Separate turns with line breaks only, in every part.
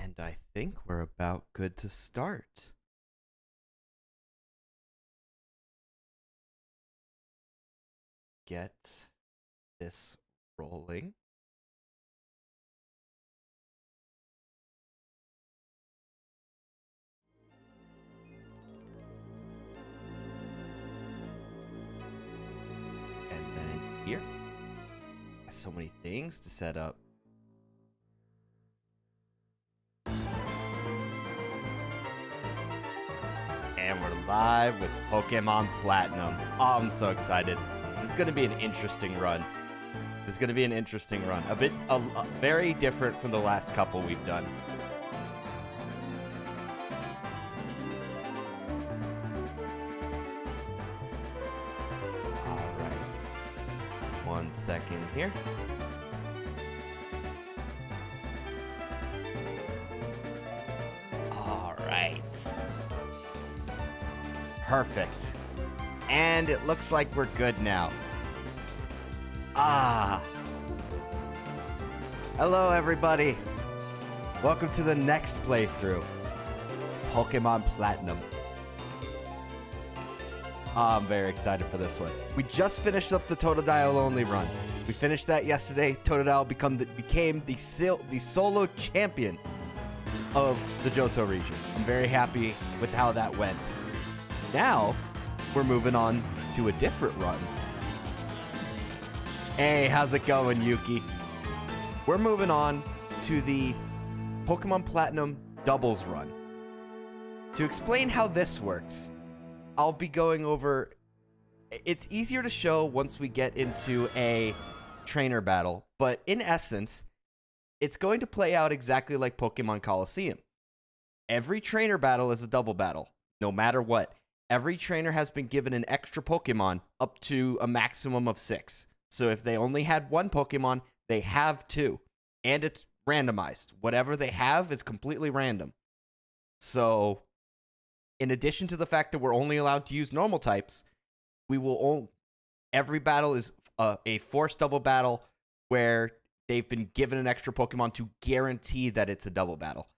And I think we're about good to start. Get this rolling. And then here. So many things to set up. And we're live with Pokemon Platinum. Oh, I'm so excited. This is going to be an interesting run. A bit very different from the last couple we've done. All right. 1 second here. All right. Perfect. And it looks like we're good now. Hello, everybody. Welcome to the next playthrough. Pokemon Platinum. I'm very excited for this one. We just finished up the Totodile only run. We finished that yesterday. Totodile became the solo champion of the Johto region. I'm very happy with how that went. Now, we're moving on to a different run. Hey, how's it going, Yuki? We're moving on to the Pokemon Platinum doubles run. To explain how this works, I'll be going over... It's easier to show once we get into a trainer battle, but in essence, it's going to play out exactly like Pokemon Coliseum. Every trainer battle is a double battle, no matter what. Every trainer has been given an extra Pokemon up to a maximum of 6. So if they only had 1 Pokemon, they have 2. And it's randomized. Whatever they have is completely random. So, in addition to the fact that we're only allowed to use normal types, every battle is a forced double battle where they've been given an extra Pokemon to guarantee that it's a double battle.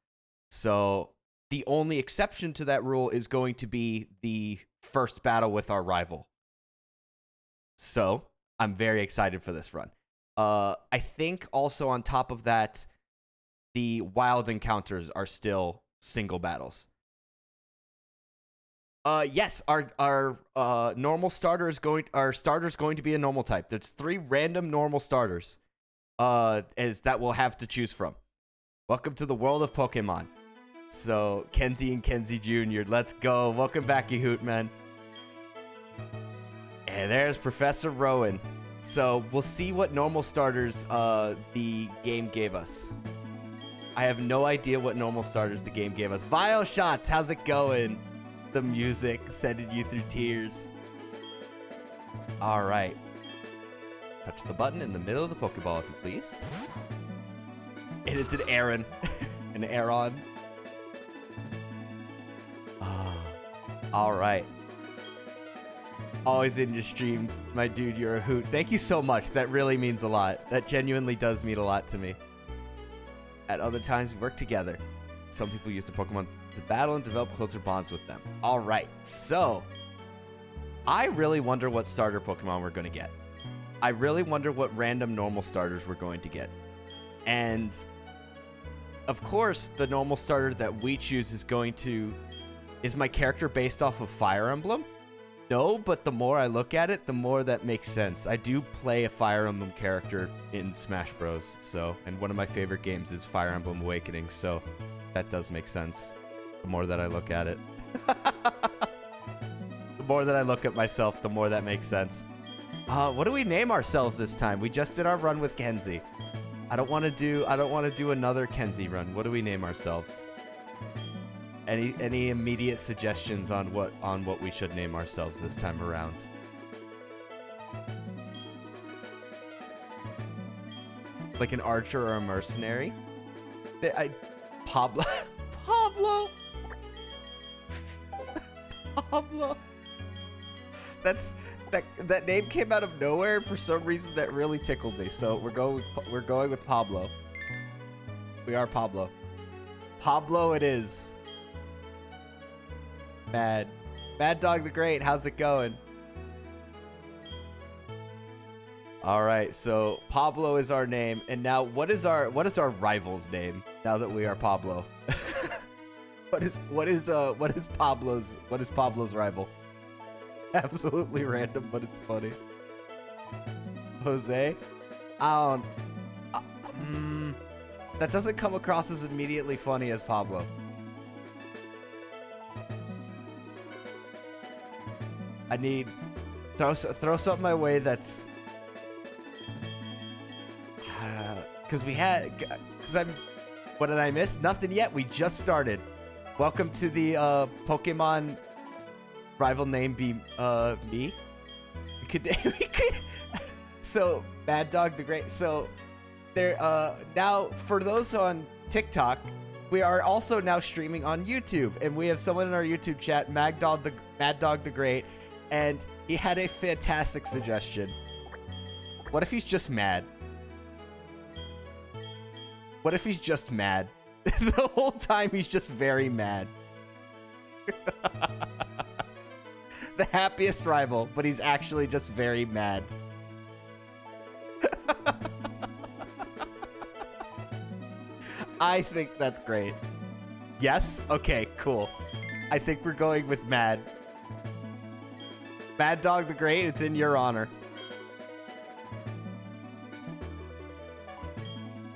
So, the only exception to that rule is going to be the first battle with our rival. So, I'm very excited for this run. I think also on top of that, the wild encounters are still single battles. Yes, our normal starter is going to be a normal type. There's 3 random normal starters that we'll have to choose from. Welcome to the world of Pokemon. So, Kenzie and Kenzie Jr., let's go. Welcome back, you hoot, man. And there's Professor Rowan. So, we'll see what normal starters the game gave us. I have no idea what normal starters the game gave us. Vile Shots, how's it going? The music sending you through tears. All right. Touch the button in the middle of the Pokeball, if you please. And it's an Aaron. An Aeron. All right. Always in your streams, my dude, you're a hoot. Thank you so much. That really means a lot. That genuinely does mean a lot to me. At other times, we work together. Some people use the Pokemon to battle and develop closer bonds with them. All right, so I really wonder what starter Pokemon we're going to get. I really wonder what random normal starters we're going to get. And, of course, the normal starter that we choose is my character based off of Fire Emblem? No, but the more I look at it, the more that makes sense. I do play a Fire Emblem character in Smash Bros. And one of my favorite games is Fire Emblem Awakening, so that does make sense. The more that I look at it. The more that I look at myself, the more that makes sense. What do we name ourselves this time? We just did our run with Kenzie. I don't want to do another Kenzie run. What do we name ourselves? Any immediate suggestions on what we should name ourselves this time around? Like an archer or a mercenary? Pablo. Pablo. Pablo. That name came out of nowhere. For some reason, that really tickled me. So we're going with Pablo. We are Pablo. Pablo it is. Mad Dog the Great, how's it going? All right, so Pablo is our name, and now what is our rival's name? Now that we are Pablo, what is Pablo's rival? Absolutely random, but it's funny. Jose, that doesn't come across as immediately funny as Pablo. I need throw something my way that's. What did I miss? Nothing yet. We just started. Welcome to the Pokemon rival name be me. We could so Mad Dog the Great. So there now for those on TikTok, we are also now streaming on YouTube, and we have someone in our YouTube chat, Mad Dog the Great, and he had a fantastic suggestion. What if he's just mad? What if he's just mad? The whole time he's just very mad. The happiest rival, but he's actually just very mad. I think that's great. Yes? Okay, cool. I think we're going with mad. Mad Dog the Great, it's in your honor.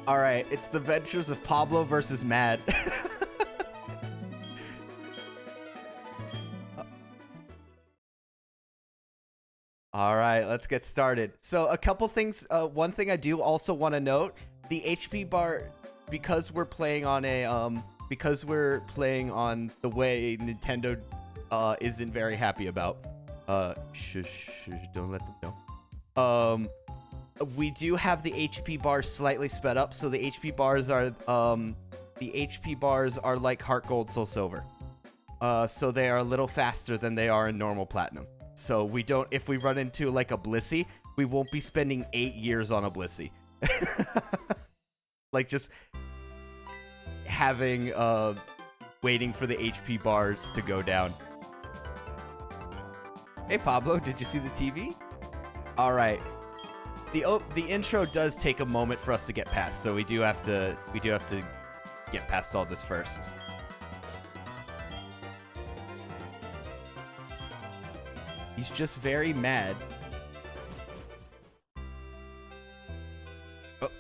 All right, it's the ventures of Pablo versus Mad. All right, let's get started. So a couple things. One thing I do also want to note: the HP bar, because we're playing on the way Nintendo isn't very happy about. Shush, don't let them know. We do have the HP bars slightly sped up, so the HP bars are like Heart Gold, Soul Silver. So they are a little faster than they are in normal Platinum. So we don't, if we run into like a Blissey, we won't be spending 8 years on a Blissey. Like just having waiting for the HP bars to go down. Hey Pablo, did you see the TV? All right. The intro does take a moment for us to get past, so we do have to get past all this first. He's just very mad. Oh.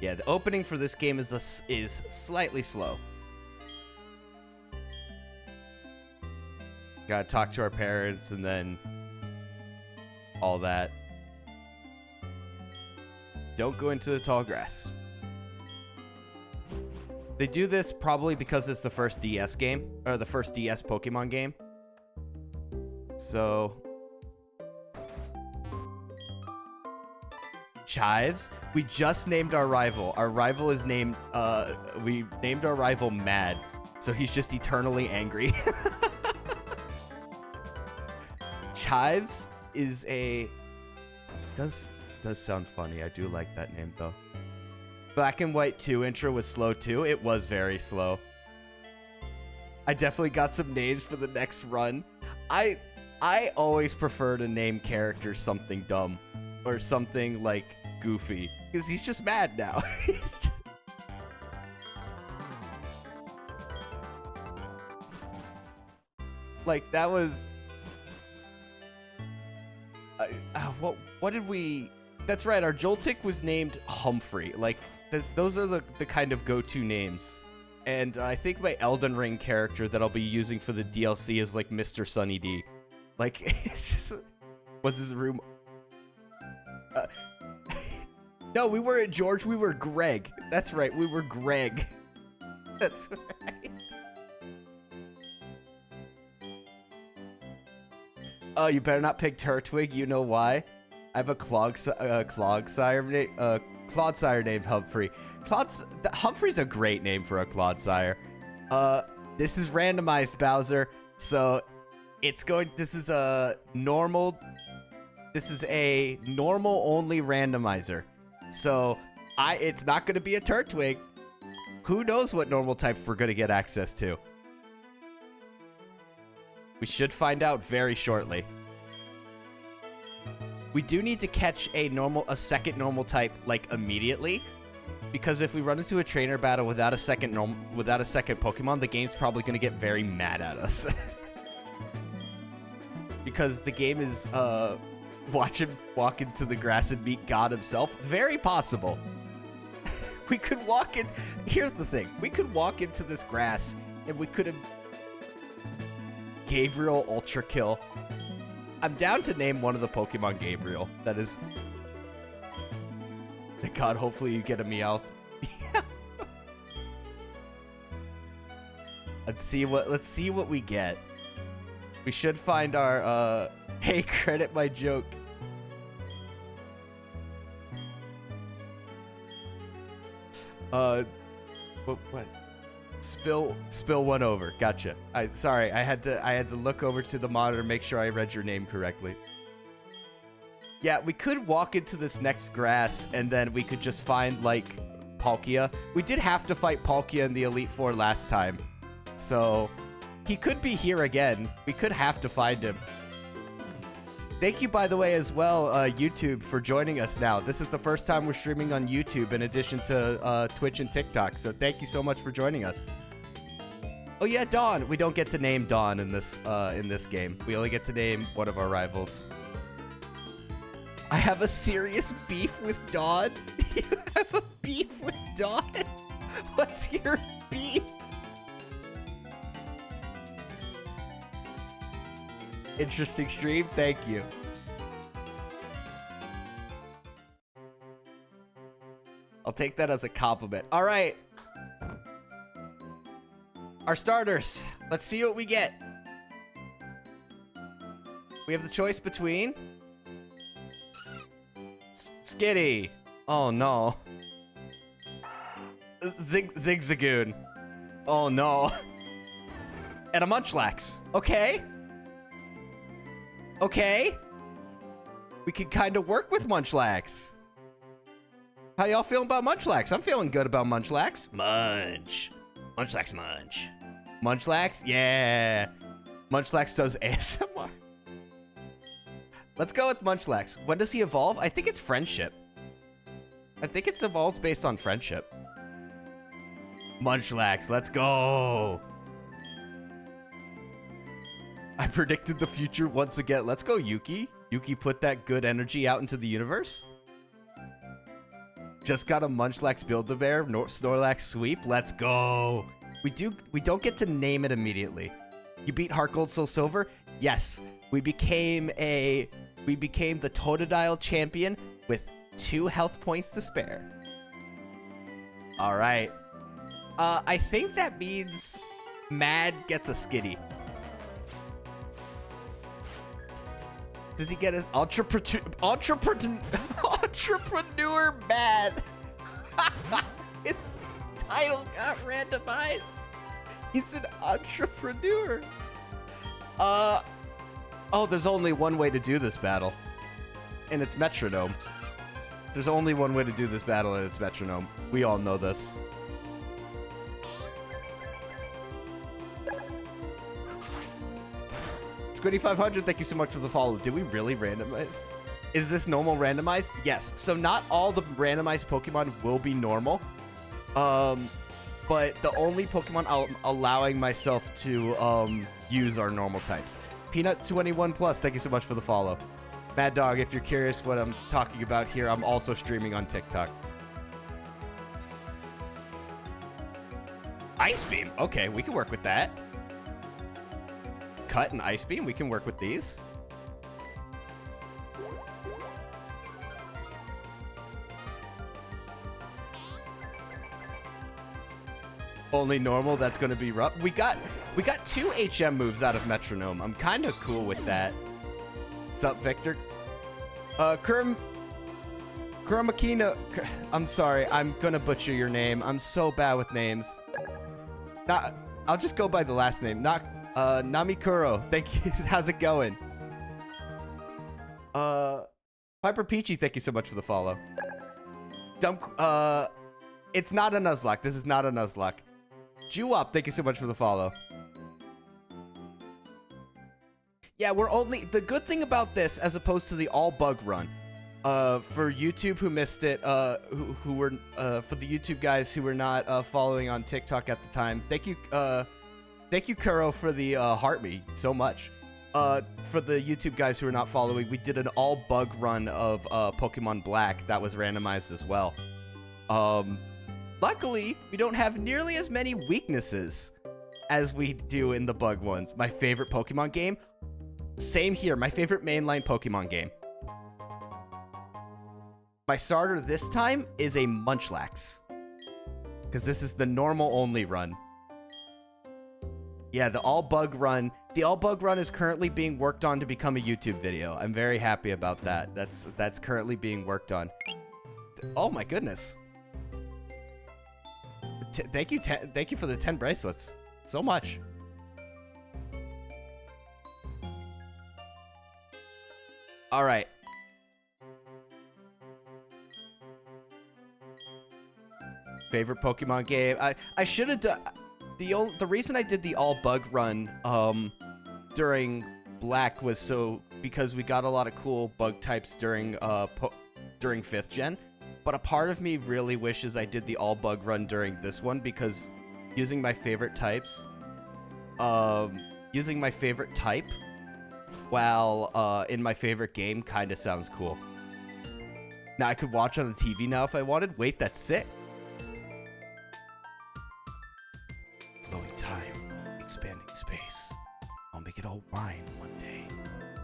Yeah, the opening for this game is slightly slow. Gotta talk to our parents and then all that. Don't go into the tall grass. They do this probably because it's the first DS game, or the first DS Pokemon game. So Chives, we just named our rival. Our rival is named we named our rival Mad, so he's just eternally angry. Chives is does sound funny. I do like that name though. Black and White 2 intro was slow too. It was very slow. I definitely got some names for the next run. I always prefer to name characters something dumb or something like goofy because he's just mad now. Like that was what did we? That's right. Our Joltik was named Humphrey. Like those are the kind of go-to names. And I think my Elden Ring character that I'll be using for the DLC is like Mr. Sunny D. Like it's just was his room. No, we weren't George. We were Greg. That's right. We were Greg. That's right. Oh, you better not pick Turtwig. You know why? I have a Clodsire named Humphrey. Humphrey's a great name for a Clodsire. This is randomized, Bowser. So this is a normal only randomizer. So it's not going to be a Turtwig. Who knows what normal types we're going to get access to? We should find out very shortly. We do need to catch a second normal type like immediately, because if we run into a trainer battle without a second Pokemon, the game's probably going to get very mad at us. Because the game is watch him walk into the grass and meet God himself. Very possible. We could walk in. Here's the thing. We could walk into this grass and we could have Gabriel Ultra Kill. I'm down to name one of the Pokemon Gabriel. That is. Thank God, hopefully you get a Meowth. Let's see what we get. We should find our hey, credit my joke. What? Spill one over. Gotcha. Sorry, I had to look over to the monitor, make sure I read your name correctly. Yeah, we could walk into this next grass and then we could just find like Palkia. We did have to fight Palkia in the Elite Four last time, so he could be here again. We could have to find him. Thank you, by the way, as well, YouTube, for joining us now. This is the first time we're streaming on YouTube in addition to Twitch and TikTok, so thank you so much for joining us. Oh yeah, Dawn. We don't get to name Dawn in this game. We only get to name one of our rivals. I have a serious beef with Dawn? You have a beef with Dawn? What's your beef? Interesting stream. Thank you. I'll take that as a compliment. All right. Our starters. Let's see what we get. We have the choice between Skitty. Oh no. Zigzagoon. Oh no. And a Munchlax. Okay. Okay. We could kind of work with Munchlax. How y'all feeling about Munchlax? I'm feeling good about Munchlax. Munch. Munchlax munch. Munchlax? Yeah. Munchlax does ASMR. Let's go with Munchlax. When does he evolve? I think it's friendship. I think it's evolves based on friendship. Munchlax, let's go. I predicted the future once again. Let's go, Yuki. Yuki put that good energy out into the universe. Just got a Munchlax Build-A-Bear, Snorlax sweep. Let's go. We don't get to name it immediately. You beat Heart Gold, Soul Silver? Yes. We became the Totodile champion with 2 health points to spare. All right. I think that means Mad gets a Skitty. Does he get his entrepreneur Mad? Its title got randomized. He's an entrepreneur. Oh, there's only one way to do this battle, and it's Metronome. There's only one way to do this battle, and it's Metronome. We all know this. Squiddy500, thank you so much for the follow. Did we really randomize? Is this normal randomized? Yes. So not all the randomized Pokemon will be normal. But the only Pokemon I'm allowing myself to use are normal types. Peanut21+, thank you so much for the follow. Mad Dog, if you're curious what I'm talking about here, I'm also streaming on TikTok. Ice Beam. Okay, we can work with that. Cut and Ice Beam. We can work with these. Only normal. That's going to be rough. We got 2 HM moves out of Metronome. I'm kind of cool with that. Sup, Victor? Kurmakino. I'm sorry. I'm going to butcher your name. I'm so bad with names. I'll just go by the last name. Namikuro. Thank you. How's it going? Piper Peachy, thank you so much for the follow. It's not a Nuzlocke. This is not a Nuzlocke. Jew up, thank you so much for the follow. Yeah, we're only... The good thing about this, as opposed to the all-bug run, for YouTube who missed it, who were... for the YouTube guys who were not following on TikTok at the time, thank you, Kuro, for the heart me so much. For the YouTube guys who are not following, we did an all-bug run of Pokemon Black that was randomized as well. Luckily, we don't have nearly as many weaknesses as we do in the bug ones. My favorite Pokemon game? Same here, my favorite mainline Pokemon game. My starter this time is a Munchlax, because this is the normal only run. Yeah, the all-bug run. The all-bug run is currently being worked on to become a YouTube video. I'm very happy about that. That's currently being worked on. Oh my goodness. Thank you for the 10 bracelets. So much. All right. Favorite Pokemon game. I should have done the reason I did the all bug run during Black was because we got a lot of cool bug types during 5th gen. But a part of me really wishes I did the all bug run during this one, because using my favorite types while in my favorite game kind of sounds cool. Now I could watch on the TV now if I wanted. Wait, that's sick. Flowing time, expanding space. I'll make it all rhyme one day.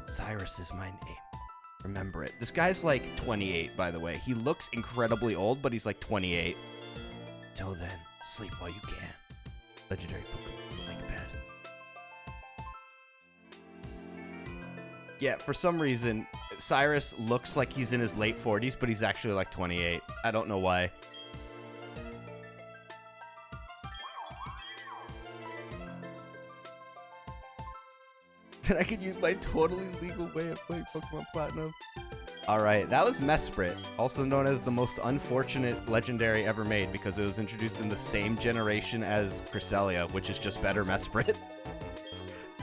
Cyrus is my name. Remember it. This guy's like 28, by the way. He looks incredibly old, but he's like 28. Till then, sleep while you can. Legendary Pokemon like bed. Yeah, for some reason, Cyrus looks like he's in his late 40s, but he's actually like 28. I don't know why. Then I could use my totally legal way of playing Pokemon Platinum. Alright, that was Mesprit, also known as the most unfortunate legendary ever made, because it was introduced in the same generation as Cresselia, which is just better Mesprit.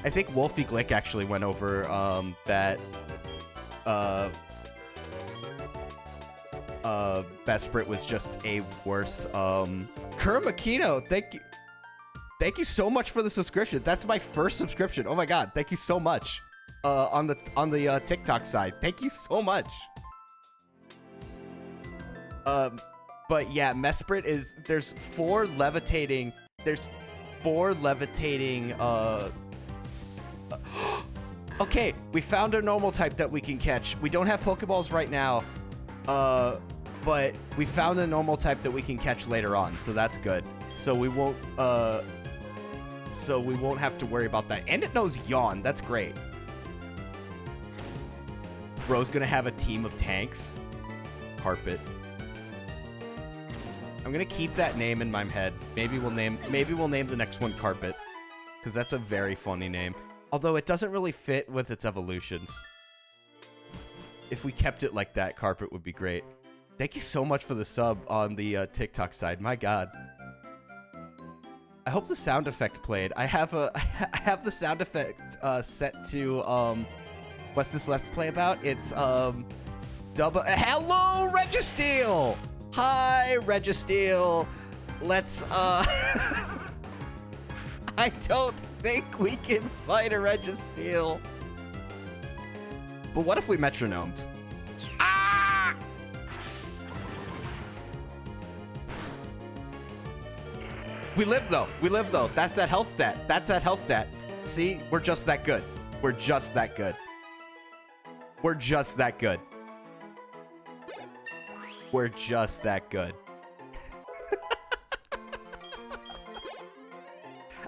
I think Wolfie Glick actually went over that Mesprit was just a worse Kurmakino, thank you. Thank you so much for the subscription. That's my first subscription. Oh my god, thank you so much. On the TikTok side. Thank you so much. But yeah, Mesprit is there's four levitating okay, we found a normal type that we can catch. We don't have Pokeballs right now. But we found a normal type that we can catch later on, so that's good. So we won't have to worry about that. And it knows Yawn. That's great. Bro's gonna have a team of tanks. Carpet. I'm gonna keep that name in my head. Maybe we'll name the next one Carpet, because that's a very funny name. Although it doesn't really fit with its evolutions. If we kept it like that, Carpet would be great. Thank you so much for the sub on the TikTok side. My god. I hope the sound effect played. I have the sound effect set to what's this Let's Play about? It's hello Registeel! Hi Registeel. Let's I don't think we can fight a Registeel. But what if we metronomed? Ah! We live though. We live though. That's that health stat. That's that health stat. See? We're just that good. We're just that good. We're just that good. We're just that good.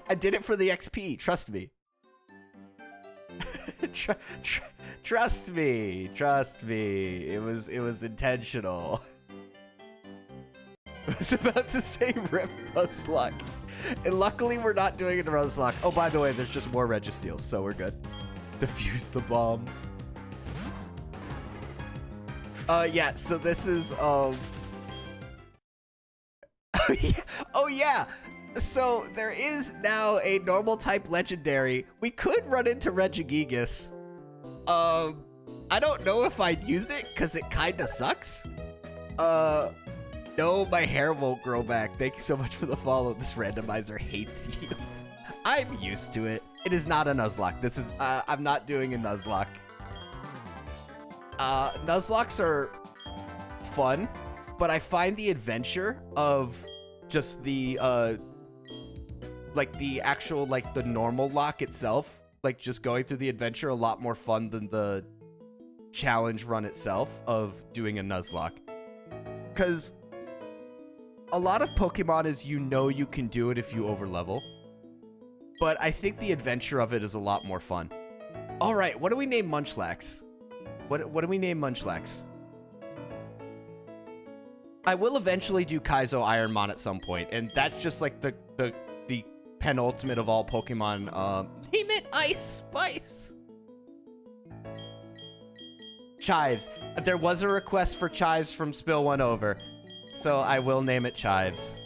I did it for the XP. Trust me. Trust me. Trust me. It was intentional. I was about to say rip Nuzlocke. And luckily we're not doing it to Nuzlocke. Oh, by the way, there's just more Registeels, so we're good. Defuse the bomb. Yeah, so this is Oh yeah. So there is now a normal type legendary. We could run into Regigigas. I don't know if I'd use it because it kind of sucks. No, my hair won't grow back. Thank you so much for the follow. This randomizer hates you. I'm used to it. It is not a Nuzlocke. This is, I'm not doing a Nuzlocke. Nuzlocks are fun, but I find the adventure of just the, like the actual, like the normal lock itself, like just going through the adventure a lot more fun than the challenge run itself of doing a Nuzlocke. Because a lot of Pokemon is, you know, you can do it if you overlevel. But I think the adventure of it is a lot more fun. All right, what do we name Munchlax? What do we name Munchlax? I will eventually do Kaizo Ironmon at some point, and that's just like the penultimate of all Pokemon. Name it Ice Spice. Chives. There was a request for Chives from Spill One Over, so I will name it Chives.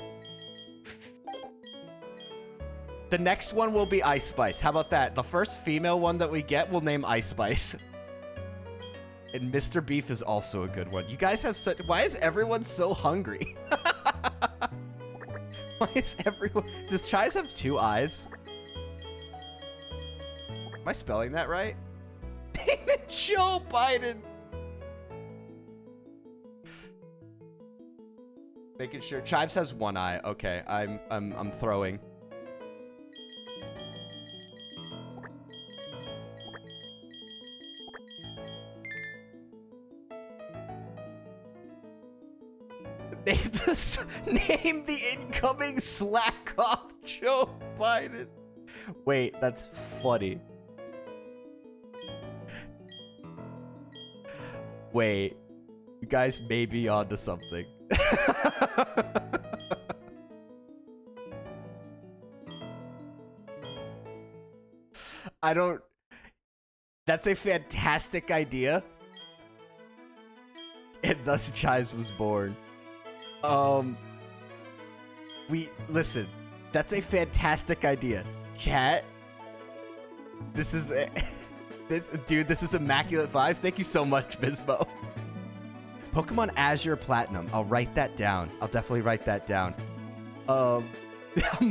The next one will be Ice Spice. How about that? The first female one that we get will name Ice Spice. And Mr. Beef is also a good one. You guys have such... Why is everyone so hungry? Why is everyone... Does Chives have 2 eyes? Am I spelling that right? Name it Joe Biden. Making sure. Chives has 1 eye. Okay, I'm throwing. Name the incoming slack off Joe Biden. Wait, that's funny. Wait, you guys may be onto something. I don't... That's a fantastic idea. And thus Chives was born. Listen, that's a fantastic idea. Chat, this is this is immaculate vibes. Thank you so much, Bismo. Pokemon Azure Platinum. I'll write that down. I'll definitely write that down. I'm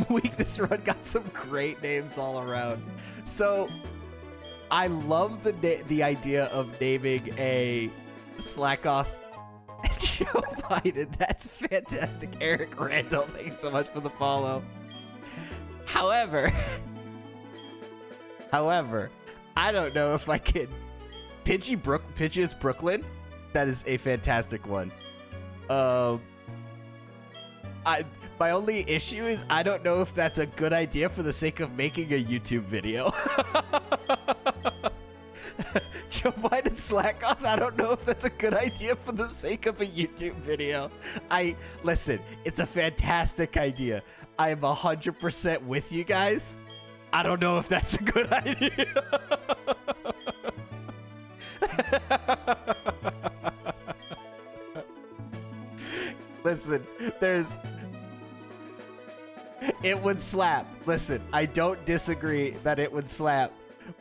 weak. This run got some great names all around. So, I love the idea of naming a Slackoff Joe Biden. That's fantastic. Eric Randall, thank you so much for the follow. However, I don't know if I can. Pidgeot's Brooklyn. That is a fantastic one. My only issue is I don't know if that's a good idea for the sake of making a YouTube video. Joe Biden slack off. I don't know if that's a good idea for the sake of a YouTube video. Listen, it's a fantastic idea. I am 100% with you guys. I don't know if that's a good idea. Listen, it would slap. Listen, I don't disagree that it would slap,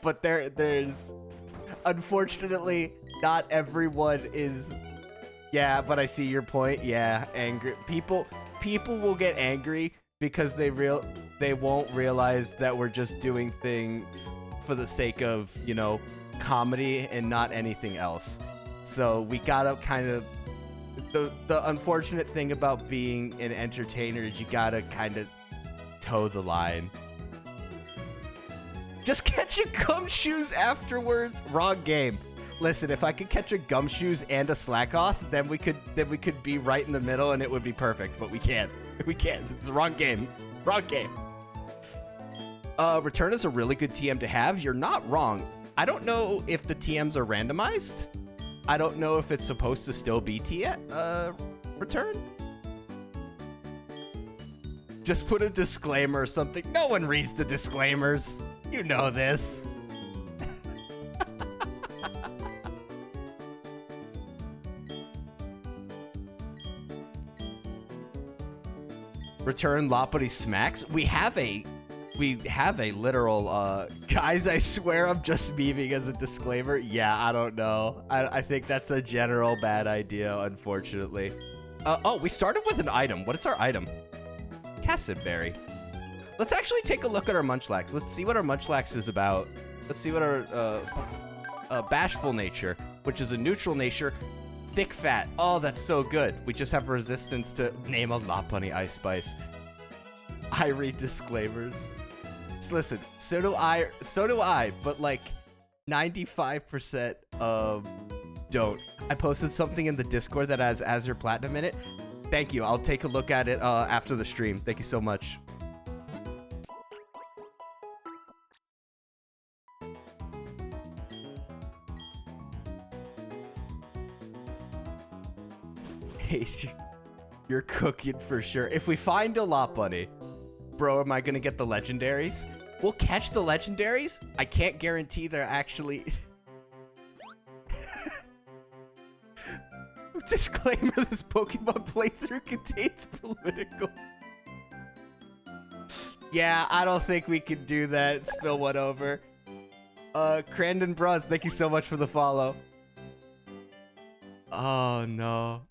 but there's unfortunately not everyone is. Yeah, but I see your point. Yeah, angry people will get angry because they won't realize that we're just doing things for the sake of, you know, comedy and not anything else. So we gotta kind of, the unfortunate thing about being an entertainer is you gotta kind of toe the line. Just catch a gumshoes afterwards. Wrong game. Listen, if I could catch a gumshoes and a slackoff, then we could be right in the middle and it would be perfect. But we can't. We can't. It's the wrong game. Wrong game. Return is a really good TM to have. You're not wrong. I don't know if the TMs are randomized. I don't know if it's supposed to still be return. Just put a disclaimer or something. No one reads the disclaimers. You know this. Return Loppity Smacks. We have a literal, guys, I swear I'm just memeing as a disclaimer. Yeah, I don't know. I think that's a general bad idea, unfortunately. Oh, we started with an item. What is our item? Cassidberry. Let's actually take a look at our Munchlax. Let's see what our Munchlax is about. Let's see what our, Bashful Nature, which is a neutral nature. Thick Fat. Oh, that's so good. We just have resistance to name a Lopunny Ice Spice. I read disclaimers. So listen, so do I, but like 95% don't. I posted something in the Discord that has Azure Platinum in it. Thank you. I'll take a look at it after the stream. Thank you so much. Hey, you're cooking for sure. If we find a Lopunny, bro, am I gonna get the legendaries? We'll catch the legendaries. I can't guarantee they're actually... Disclaimer, this Pokemon playthrough contains political... Yeah, I don't think we can do that. Spill one over. Crandon Bros, thank you so much for the follow. Oh, no.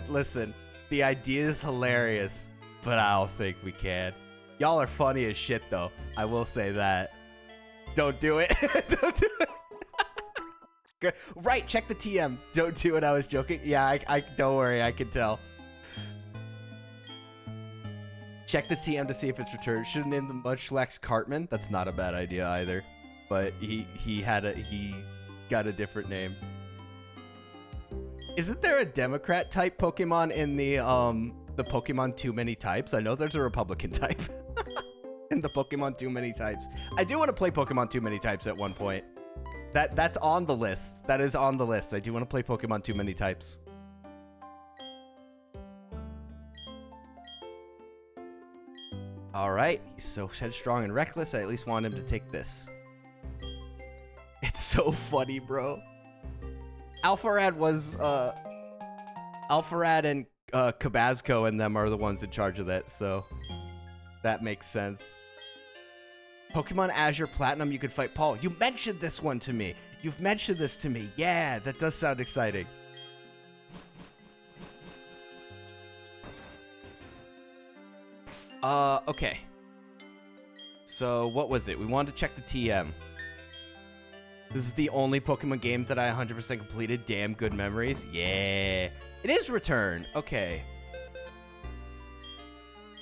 Listen, the idea is hilarious, but I don't think we can. Y'all are funny as shit, though. I will say that. Don't do it. Don't do it. Good. Right, check the TM. Don't do it. I was joking. Yeah, I don't worry. I can tell. Check the TM to see if it's returned. Should have named the Munchlax Cartman. That's not a bad idea either. But he got a different name. Isn't there a Democrat type Pokemon in the Pokemon Too Many Types? I know there's a Republican type in the Pokemon Too Many Types. I do want to play Pokemon Too Many Types at one point. That's on the list. That is on the list. I do want to play Pokemon Too Many Types. All right, he's so headstrong and reckless. I at least want him to take this. It's so funny, bro. Alpharad was, Alpharad and Cabazco and them are the ones in charge of that, so that makes sense. Pokemon Azure Platinum, you could fight Paul. You mentioned this one to me. You've mentioned this to me. Yeah, that does sound exciting. Okay. So, what was it? We wanted to check the TM. This is the only Pokemon game that I 100% completed. Damn good memories. Yeah. It is Return. Okay.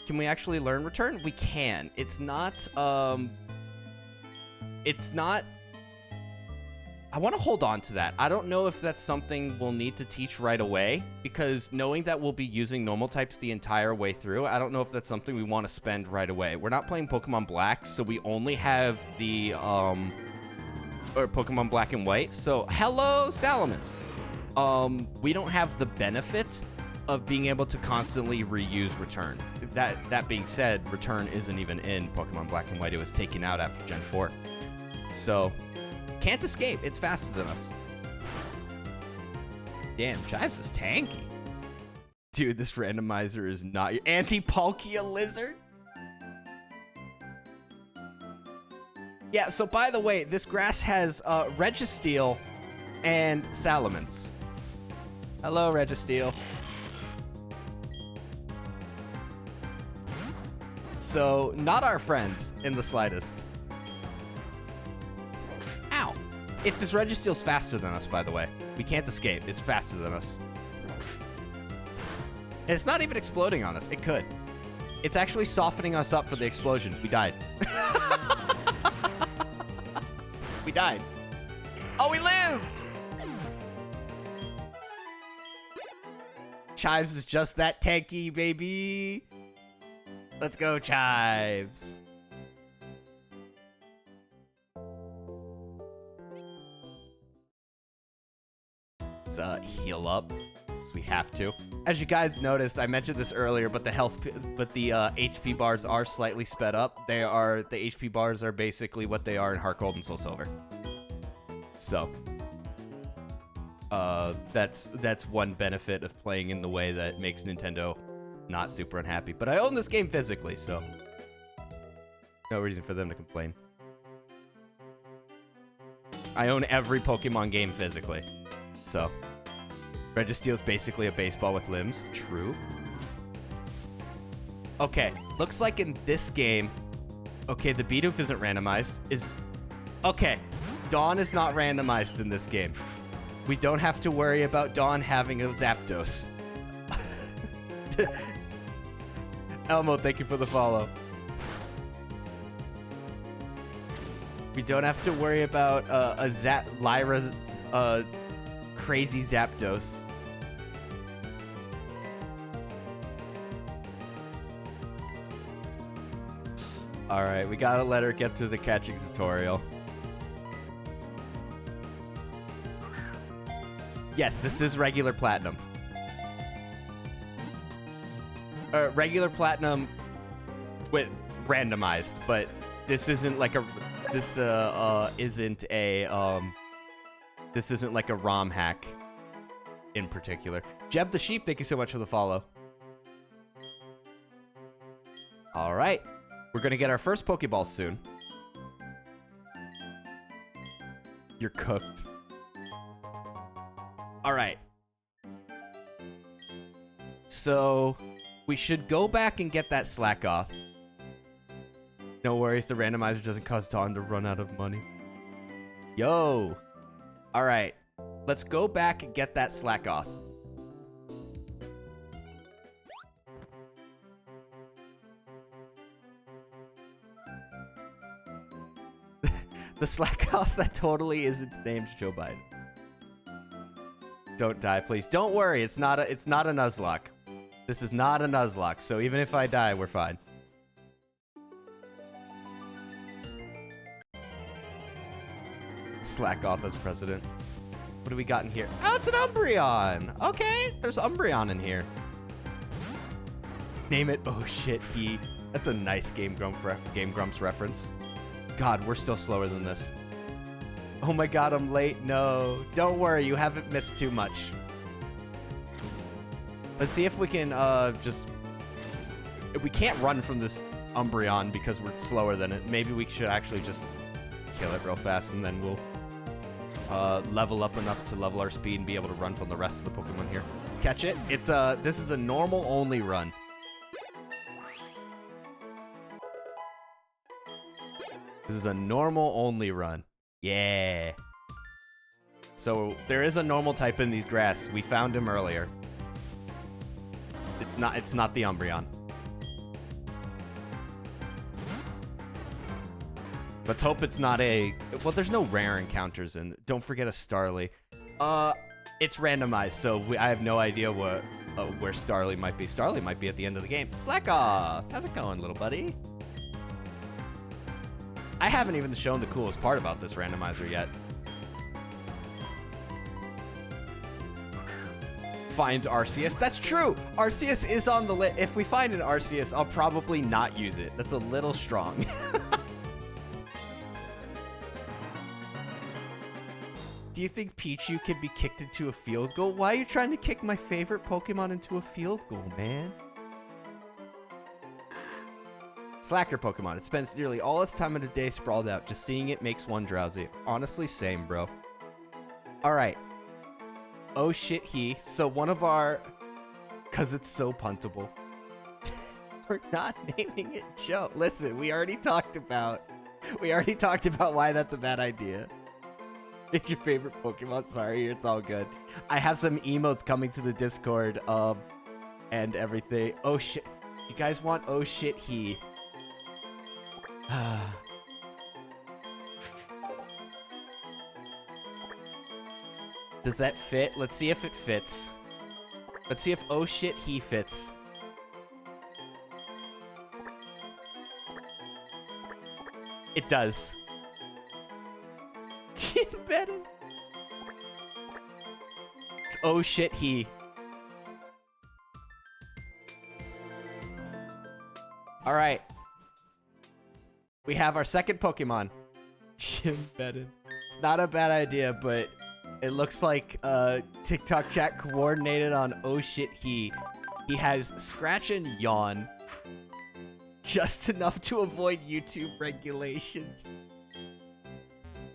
Can we actually learn Return? We can. It's not, I want to hold on to that. I don't know if that's something we'll need to teach right away, because knowing that we'll be using normal types the entire way through, I don't know if that's something we want to spend right away. We're not playing Pokemon Black, so we only have the, or Pokemon Black and White. So, hello, Salamence. We don't have the benefit of being able to constantly reuse Return. That being said, Return isn't even in Pokemon Black and White. It was taken out after Gen 4. So, can't escape. It's faster than us. Damn, Chives is tanky. Dude, this randomizer is not your anti-Palkia lizard? Yeah, so by the way, this grass has Registeel and Salamence. Hello, Registeel. So, not our friend in the slightest. Ow. If this Registeel's faster than us, by the way. We can't escape. It's faster than us. And it's not even exploding on us. It could. It's actually softening us up for the explosion. We died. We died. Oh, we lived! Chives is just that tanky, baby. Let's go, Chives. Let's heal up, because we have to. As you guys noticed, I mentioned this earlier, but the HP bars are slightly sped up. The HP bars are basically what they are in Heart Gold and Soul Silver. So, that's one benefit of playing in the way that makes Nintendo not super unhappy. But I own this game physically, so no reason for them to complain. I own every Pokemon game physically, so Registeel's basically a baseball with limbs. True. Okay, looks like in this game, okay, the Bidoof isn't randomized. Okay, Dawn is not randomized in this game. We don't have to worry about Dawn having a Zapdos. Elmo, thank you for the follow. We don't have to worry about Lyra's crazy Zapdos. All right, we gotta let her get through the catching tutorial. Yes, this is regular platinum. Regular platinum with randomized, but this isn't like a this isn't like a ROM hack in particular. Jeb the Sheep, thank you so much for the follow. All right, we're gonna get our first Pokeball soon. You're cooked. All right. So we should go back and get that slack off. No worries, the randomizer doesn't cause Dawn to run out of money. Yo. All right. Let's go back and get that slack off. The slack off that totally isn't named Joe Biden. Don't die, please. Don't worry, it's not a Nuzlocke. This is not a Nuzlocke, so even if I die, we're fine. Slack off as president. What do we got in here? Oh, it's an Umbreon! Okay, there's Umbreon in here. Name it. Oh shit, that's a nice Game Grumps reference. God, we're still slower than this. Oh my god, I'm late. No. Don't worry, you haven't missed too much. Let's see if we can if we can't run from this Umbreon because we're slower than it. Maybe we should actually just kill it real fast and then we'll level up enough to level our speed and be able to run from the rest of the Pokemon here. Catch it. This is a normal only run. This is a normal only run. Yeah. So there is a normal type in these grass. We found him earlier. It's not the Umbreon. Let's hope it's not a... Well, there's no rare encounters in... Don't forget a Starly. It's randomized, so I have no idea where Starly might be. Starly might be at the end of the game. Slack off! How's it going, little buddy? I haven't even shown the coolest part about this randomizer yet. Finds Arceus. That's true! Arceus is on the list. If we find an Arceus, I'll probably not use it. That's a little strong. Do you think Pichu can be kicked into a field goal? Why are you trying to kick my favorite Pokemon into a field goal, man? Slacker Pokemon. It spends nearly all its time in a day sprawled out. Just seeing it makes one drowsy. Honestly, same, bro. Alright. Oh shit, So one of our... Because it's so puntable. We're not naming it Joe. Listen, we already talked about why that's a bad idea. It's your favorite Pokemon. Sorry, it's all good. I have some emotes coming to the Discord, and everything. Oh shit. You guys want oh shit Does that fit? Let's see if it fits. Let's see if oh shit fits. It does. Better. It's oh shit All right. We have our second Pokemon. Jim Bedden. It's not a bad idea, but it looks like TikTok chat coordinated on oh shit he He has scratch and yawn. Just enough to avoid YouTube regulations.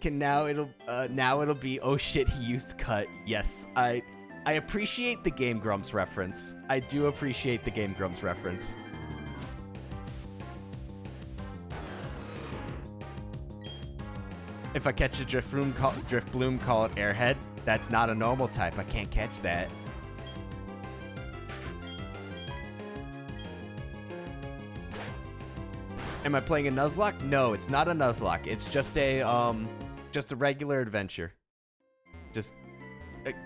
Now it'll be, oh shit, he used cut. Yes, I appreciate the Game Grumps reference. I do appreciate the Game Grumps reference. If I catch a Driftbloom, call it Airhead. That's not a normal type. I can't catch that. Am I playing a Nuzlocke? No, it's not a Nuzlocke. It's just a regular adventure. Just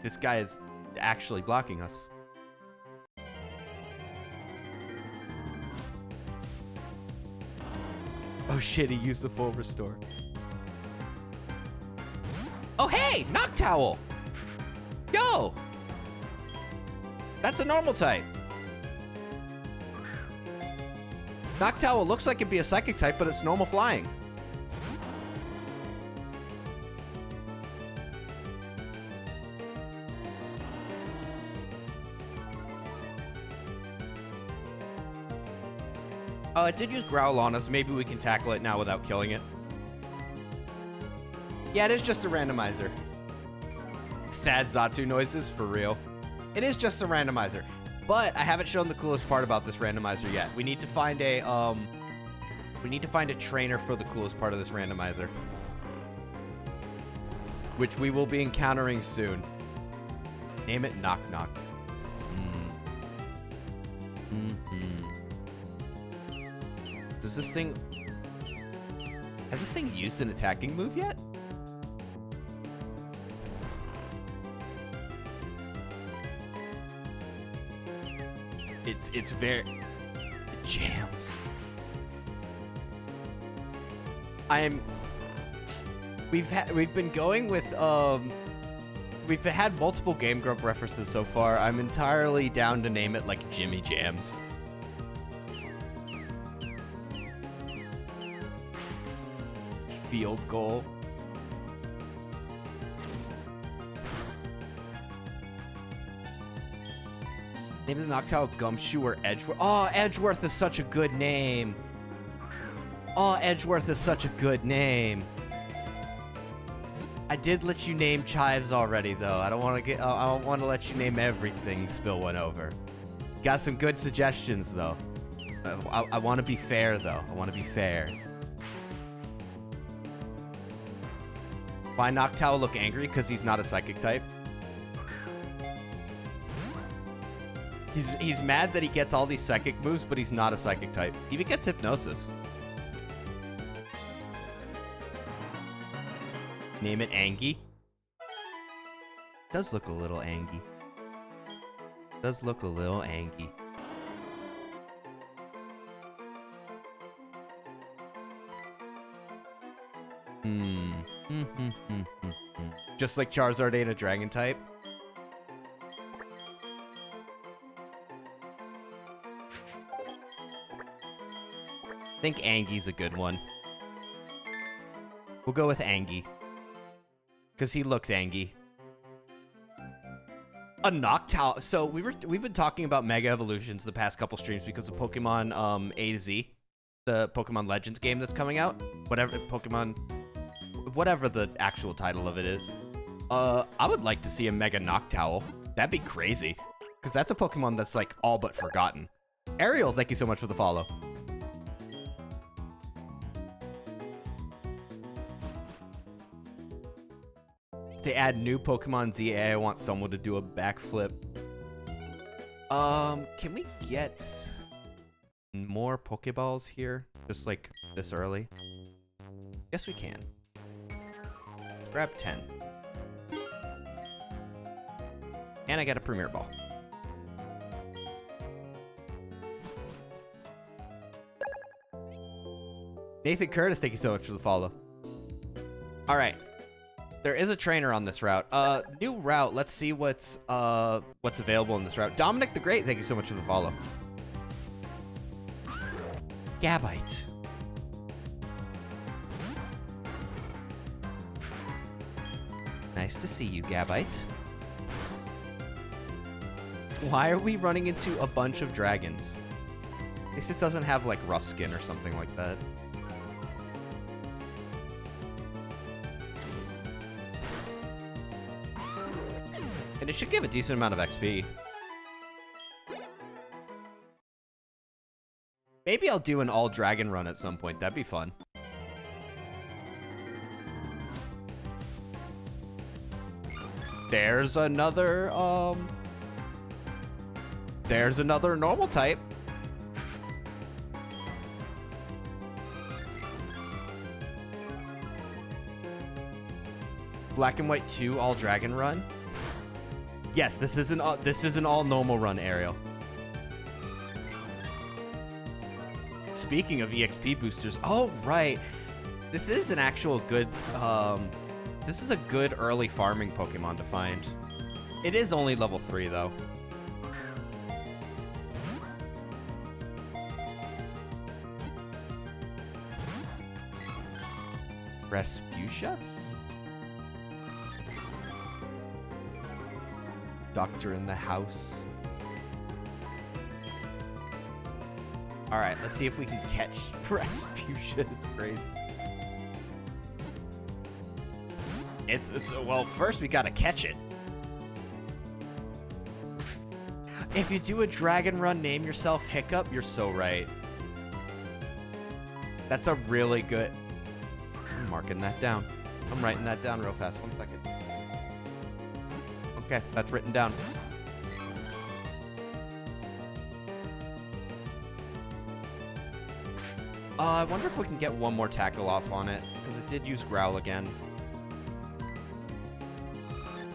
this guy is actually blocking us. Oh shit, he used the full restore. Oh hey, Noctowl! Yo! That's a normal type. Noctowl looks like it'd be a psychic type, but it's normal flying. It did use Growl on us. Maybe we can tackle it now without killing it. Yeah, it is just a randomizer. Sad Zatu noises, for real. It is just a randomizer. But I haven't shown the coolest part about this randomizer yet. We need to find a trainer for the coolest part of this randomizer, which we will be encountering soon. Name it Knock Knock. Does this thing... Has this thing used an attacking move yet? It's very... It jams. We've been going with, we've had multiple Game Grump references so far. I'm entirely down to name it like Jimmy Jams. Field goal. Maybe the Noctowl Gumshoe or Edgeworth. Oh, Edgeworth is such a good name. Oh, Edgeworth is such a good name. I did let you name Chives already, though. I don't want to let you name everything Spill went over. Got some good suggestions, though. I want to be fair, though. I want to be fair. Why Noctowl look angry? Because he's not a psychic type. He's mad that he gets all these psychic moves, but he's not a psychic type. He even gets hypnosis. Name it Angie. Does look a little Angie. Does look a little Angie. Just like Charizard ain't a dragon type. I think Angie's a good one. We'll go with Angie. Because he looks Angie. A Noctowl. So we've been talking about Mega Evolutions the past couple streams because of Pokemon A to Z. The Pokemon Legends game that's coming out. Whatever the actual title of it is. I would like to see a Mega Noctowl. That'd be crazy. Because that's a Pokemon that's like all but forgotten. Ariel, thank you so much for the follow. If they add new Pokemon ZA, I want someone to do a backflip. Can we get more Pokeballs here? Just like this early? Yes, we can. Grab 10. And I got a Premier Ball. Nathan Curtis, thank you so much for the follow. Alright. There is a trainer on this route. New route. Let's see what's available in this route. Dominic the Great, thank you so much for the follow. Gabite. Nice to see you, Gabite. Why are we running into a bunch of dragons? At least it doesn't have, like, rough skin or something like that. And it should give a decent amount of XP. Maybe I'll do an all-dragon run at some point. That'd be fun. There's another normal type. Black and White 2 all dragon run. Yes, this is an all normal run, Ariel. Speaking of EXP boosters, oh right, this is an actual good this is a good early farming Pokemon to find. It is only level 3 though. Respucia? Doctor in the house. Alright, let's see if we can catch Respucia. It's crazy. Well, first we gotta catch it. If you do a dragon run, name yourself Hiccup, you're so right. That's a really good... I'm marking that down. I'm writing that down real fast. 1 second. Okay, that's written down. I wonder if we can get one more tackle off on it, because it did use Growl again.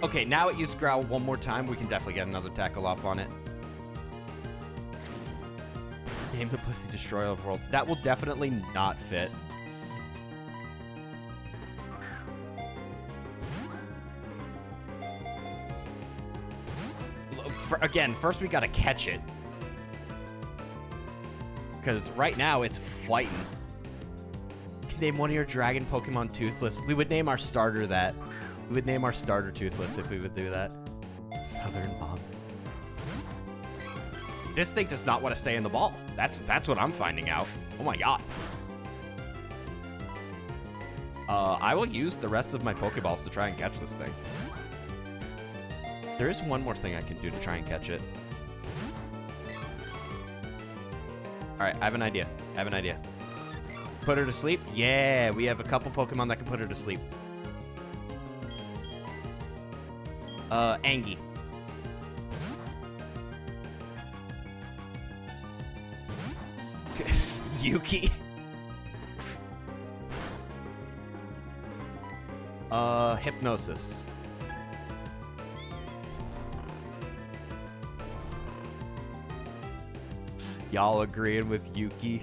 Okay, now it used Growl one more time. We can definitely get another tackle off on it. Name the Blissey Destroyer of Worlds. That will definitely not fit. Again, first we gotta catch it. Because right now it's fighting. Name one of your dragon Pokemon Toothless. We would name our starter that. We would name our starter Toothless if we would do that. Southern Mom. This thing does not want to stay in the ball. That's what I'm finding out. Oh my god. I will use the rest of my Pokeballs to try and catch this thing. There is one more thing I can do to try and catch it. Alright, I have an idea. Put her to sleep? Yeah, we have a couple Pokemon that can put her to sleep. Angie. Yuki. Hypnosis. Y'all agreeing with Yuki?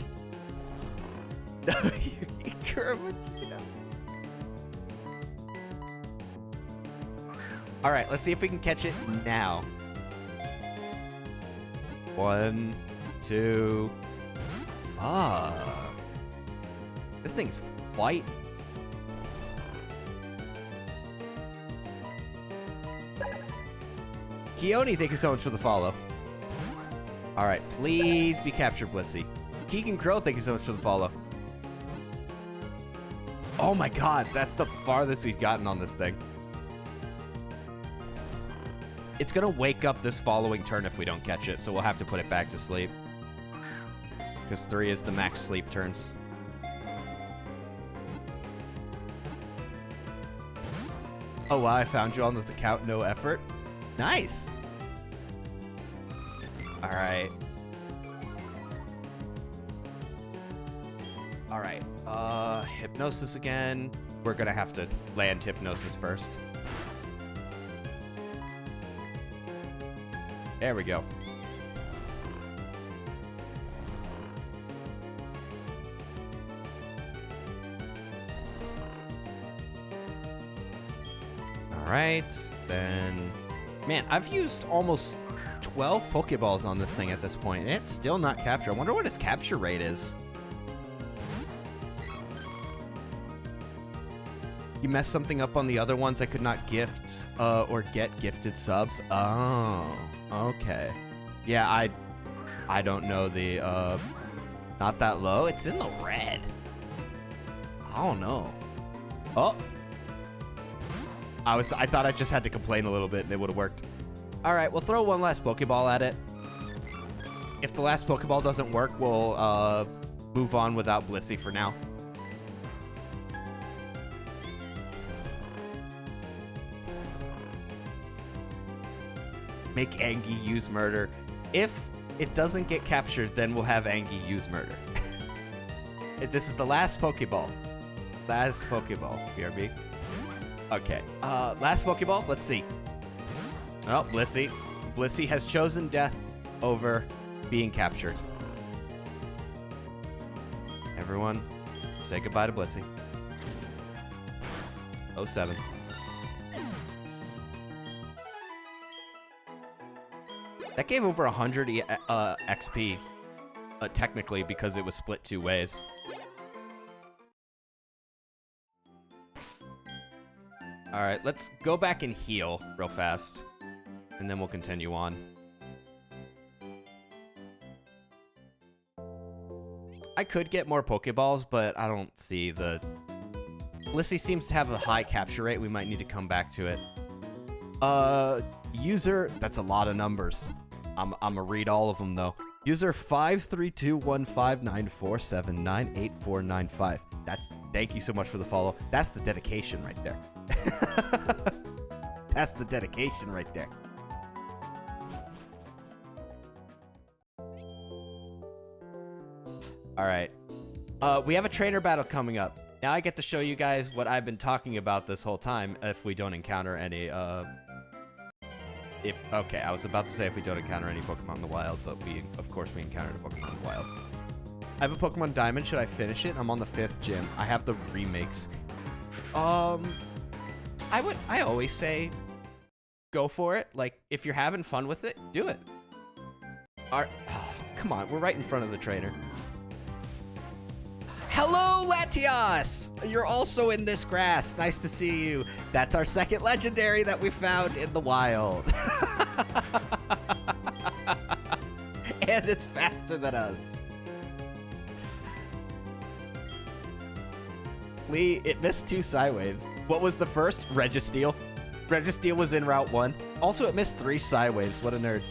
Alright, let's see if we can catch it now. 1, 2... Fuck. This thing's fighting. Keone, thank you so much for the follow. Alright, please be captured, Blissey. Keegan Crow, thank you so much for the follow. Oh my god, that's the farthest we've gotten on this thing. It's gonna wake up this following turn if we don't catch it, so we'll have to put it back to sleep. Because 3 is the max sleep turns. Oh wow, I found you on this account, no effort. Nice! Alright. Alright, Hypnosis again. We're gonna have to land Hypnosis first. There we go. Alright, then... Man, I've used almost 12 Pokeballs on this thing at this point, and it's still not captured. I wonder what its capture rate is. You messed something up on the other ones. I could not gift or get gifted subs. Oh, okay. Yeah, I don't know the not that low. It's in the red. I don't know. Oh. I thought I just had to complain a little bit and it would have worked. All right, we'll throw one last Pokeball at it. If the last Pokeball doesn't work, we'll move on without Blissey for now. Make Angie use murder. If it doesn't get captured, then we'll have Angie use murder. This is the last Pokeball. Last Pokeball, BRB. Okay, last Pokeball, let's see. Oh, Blissey. Blissey has chosen death over being captured. Everyone, say goodbye to Blissey. 07. That gave over 100 XP, technically, because it was split 2 ways. Alright, let's go back and heal real fast, and then we'll continue on. I could get more Pokeballs, but I don't see the... Blissey seems to have a high capture rate. We might need to come back to it. User... That's a lot of numbers. I'm gonna read all of them, though. User 5321594798495. That's... Thank you so much for the follow. That's the dedication right there. That's the dedication right there. All right. We have a trainer battle coming up. Now I get to show you guys what I've been talking about this whole time if we don't encounter any, okay, I was about to say if we don't encounter any Pokemon in the wild, but of course we encountered a Pokemon in the wild. I have a Pokemon Diamond. Should I finish it? I'm on the 5th gym. I have the remakes. I always say go for it. Like, if you're having fun with it, do it. Come on, we're right in front of the trainer. Hello, Latias! You're also in this grass. Nice to see you. That's our 2nd legendary that we found in the wild. And it's faster than us. It missed 2 Psywaves. What was the first? Registeel. Registeel was in Route 1. Also, it missed 3 Psywaves. What a nerd.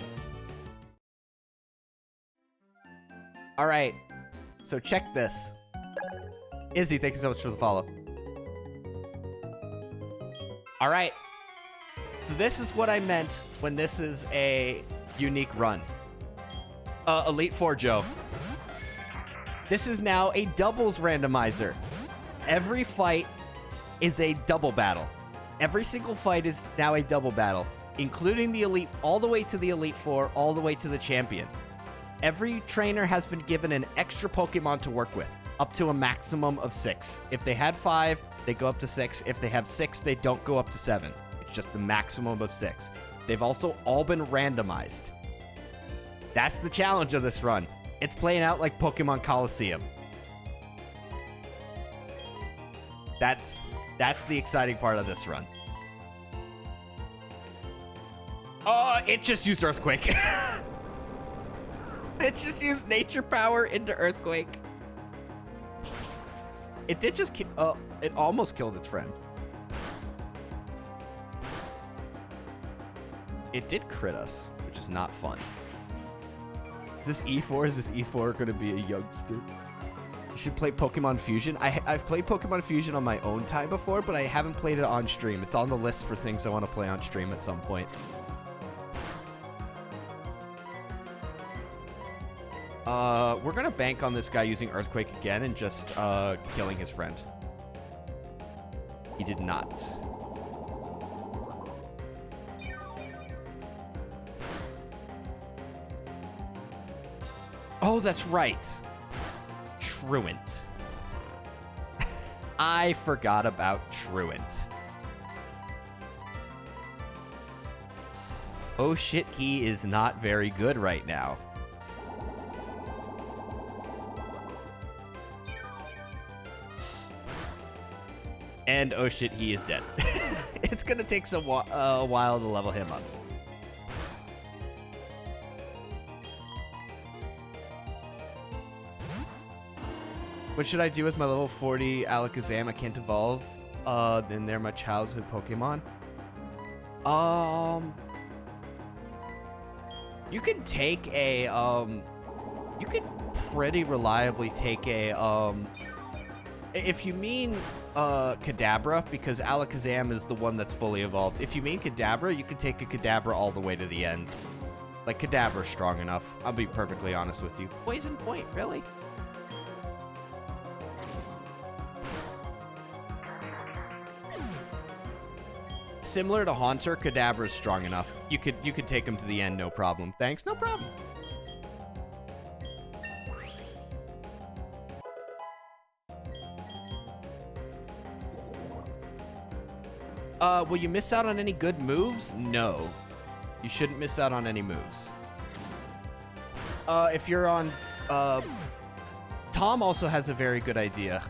All right. So check this. Izzy, thank you so much for the follow. All right. So this is what I meant when this is a unique run. Elite Four Joe. This is now a doubles randomizer. Every fight is a double battle. Every single fight is now a double battle, including the Elite, all the way to the Elite Four, all the way to the champion. Every trainer has been given an extra Pokemon to work with, up to a maximum of 6. If they had 5, they go up to 6. If they have 6, they don't go up to 7. It's just a maximum of 6. They've also all been randomized. That's the challenge of this run. It's playing out like Pokemon Coliseum. That's the exciting part of this run. Oh, it just used Earthquake. It just used Nature Power into Earthquake. It did just kill... Oh, it almost killed its friend. It did crit us, which is not fun. Is this E4? Is this E4 going to be a youngster? You should play Pokemon Fusion. I've played Pokemon Fusion on my own time before, but I haven't played it on stream. It's on the list for things I want to play on stream at some point. We're going to bank on this guy using Earthquake again and just killing his friend. He did not. Oh, that's right. Truant. I forgot about Truant. Oh shit, he is not very good right now. And oh shit, he is dead. It's gonna take a while to level him up. What should I do with my level 40 Alakazam? I can't evolve. Then they're my childhood Pokemon. You could take a, you could pretty reliably take a, if you mean, Kadabra, because Alakazam is the one that's fully evolved. If you mean Kadabra, you could take a Kadabra all the way to the end. Like, Kadabra's strong enough. I'll be perfectly honest with you. Poison Point, really? Similar to Haunter, Kadabra's strong enough. You could take him to the end, no problem. Thanks, no problem. Will you miss out on any good moves? No. You shouldn't miss out on any moves. If you're on... Tom also has a very good idea.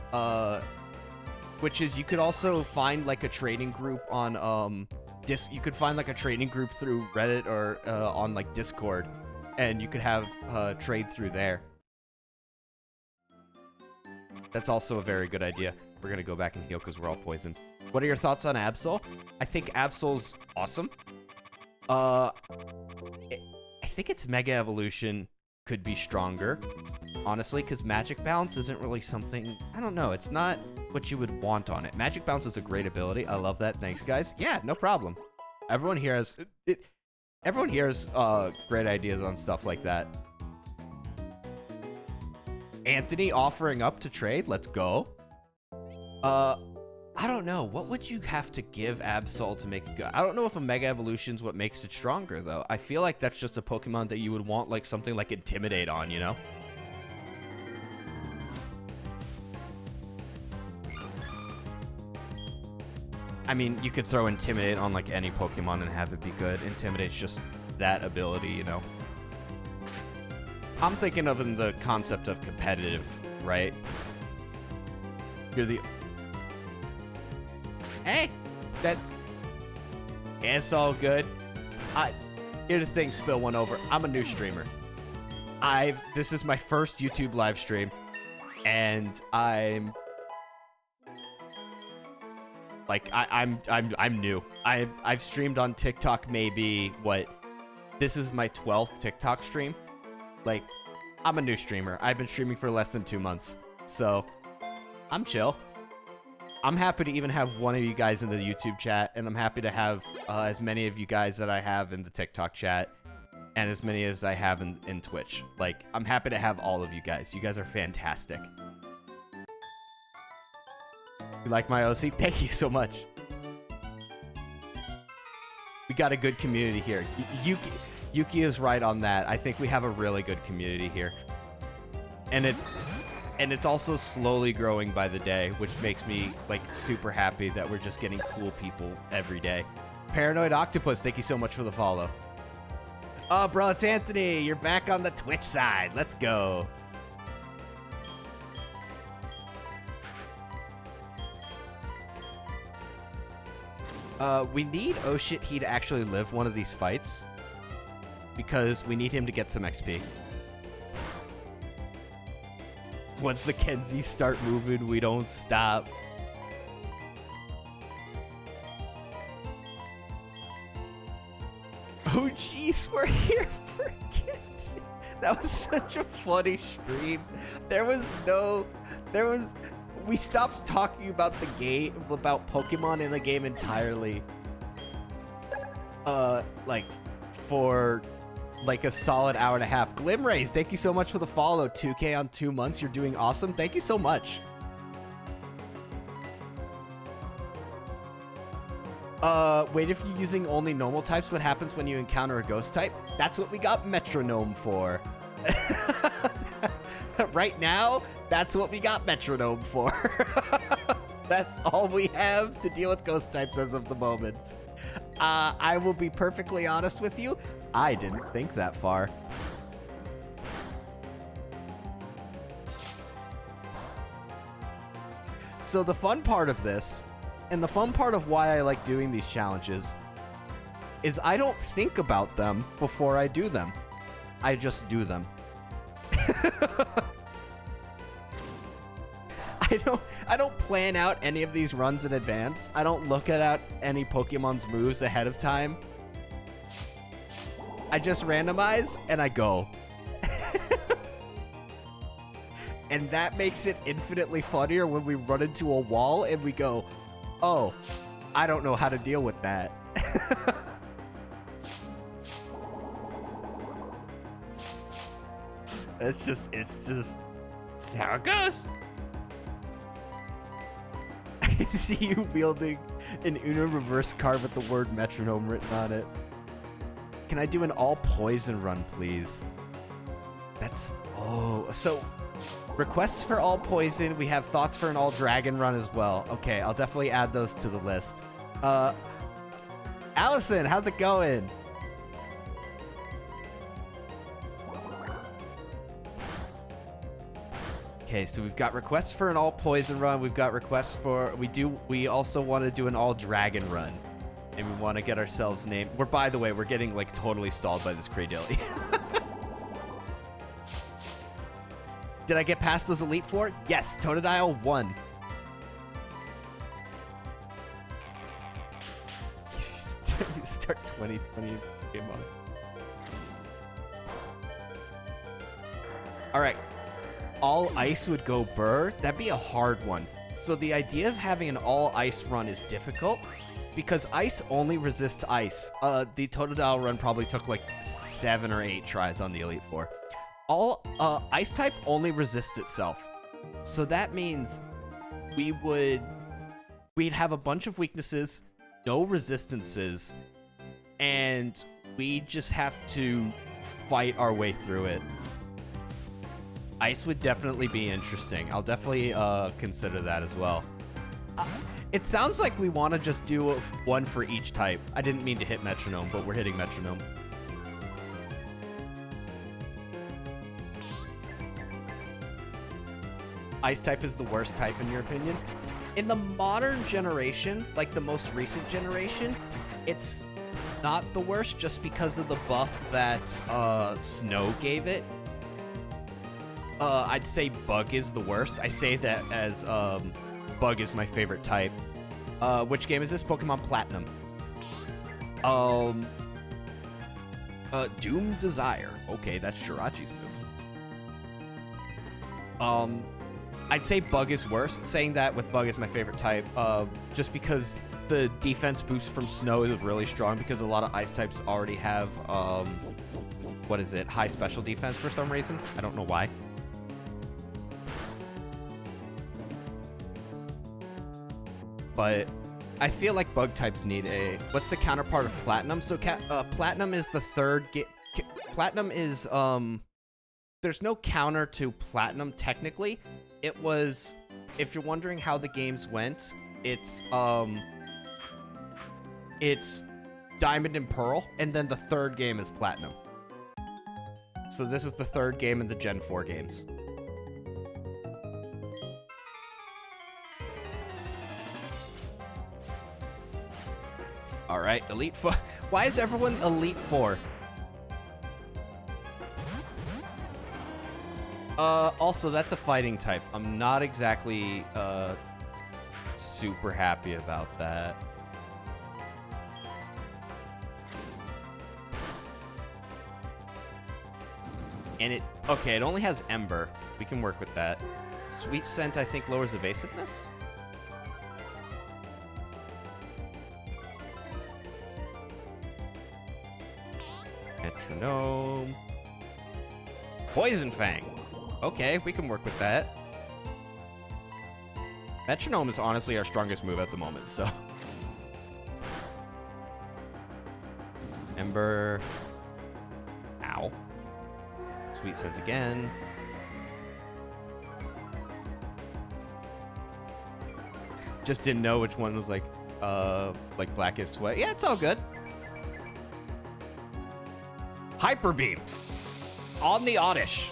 Which is you could also find like a trading group on you could find like a trading group through Reddit or on like Discord, and you could have trade through there. That's also a very good idea. We're gonna go back and heal because we're all poisoned. What are your thoughts on Absol? I think Absol's awesome. I think its Mega Evolution could be stronger, honestly, because Magic Bounce isn't really something... I don't know, it's not what you would want on it. Magic Bounce is a great ability. I love that. Thanks, guys. Yeah, no problem. Everyone here has... everyone here has great ideas on stuff like that. Anthony offering up to trade? Let's go. I don't know. What would you have to give Absol to make it good? I don't know if a Mega Evolution's what makes it stronger, though. I feel like that's just a Pokemon that you would want, like, something like Intimidate on, you know? I mean, you could throw Intimidate on, like, any Pokemon and have it be good. Intimidate's just that ability, you know? I'm thinking of in the concept of competitive, right? You're the... Hey, it's all good. Here's the thing, spill one over. I'm a new streamer. This is my first YouTube live stream, and I'm new. I've streamed on TikTok maybe this is my 12th TikTok stream. Like, I'm a new streamer. I've been streaming for less than 2 months, so I'm chill. I'm happy to even have one of you guys in the YouTube chat, and I'm happy to have as many of you guys that I have in the TikTok chat, and as many as I have in Twitch. Like, I'm happy to have all of you guys. You guys are fantastic. You like my OC? Thank you so much. We got a good community here. Yuki is right on that. I think we have a really good community here. And it's also slowly growing by the day, which makes me, like, super happy that we're just getting cool people every day. Paranoid Octopus, thank you so much for the follow. Oh, bro, it's Anthony. You're back on the Twitch side. Let's go. We need Oh Shit He to actually live one of these fights, because we need him to get some XP. Once the Kenzies start moving, we don't stop. Oh jeez, we're here for Kenzie. That was such a funny stream. We stopped talking about the game, about Pokemon in the game entirely. Like, for... like a solid hour and a half. Glimrays, thank you so much for the follow. 2K on 2 months. You're doing awesome. Thank you so much. Wait, if you're using only normal types, what happens when you encounter a ghost type? That's what we got Metronome for. Right now, that's what we got Metronome for. That's all we have to deal with ghost types as of the moment. I will be perfectly honest with you. I didn't think that far. So the fun part of this And the fun part of why I like doing these challenges is I don't think about them before I do them. I just do them. I don't plan out any of these runs in advance. I don't look at any Pokemon's moves ahead of time. I just randomize and I go. And that makes it infinitely funnier when we run into a wall and we go, oh, I don't know how to deal with that. It's just it's how it goes. I see you wielding an Uno reverse card with the word metronome written on it. Can I do an all poison run, please? That's, oh, so requests for all poison. We have thoughts for an all dragon run as well. Okay, I'll definitely add those to the list. Allison, how's it going? Okay, so we've got requests for an all poison run. We've got requests for, we also want to do an all dragon run. And we want to get ourselves named. By the way, we're getting like totally stalled by this Cradilly. Did I get past those Elite Four? Yes, Totodile won. Start 2020 game on. All right. All ice would go burr. That'd be a hard one. So the idea of having an all ice run is difficult because ice only resists ice. The Totodile run probably took like 7 or 8 tries on the Elite Four. All ice type only resists itself. So that means we'd have a bunch of weaknesses, no resistances, and we just have to fight our way through it. Ice would definitely be interesting. I'll definitely consider that as well. It sounds like we want to just do one for each type. I didn't mean to hit metronome, but we're hitting metronome. Ice type is the worst type in your opinion? In the modern generation, like the most recent generation, it's not the worst just because of the buff that Snow gave it. I'd say Bug is the worst. I say that as Bug is my favorite type. Which game is this? Pokemon Platinum. Doom Desire. Okay, that's Jirachi's move. I'd say Bug is worse. Saying that with Bug is my favorite type, just because the defense boost from Snow is really strong because a lot of ice types already have, what is it? High special defense for some reason. I don't know why. But I feel like bug types need a... What's the counterpart of Platinum? So Platinum is the third... Platinum is... There's no counter to Platinum, technically. It was... If you're wondering how the games went, it's Diamond and Pearl, and then the third game is Platinum. So this is the third game in the Gen 4 games. All right, Elite Four. Why is everyone Elite Four? Also, that's a fighting type. I'm not exactly super happy about that. And it, okay, it only has Ember. We can work with that. Sweet Scent, I think, lowers evasiveness. Metronome. Poison Fang. Okay, we can work with that. Metronome is honestly our strongest move at the moment, so. Ember. Ow. Sweet Scent again. Just didn't know which one was like Blackest Sweat. Yeah, it's all good. Hyper Beam. On the Oddish.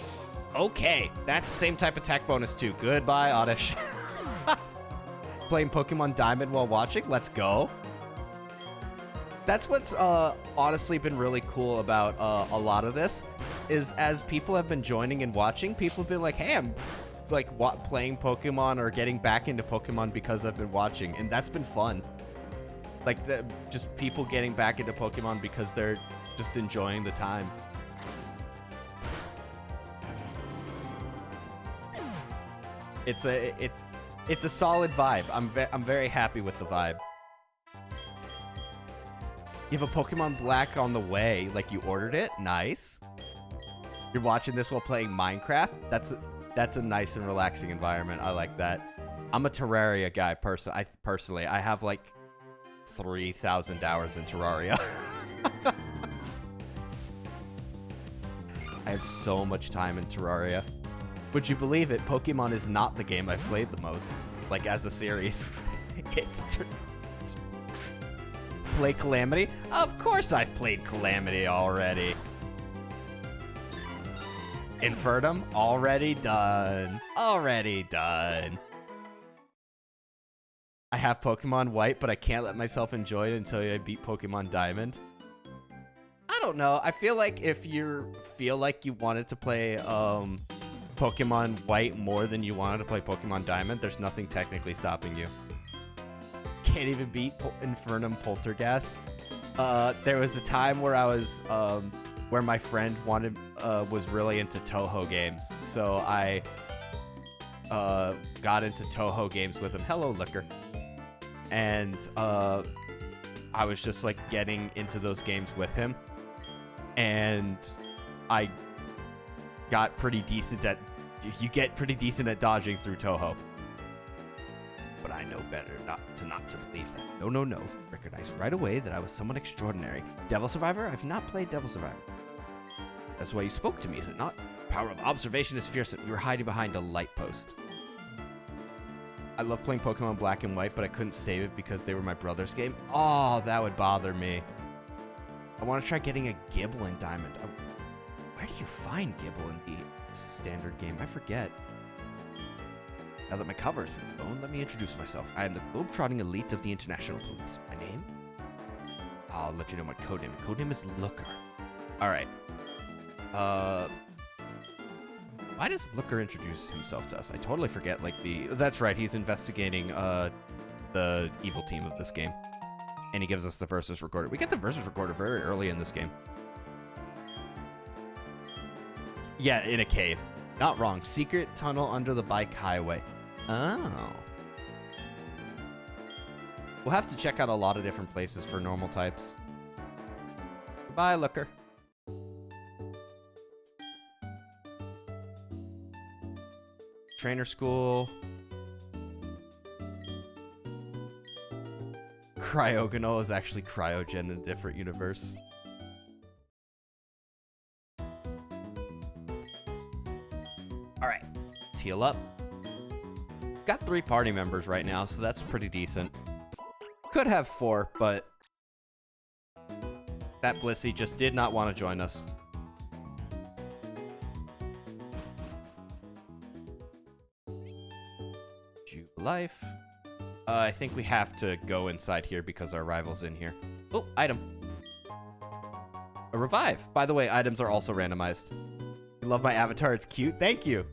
Okay, that's same type attack bonus too. Goodbye, Oddish. Playing Pokemon Diamond while watching? Let's go. That's what's honestly been really cool about a lot of this, is as people have been joining and watching, people have been like, hey, I'm like playing Pokemon or getting back into Pokemon because I've been watching, and that's been fun. Like, just people getting back into Pokemon because they're just enjoying the time. It's a solid vibe. I'm very happy with the vibe. You have a Pokemon Black on the way, like you ordered it. Nice. You're watching this while playing Minecraft. That's a nice and relaxing environment. I like that. I'm a Terraria guy personally. I have like 3,000 hours in Terraria. I have so much time in Terraria. Would you believe it? Pokemon is not the game I've played the most, like as a series. It's play Calamity? Of course I've played Calamity already. Infernum? Already done. Already done. I have Pokemon White, but I can't let myself enjoy it until I beat Pokemon Diamond. I don't know. I feel like if you feel like you wanted to play Pokemon White more than you wanted to play Pokemon Diamond, there's nothing technically stopping you. Can't even beat Infernum Poltergast. There was a time where I was where my friend was really into Toho games, so I got into Toho games with him. Hello, Liquor. And I was just like getting into those games with him, and I got pretty decent at. You get pretty decent at dodging through Toho. But I know better not to believe that. No. Recognize right away that I was someone extraordinary. Devil Survivor? I've not played Devil Survivor. That's why you spoke to me, is it not? Power of observation is fearsome. You were hiding behind a light post. I love playing Pokemon Black and White, but I couldn't save it because they were my brother's game. Oh, that would bother me. I want to try getting a Gibble in Diamond. Where do you find Gibble in the standard game? I forget. Now that my cover has been blown, let me introduce myself. I am the globe-trotting elite of the International Police. My name? I'll let you know my codename. Codename is Looker. Alright. Why does Looker introduce himself to us? I totally forget, like, That's right, he's investigating, the evil team of this game. And he gives us the versus recorder. We get the versus recorder very early in this game. Yeah, in a cave. Not wrong. Secret tunnel under the bike highway. Oh. We'll have to check out a lot of different places for normal types. Goodbye, Looker. Trainer school. Cryogonal is actually Cryogen in a different universe. Alright, let's heal up. Got 3 party members right now, so that's pretty decent. Could have 4, but that Blissey just did not want to join us. Life. I think we have to go inside here because our rival's in here. Oh, item. A revive. By the way, items are also randomized. You love my avatar. It's cute. Thank you.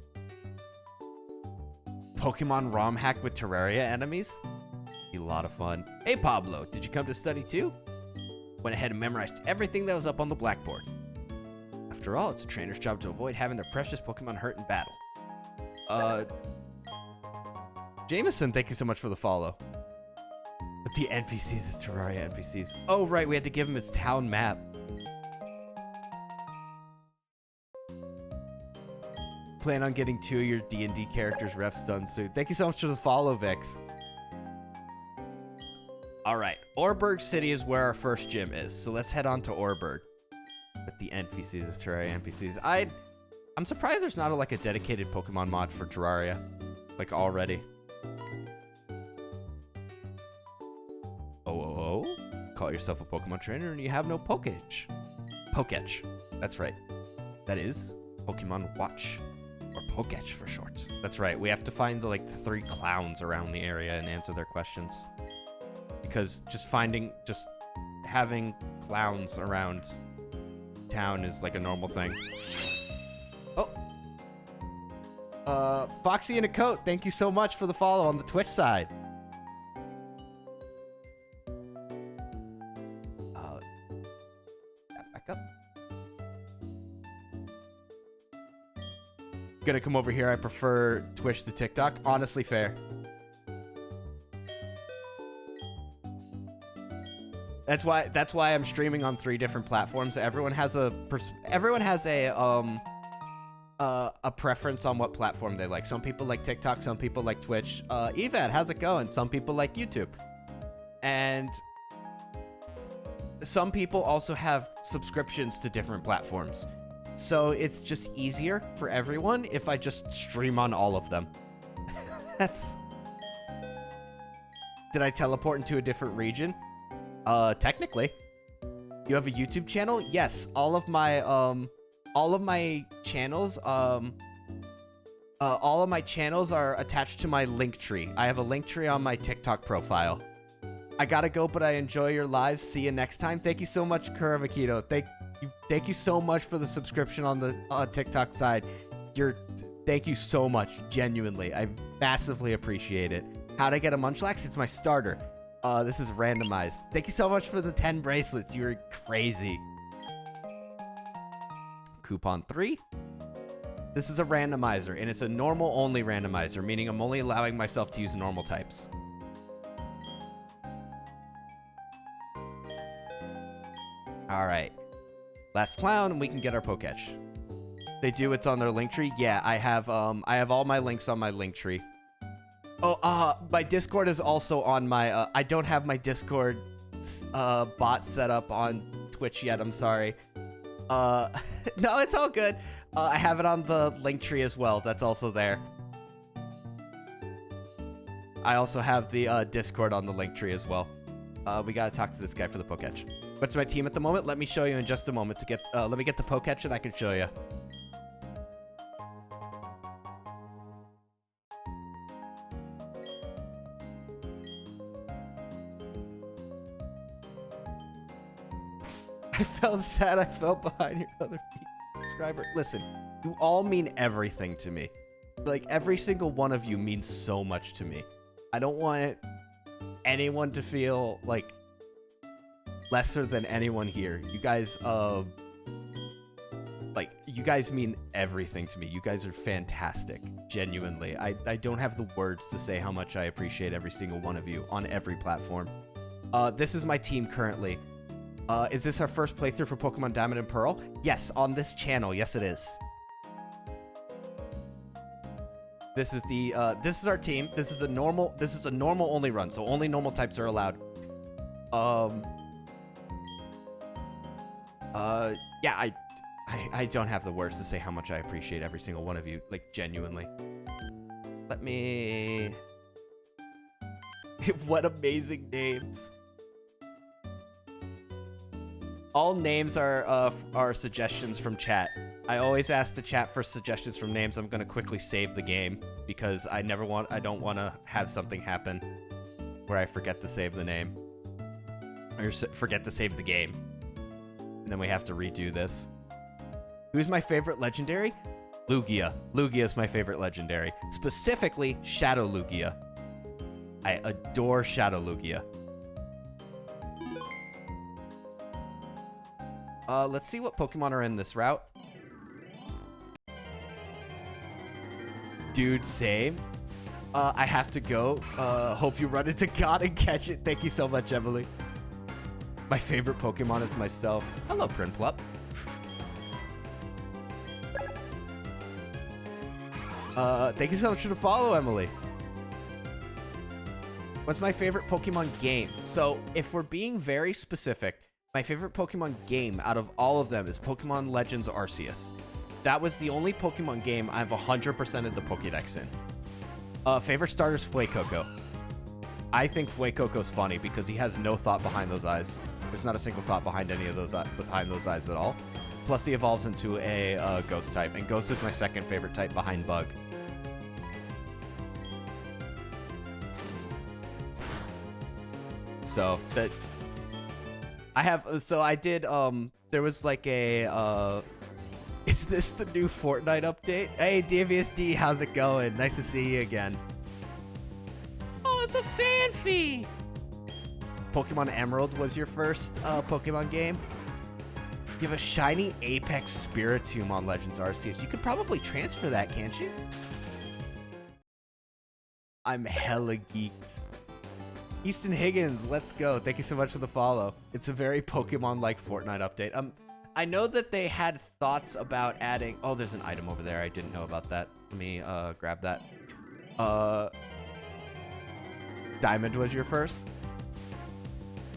Pokemon ROM hack with Terraria enemies. Be a lot of fun. Hey, Pablo. Did you come to study too? Went ahead and memorized everything that was up on the blackboard. After all, it's a trainer's job to avoid having their precious Pokemon hurt in battle. Jameson, thank you so much for the follow. But the NPCs is Terraria NPCs. Oh, right, we had to give him his town map. Plan on getting 2 of your D&D characters reps done soon. Thank you so much for the follow, Vix. All right, Orberg City is where our first gym is, so let's head on to Orberg. But the NPCs is Terraria NPCs. I'm surprised there's not a dedicated Pokemon mod for Terraria, already. Oh, call yourself a Pokemon trainer and you have no Poketch. That's right. That is Pokemon Watch or Poketch for short. That's right. We have to find the 3 clowns around the area and answer their questions. Because just having clowns around town is like a normal thing. Oh. Foxy in a coat, thank you so much for the follow on the Twitch side. Back up. Gonna come over here. I prefer Twitch to TikTok. Honestly, fair. That's why I'm streaming on 3 different platforms. Everyone has a preference on what platform they like. Some people like TikTok, some people like Twitch. Evad, how's it going? Some people like YouTube. And some people also have subscriptions to different platforms. So it's just easier for everyone if I just stream on all of them. Did I teleport into a different region? Technically. You have a YouTube channel? Yes, all of my channels, all of my channels are attached to my link tree. I have a link tree on my TikTok profile. I gotta go, but I enjoy your lives. See you next time. Thank you so much, Kuravakito. Thank you so much for the subscription on the TikTok side. Thank you so much, genuinely. I massively appreciate it. How'd I get a Munchlax? It's my starter. This is randomized. Thank you so much for the 10 bracelets. You're crazy. Coupon 3. This is a randomizer, and it's a normal only randomizer, meaning I'm only allowing myself to use normal types. All right. Last clown, and we can get our Poketch. They do. It's on their link tree. Yeah, I have all my links on my link tree. Oh, my Discord is also on my, I don't have my Discord, bot set up on Twitch yet, I'm sorry. No, it's all good. I have it on the link tree as well, that's also there. I also have the, Discord on the link tree as well. We gotta talk to this guy for the Poketch. What's my team at the moment? Let me show you in just a moment to get, let me get the Poketch and I can show you. I felt sad I fell behind your other subscriber. Listen, you all mean everything to me. Like, every single one of you means so much to me. I don't want anyone to feel, like, lesser than anyone here. You guys, like, you guys mean everything to me. You guys are fantastic. Genuinely. I don't have the words to say how much I appreciate every single one of you on every platform. This is my team currently. Is this our first playthrough for Pokemon Diamond and Pearl? Yes, on this channel. Yes, it is. This is the, this is our team. This is a normal only run, so only normal types are allowed. Yeah, I don't have the words to say how much I appreciate every single one of you, like, genuinely. Let me... What amazing names. All names are suggestions from chat. I always ask the chat for suggestions from names. I'm gonna quickly save the game because I don't want to have something happen where I forget to save the name or forget to save the game, and then we have to redo this. Who's my favorite legendary? Lugia. Lugia is my favorite legendary, specifically Shadow Lugia. I adore Shadow Lugia. Let's see what Pokemon are in this route. Dude, same. I have to go. Hope you run into God and catch it. Thank you so much, Emily. My favorite Pokemon is myself. Hello, Prinplup. Thank you so much for the follow, Emily. What's my favorite Pokemon game? So, if we're being very specific, my favorite Pokemon game out of all of them is Pokemon Legends Arceus. That was the only Pokemon game I've 100%ed the Pokédex in. Favorite starter's Fuecoco. I think Fuecoco's funny because he has no thought behind those eyes. There's not a single thought behind any of those behind those eyes at all. Plus, he evolves into a ghost type, and ghost is my second favorite type behind bug. So that I have, so I did. There was like a. Is this the new Fortnite update? Hey, DVSD, how's it going? Nice to see you again. Oh, it's a fanfy. Pokemon Emerald was your first Pokemon game. You have a shiny Apex Spiritomb on Legends Arceus. You could probably transfer that, can't you? I'm hella geeked. Easton Higgins, let's go. Thank you so much for the follow. It's a very Pokemon-like Fortnite update. I know that they had thoughts about adding... Oh, there's an item over there. I didn't know about that. Let me grab that. Diamond was your first.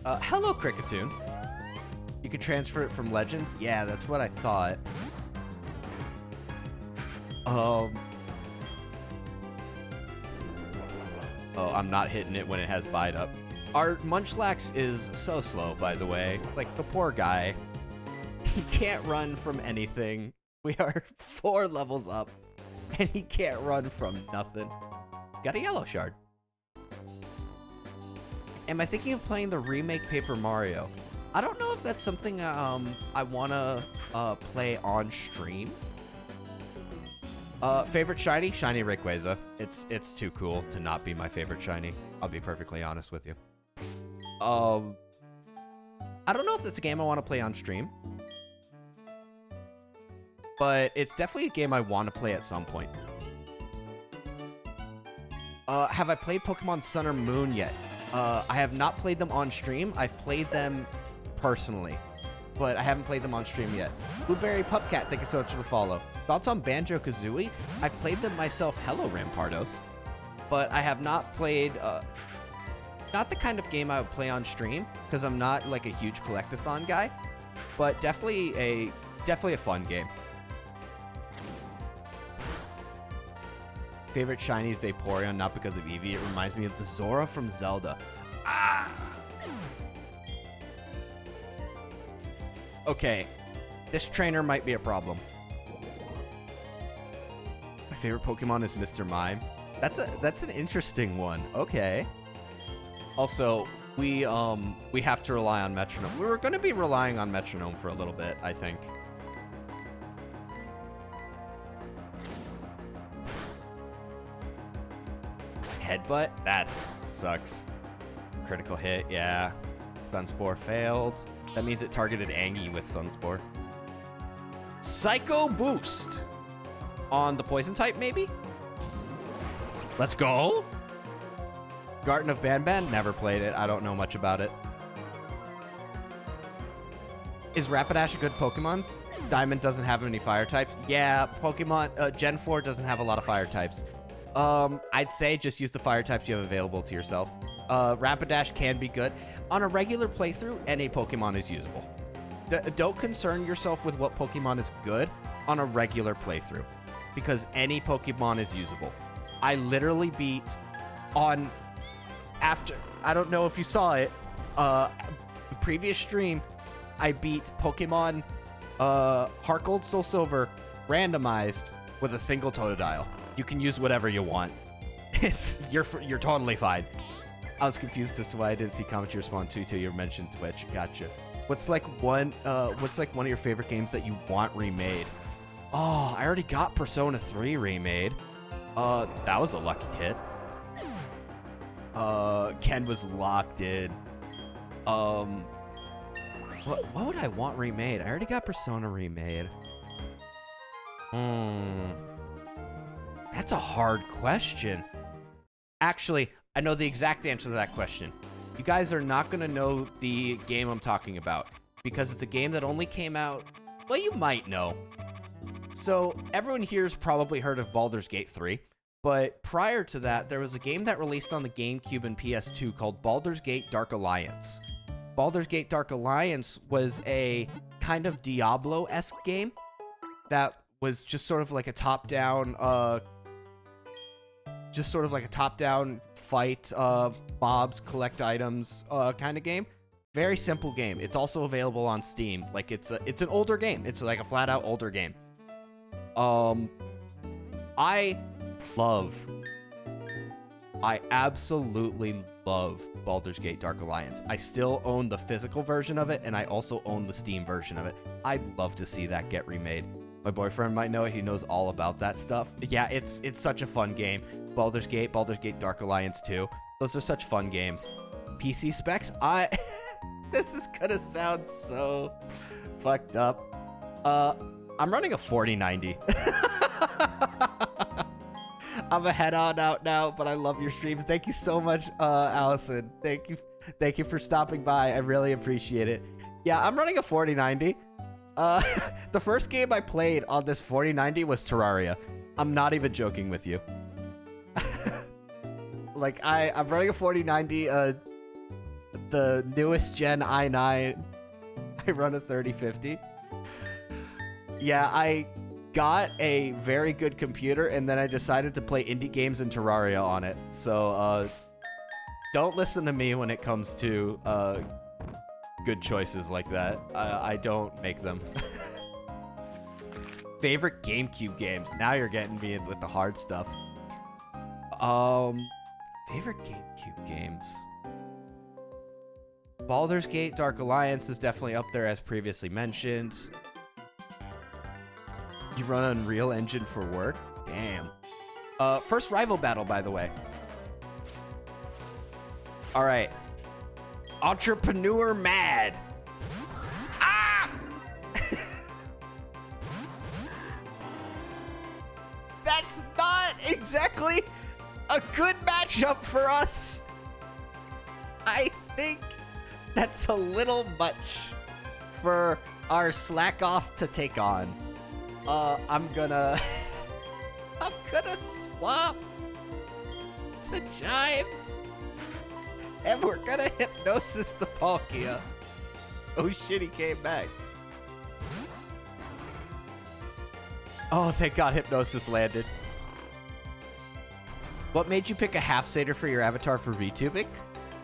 Hello, Cricketune. You could transfer it from Legends? Yeah, that's what I thought. Oh, I'm not hitting it when it has bite up. Our Munchlax is so slow, by the way. Like, the poor guy. He can't run from anything. We are 4 levels up, and he can't run from nothing. Got a yellow shard. Am I thinking of playing the remake Paper Mario? I don't know if that's something I want to play on stream. Favorite shiny? Shiny Rayquaza. It's too cool to not be my favorite shiny. I'll be perfectly honest with you. I don't know if that's a game I want to play on stream. But it's definitely a game I want to play at some point. Have I played Pokemon Sun or Moon yet? I have not played them on stream. I've played them personally, but I haven't played them on stream yet. Blueberry Pupcat, thank you so much for the follow. Thoughts on Banjo-Kazooie? I've played them myself. Hello, Rampardos. But I have not played... not the kind of game I would play on stream, because I'm not like a huge collectathon guy, but definitely a fun game. Favorite shiny is Vaporeon, not because of Eevee. It reminds me of the Zora from Zelda. Ah! Okay, this trainer might be a problem. My favorite Pokemon is Mr. Mime. That's an interesting one. Okay. Also, we have to rely on Metronome. We were going to be relying on Metronome for a little bit, I think. Headbutt? That sucks. Critical hit, yeah. Sunspore failed. That means it targeted Angie with Sunspore. Psycho Boost! On the poison type, maybe? Let's go! Garden of Banban? Never played it. I don't know much about it. Is Rapidash a good Pokemon? Diamond doesn't have any fire types. Yeah, Pokemon... Gen 4 doesn't have a lot of fire types. I'd say just use the fire types you have available to yourself. Rapidash can be good. On a regular playthrough, any Pokemon is usable. Don't concern yourself with what Pokemon is good on a regular playthrough, because any Pokemon is usable. I literally beat on... After... I don't know if you saw it. The previous stream, I beat Pokemon Heart Gold, Soul Silver randomized with a single Totodile. You can use whatever you want. You're totally fine. I was confused as to why I didn't see commentary respond to till you mentioned Twitch. Gotcha. What's like one of your favorite games that you want remade? Oh, I already got Persona 3 remade. That was a lucky hit. Ken was locked in. What would I want remade? I already got Persona remade. That's a hard question. Actually, I know the exact answer to that question. You guys are not going to know the game I'm talking about, because it's a game that only came out... Well, you might know. So, everyone here's probably heard of Baldur's Gate 3, but prior to that, there was a game that released on the GameCube and PS2 called Baldur's Gate Dark Alliance. Baldur's Gate Dark Alliance was a kind of Diablo-esque game that was just sort of like a top-down, fight, mobs, collect items kind of game. Very simple game. It's also available on Steam. Like it's an older game. It's like a flat out older game. I absolutely love Baldur's Gate Dark Alliance. I still own the physical version of it, and I also own the Steam version of it. I'd love to see that get remade. My boyfriend might know it. He knows all about that stuff. Yeah, it's such a fun game. Baldur's Gate Dark Alliance 2. Those are such fun games. PC specs, this is gonna sound so fucked up. I'm running a 4090. I'm a head on out now, but I love your streams. Thank you so much, Allison. Thank you for stopping by. I really appreciate it. Yeah, I'm running a 4090. The first game I played on this 4090 was Terraria. I'm not even joking with you. Like, I'm running a 4090, the newest gen i9. I run a 3050. Yeah, I got a very good computer, and then I decided to play indie games and Terraria on it. So, don't listen to me when it comes to, good choices like that. I don't make them. Favorite GameCube games. Now you're getting me in with the hard stuff. Favorite GameCube games. Baldur's Gate Dark Alliance is definitely up there as previously mentioned. You run Unreal Engine for work? Damn. First rival battle, by the way. All right. Entrepreneur Mad. Ah! That's not exactly a good matchup for us. I think that's a little much for our slack off to take on. I'm gonna swap to Chives. And we're gonna hypnosis the Palkia. Oh shit, he came back. Oh, thank God hypnosis landed. What made you pick a half satyr for your avatar for VTubing?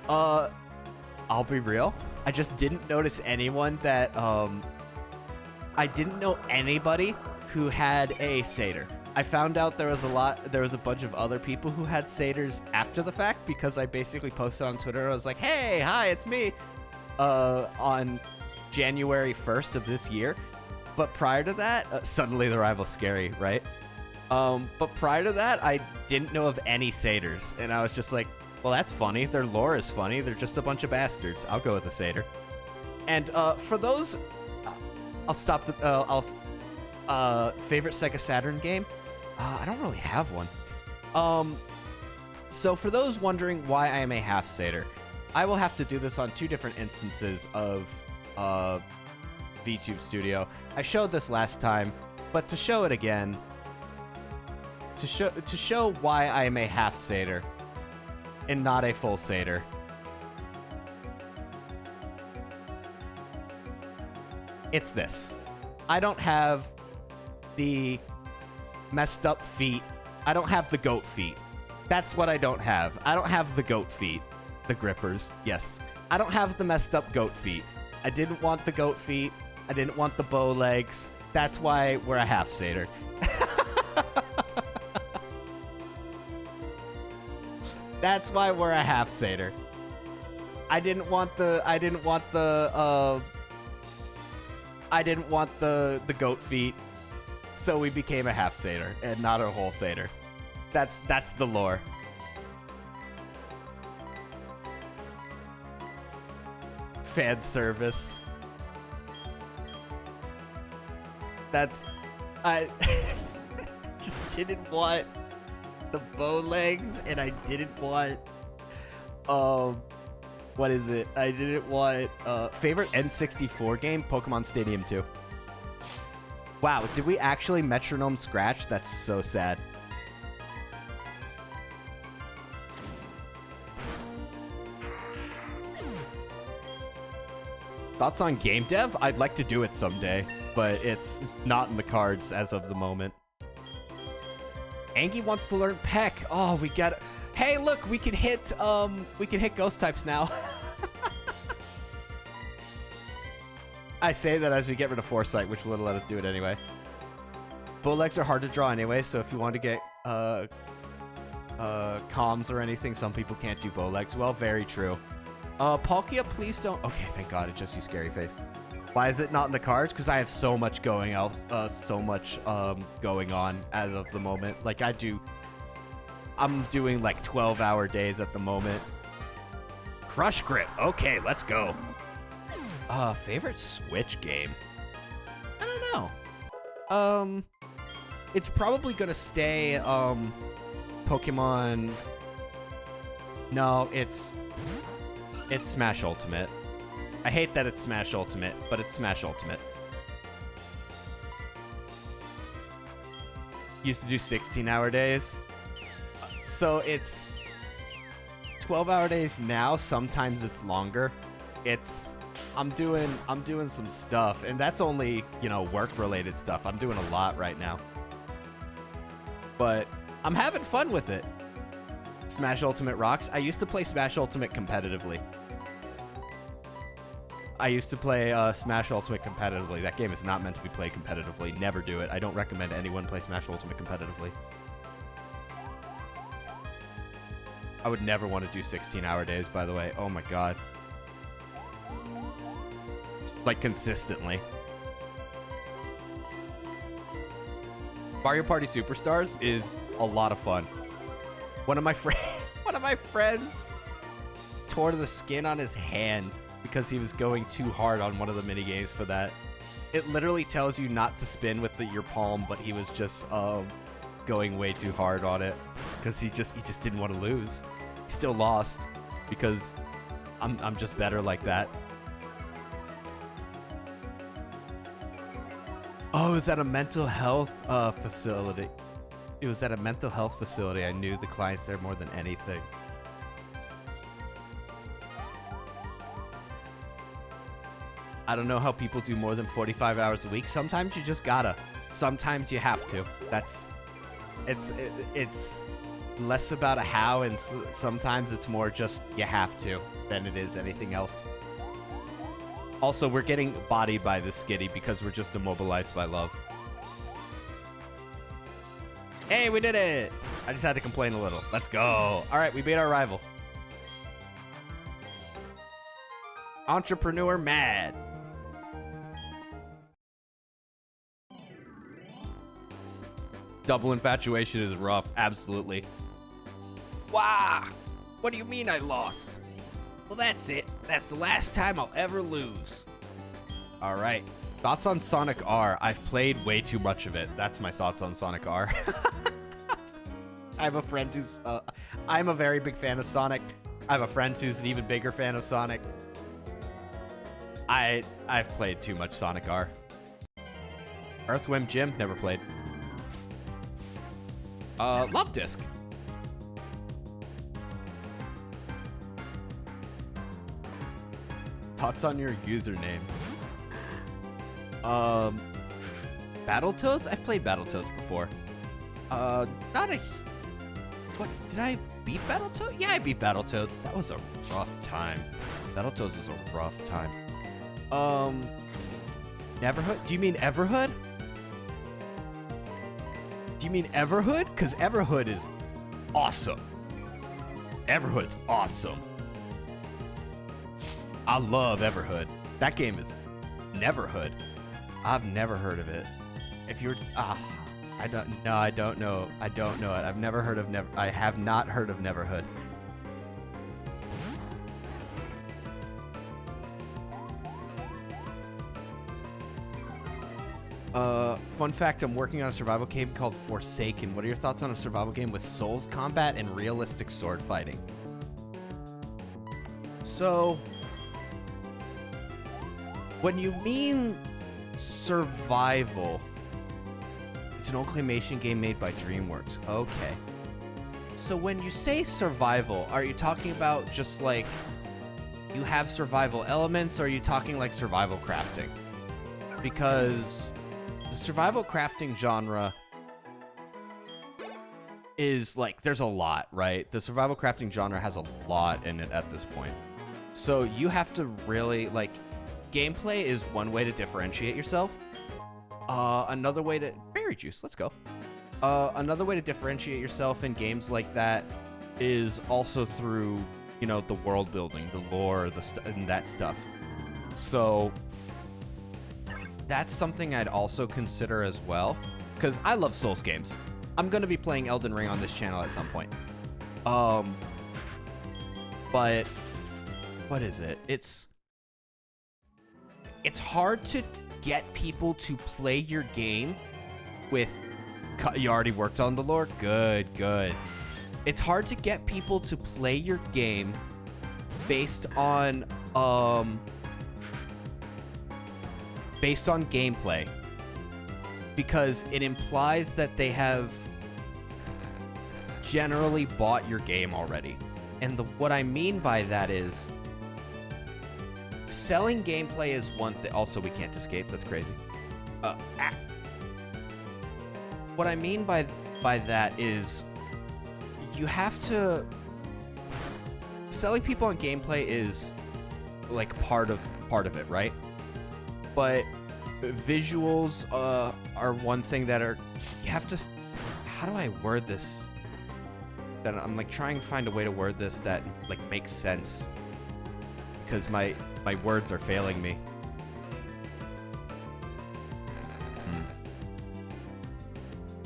I'll be real. I just didn't notice anyone that, I didn't know anybody who had a satyr. I found out there was a bunch of other people who had satyrs after the fact because I basically posted on Twitter. I was like, hey, hi, it's me, on January 1st of this year. But prior to that, suddenly the rival's scary, right? But prior to that, I didn't know of any satyrs. And I was just like, well, that's funny. Their lore is funny. They're just a bunch of bastards. I'll go with a satyr. And for those, I'll stop the, favorite Sega Saturn game? I don't really have one. So for those wondering why I am a half satyr, I will have to do this on 2 different instances of VTube Studio. I showed this last time, but to show it again, to show why I am a half satyr and not a full satyr. It's this. I don't have the messed up feet. I don't have the goat feet. That's what I don't have. I don't have the goat feet. The grippers. Yes. I don't have the messed up goat feet. I didn't want the goat feet. I didn't want the bow legs. That's why we're a half satyr. That's why we're a half satyr. I didn't want the goat feet, so we became a half satyr and not a whole satyr. That's the lore. Fan service. I just didn't want the bow legs, and I didn't want what is it? I didn't want favorite N64 game, Pokemon Stadium 2. Wow, did we actually metronome scratch? That's so sad. Thoughts on game dev? I'd like to do it someday, but it's not in the cards as of the moment. Angie wants to learn Peck. Oh, we got. Hey, look, we can hit ghost types now. I say that as we get rid of Foresight, which will let us do it anyway. Bowlegs are hard to draw anyway, so if you want to get comms or anything, some people can't do bowlegs. Well, very true. Palkia, please don't. Okay, thank God, it just used Scary Face. Why is it not in the cards? Because I have so much going on as of the moment. Like I'm doing like 12-hour days at the moment. Crush Grip. Okay, let's go. Favorite Switch game? I don't know. It's probably gonna stay Pokemon. No, it's Smash Ultimate. I hate that it's Smash Ultimate, but it's Smash Ultimate. Used to do 16-hour days. So it's 12-hour days now. Sometimes it's longer. I'm doing some stuff, and that's only, work-related stuff. I'm doing a lot right now. But I'm having fun with it. Smash Ultimate rocks. I used to play Smash Ultimate competitively. That game is not meant to be played competitively. Never do it. I don't recommend anyone play Smash Ultimate competitively. I would never want to do 16-hour days, by the way. Oh my God. Like, consistently. Mario Party Superstars is a lot of fun. One of my friends tore the skin on his hand because he was going too hard on one of the mini games for that. It literally tells you not to spin with your palm, but he was just going way too hard on it because he just didn't want to lose. He still lost because I'm just better like that. Oh, it was at a mental health facility. It was at a mental health facility. I knew the clients there more than anything. I don't know how people do more than 45 hours a week. Sometimes you just gotta. Sometimes you have to. It's less about a how, and sometimes it's more just you have to than it is anything else. Also, we're getting bodied by this Skitty because we're just immobilized by love. Hey, we did it! I just had to complain a little. Let's go. All right, we beat our rival. Entrepreneur mad. Double infatuation is rough. Absolutely. Wow. What do you mean I lost? Well, that's it. That's the last time I'll ever lose. All right. Thoughts on Sonic R? I've played way too much of it. That's my thoughts on Sonic R. I have a friend who's... I'm a very big fan of Sonic. I have a friend who's an even bigger fan of Sonic. I've played too much Sonic R. Earthworm Jim? Never played. Love Disc. Thoughts on your username? Battletoads? I've played Battletoads before. Not a... What? Did I beat Battletoads? Yeah, I beat Battletoads. That was a rough time. Battletoads was a rough time. Neverhood? Do you mean Everhood? Do you mean Everhood? Because Everhood is awesome. Everhood's awesome. I love Everhood. That game is Neverhood. I've never heard of it. If you were I don't know. I don't know it. I've never heard of I have not heard of Neverhood. Fun fact, I'm working on a survival game called Forsaken. What are your thoughts on a survival game with Souls combat and realistic sword fighting? So, when you mean survival, it's an old claymation game made by DreamWorks. Okay. So when you say survival, are you talking about just like you have survival elements, or are you talking like survival crafting? Because the survival crafting genre is like, there's a lot, right? The survival crafting genre has a lot in it at this point. So you have to really like gameplay is one way to differentiate yourself. Another way to... Berry juice, let's go. Another way to differentiate yourself in games like that is also through, you know, the world building, the lore, and that stuff. So that's something I'd also consider as well, because I love Souls games. I'm going to be playing Elden Ring on this channel at some point. But what is it? It's hard to get people to play your game with... You already worked on the lore? Good, good. It's hard to get people to play your game based on gameplay, because it implies that they have generally bought your game already. And what I mean by that is selling gameplay is one thing. Also, we can't escape. That's crazy. What I mean by that is you have to... Selling people on gameplay is like part of it, right? But visuals are one thing that are... You have to... How do I word this? That I'm like trying to find a way to word this that like makes sense, because my words are failing me.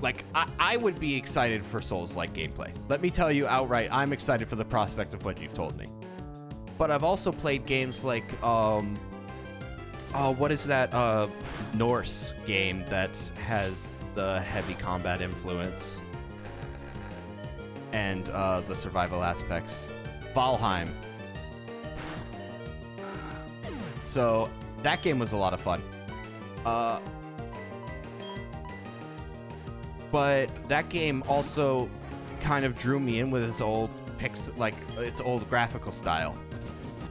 Like, I would be excited for Souls-like gameplay. Let me tell you outright, I'm excited for the prospect of what you've told me. But I've also played games like, what is that, Norse game that has the heavy combat influence and the survival aspects? Valheim. So, that game was a lot of fun. But that game also kind of drew me in with its old its old graphical style.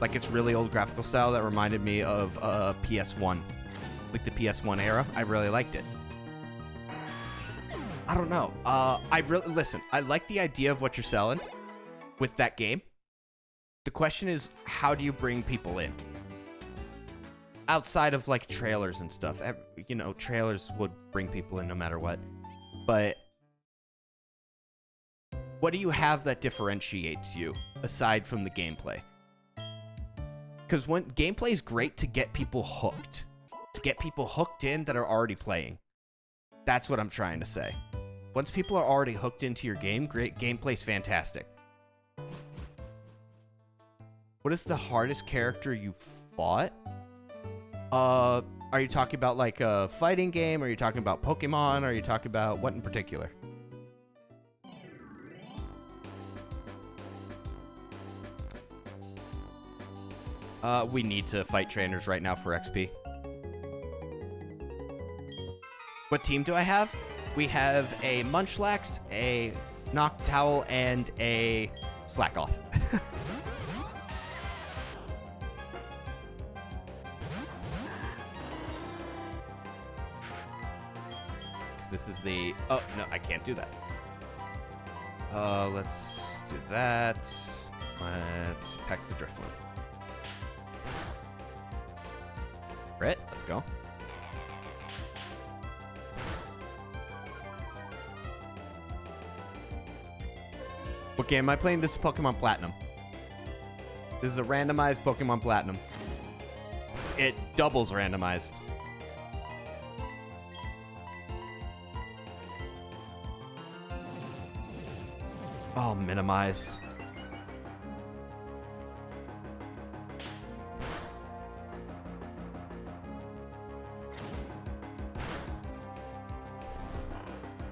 Like its really old graphical style that reminded me of PS1. Like the PS1 era. I really liked it. I don't know. Listen, I like the idea of what you're selling with that game. The question is, how do you bring people in? Outside of like trailers and stuff. You know, trailers would bring people in no matter what. But what do you have that differentiates you aside from the gameplay? Because when gameplay is great to get people hooked, in that are already playing. That's what I'm trying to say. Once people are already hooked into your game, great gameplay's fantastic. What is the hardest character you fought? Are you talking about like a fighting game? Are you talking about Pokemon? Are you talking about what in particular? We need to fight trainers right now for XP. What team do I have? We have a Munchlax, a Noctowl, and a Slackoth. This is the... Oh, no, I can't do that. Let's do that. Let's peck the Drifloon. Crit, let's go. What game am I playing? This is Pokemon Platinum. This is a randomized Pokemon Platinum. It doubles randomized. Oh, minimize.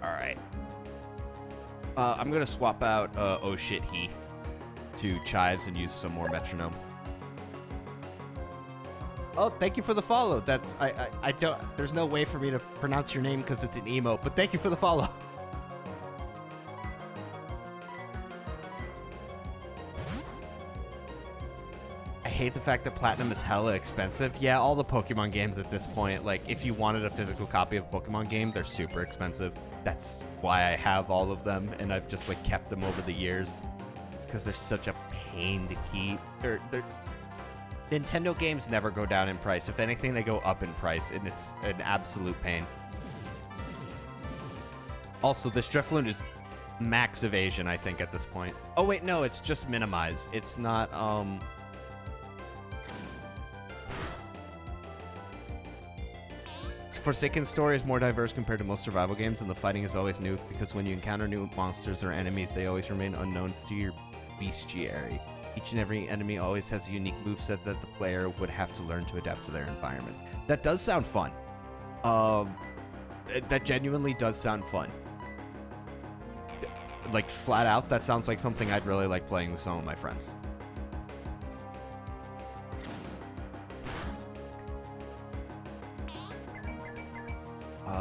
Alright. I'm gonna swap out Oh Shit He to Chives and use some more metronome. Oh, thank you for the follow. That's I don't... There's no way for me to pronounce your name because it's an emote, but thank you for the follow. I hate the fact that Platinum is hella expensive. Yeah, all the Pokemon games at this point, like, if you wanted a physical copy of a Pokemon game, they're super expensive. That's why I have all of them, and I've just, like, kept them over the years. It's because they're such a pain to keep. Nintendo games never go down in price. If anything, they go up in price, and it's an absolute pain. Also, this Drifloon is max evasion, I think, at this point. Oh, wait, no, it's just minimize. It's not, Forsaken's story is more diverse compared to most survival games, and the fighting is always new, because when you encounter new monsters or enemies, they always remain unknown to your bestiary. Each and every enemy always has a unique moveset that the player would have to learn to adapt to their environment. That does sound fun. That genuinely does sound fun. Like, flat out, that sounds like something I'd really like playing with some of my friends.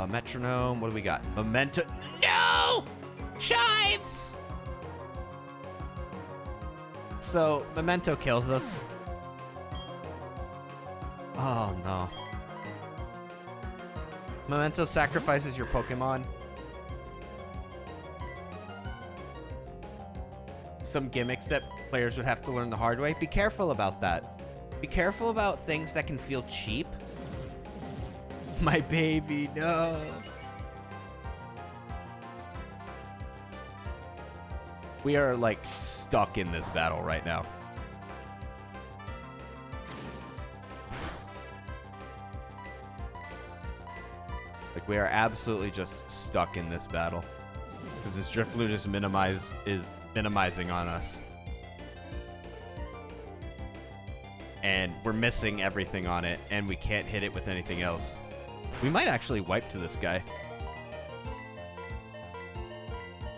Metronome, what do we got? Memento. No! Chives! So, Memento kills us. Oh, no. Memento sacrifices your Pokemon. Some gimmicks that players would have to learn the hard way. Be careful about that. Be careful about things that can feel cheap. My baby, no. We are, like, stuck in this battle right now. Like, we are absolutely just stuck in this battle. Because this Drifloon is minimizing on us. And we're missing everything on it, and we can't hit it with anything else. We might actually wipe to this guy.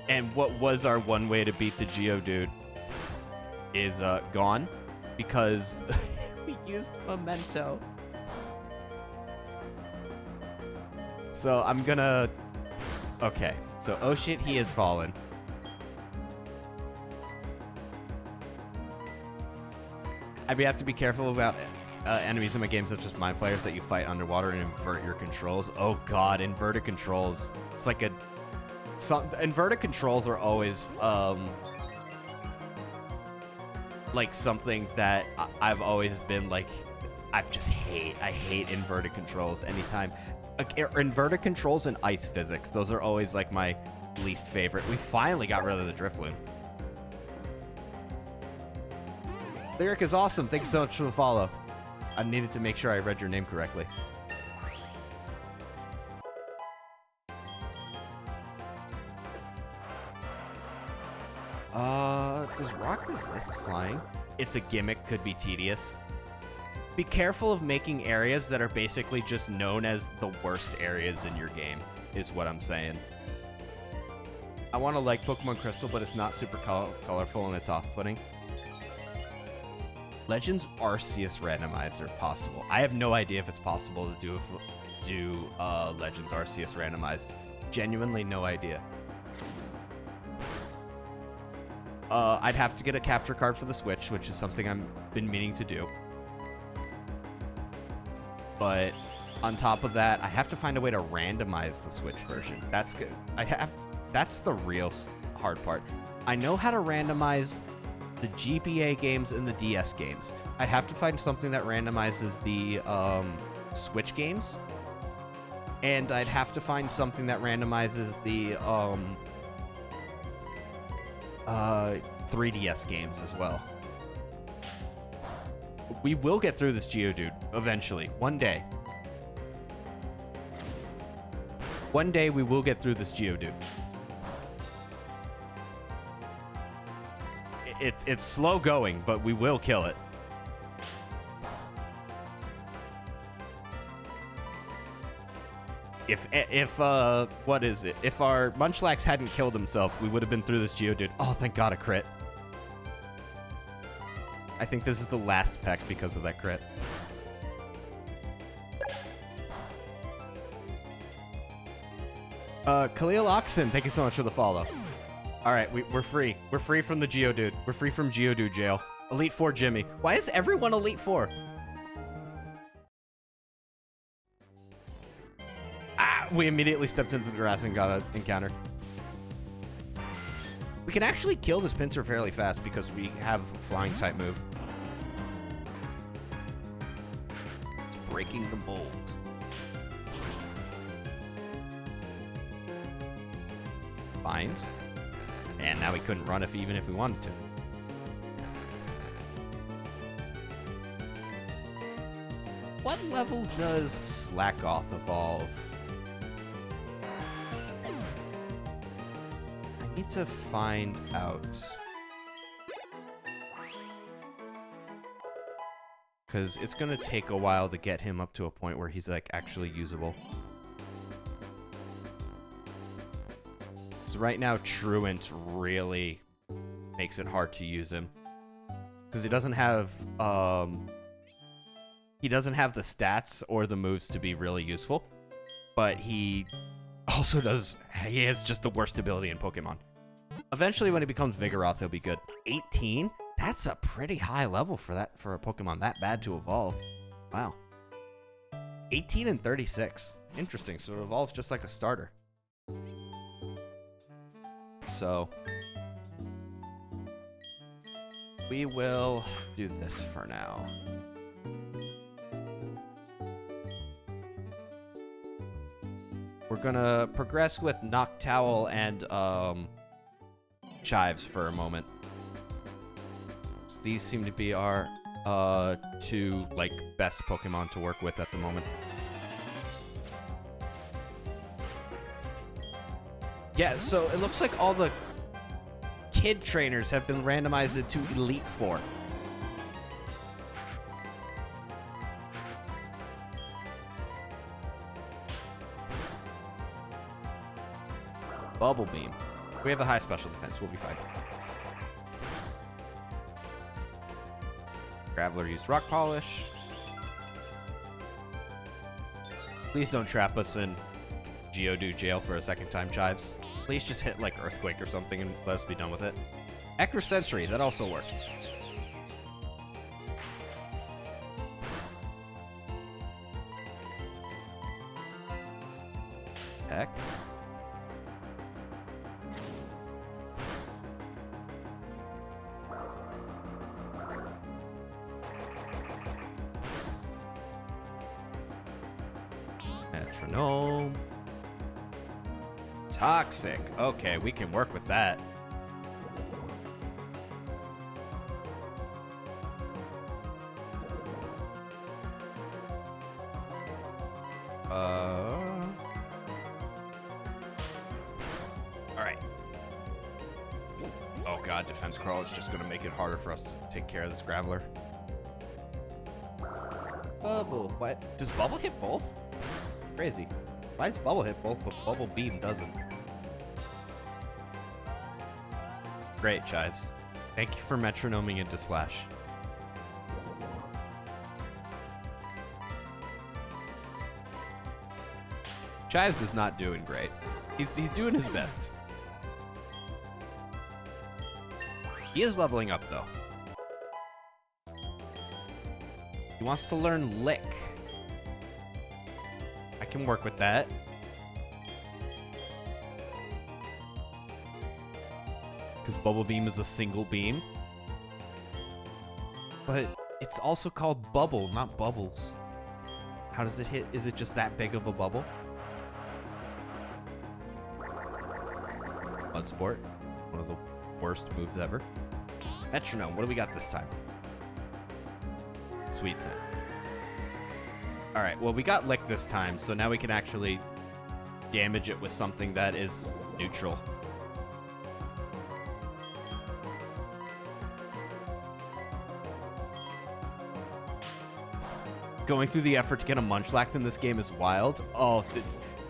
And what was our one way to beat the Geodude is gone because we used Memento. So I'm gonna... Okay, so oh shit, he has fallen. We have to be careful about enemies in my games such as Mind Flayers that you fight underwater and invert your controls. Oh god, inverted controls. It's like a... inverted controls are always, like something that I've always been like, I hate inverted controls anytime. Inverted controls and ice physics, those are always like my least favorite. We finally got rid of the Drifloon. Lyric is awesome. Thank you so much for the follow. I needed to make sure I read your name correctly. Does rock resist flying? It's a gimmick, could be tedious. Be careful of making areas that are basically just known as the worst areas in your game, is what I'm saying. I want to like Pokemon Crystal, but it's not super colorful and it's off-putting. Legends Arceus Randomizer possible. I have no idea if it's possible to do Legends Arceus Randomized. Genuinely no idea. I'd have to get a capture card for the Switch, which is something I've been meaning to do. But on top of that, I have to find a way to randomize the Switch version. That's good. That's the real hard part. I know how to randomize the GBA games and the DS games. I'd have to find something that randomizes the Switch games. And I'd have to find something that randomizes the 3DS games as well. We will get through this Geodude eventually. One day. One day we will get through this Geodude. It's slow going, but we will kill it. If what is it? If our Munchlax hadn't killed himself, we would have been through this Geodude. Oh, thank God, a crit. I think this is the last peck because of that crit. Khalil Oxen, thank you so much for the follow. All right, we're free. We're free from the Geodude. We're free from Geodude jail. Elite Four Jimmy. Why is everyone Elite Four? We immediately stepped into the grass and got an encounter. We can actually kill this Pinsir fairly fast because we have flying type move. breaking the mold. Bind. And now we couldn't run even if we wanted to. What level does Slack Off evolve? I need to find out. Because it's going to take a while to get him up to a point where he's like actually usable. So right now, Truant really makes it hard to use him. Because he doesn't have the stats or the moves to be really useful. But he also he has just the worst ability in Pokemon. Eventually, when he becomes Vigoroth, he'll be good. 18? That's a pretty high level for a Pokemon that bad to evolve. Wow. 18 and 36. Interesting. So it evolves just like a starter. So we will do this for now. We're gonna progress with Noctowl and Chives for a moment. So these seem to be our two like best Pokemon to work with at the moment. Yeah, so it looks like all the kid trainers have been randomized to Elite Four. Bubble Beam. We have a high special defense. We'll be fine. Graveler used Rock Polish. Please don't trap us in Geodude jail for a second time, Chives. Please just hit like Earthquake or something and let us be done with it. Ecrosensory, that also works. Heck. Metronome. Toxic. Okay, we can work with that. Alright. Oh god, Defense Crawl is just gonna make it harder for us to take care of this Graveler. Bubble. What? Does Bubble hit both? Crazy. Why does Bubble hit both, but Bubble Beam doesn't? Great, Chives. Thank you for metronoming into Splash. Chives is not doing great. He's doing his best. He is leveling up, though. He wants to learn Lick. I can work with that. Because Bubble Beam is a single beam. But it's also called Bubble, not Bubbles. How does it hit? Is it just that big of a bubble? Mud Sport, one of the worst moves ever. Metronome, what do we got this time? Sweet Scent. Alright, well we got Lick this time, so now we can actually damage it with something that is neutral. Going through the effort to get a Munchlax in this game is wild. Oh,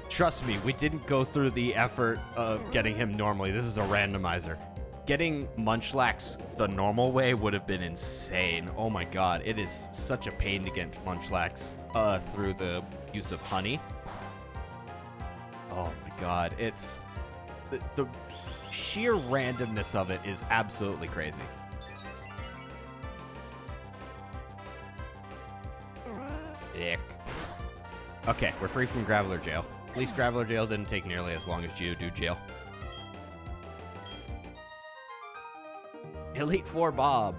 trust me, we didn't go through the effort of getting him normally. This is a randomizer. Getting Munchlax the normal way would have been insane. Oh my god, it is such a pain to get Munchlax through the use of honey. Oh my god, it's... The sheer randomness of it is absolutely crazy. Ick. Okay, we're free from Graveler Jail. At least Graveler Jail didn't take nearly as long as Geodude Jail. Elite Four Bob.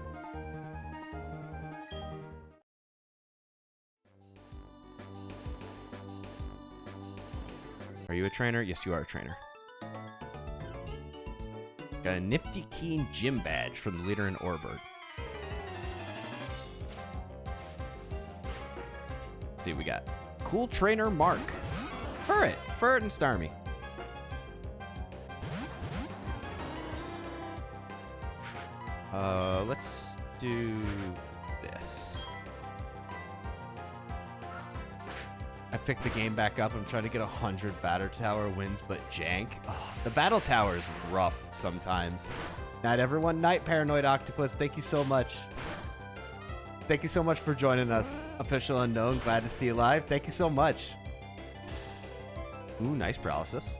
Are you a trainer? Yes, you are a trainer. Got a nifty keen gym badge from the leader in Orbird. Let's see what we got. Cool trainer Mark. Furret and Starmie. Let's do this. I picked the game back up. I'm trying to get 100 Battle Tower wins, but jank. Oh, the Battle Tower is rough sometimes. Night, everyone. Night, Paranoid Octopus. Thank you so much. Thank you so much for joining us. Official Unknown. Glad to see you live. Thank you so much. Ooh, nice paralysis.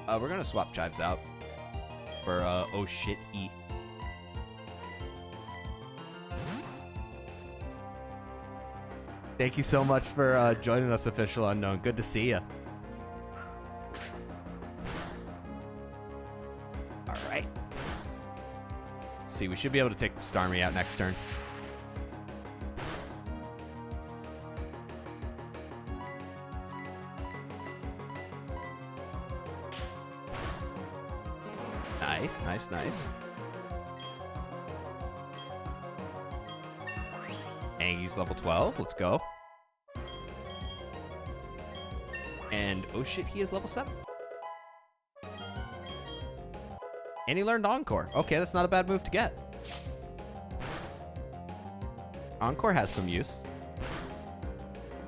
We're going to swap Chives out for oh shit E. Thank you so much for joining us, Official Unknown. Good to see you. All right. Let's see, we should be able to take Starmie out next turn. Nice, nice, nice. Angie's level 12. Let's go. And oh shit, he is level 7. And he learned Encore. Okay, that's not a bad move to get. Encore has some use.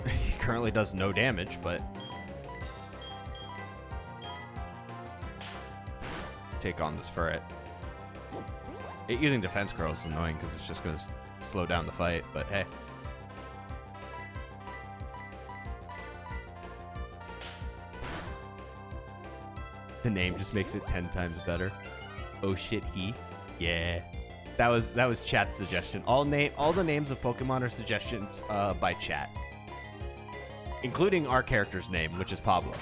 He currently does no damage, but... take on this Furret. Using Defense Curl is annoying because it's just going to slow down the fight, but hey. The name just makes it 10 times better. Oh shit, he. Yeah. That was chat's suggestion. All the names of Pokemon are suggestions by chat. Including our character's name, which is Pablo.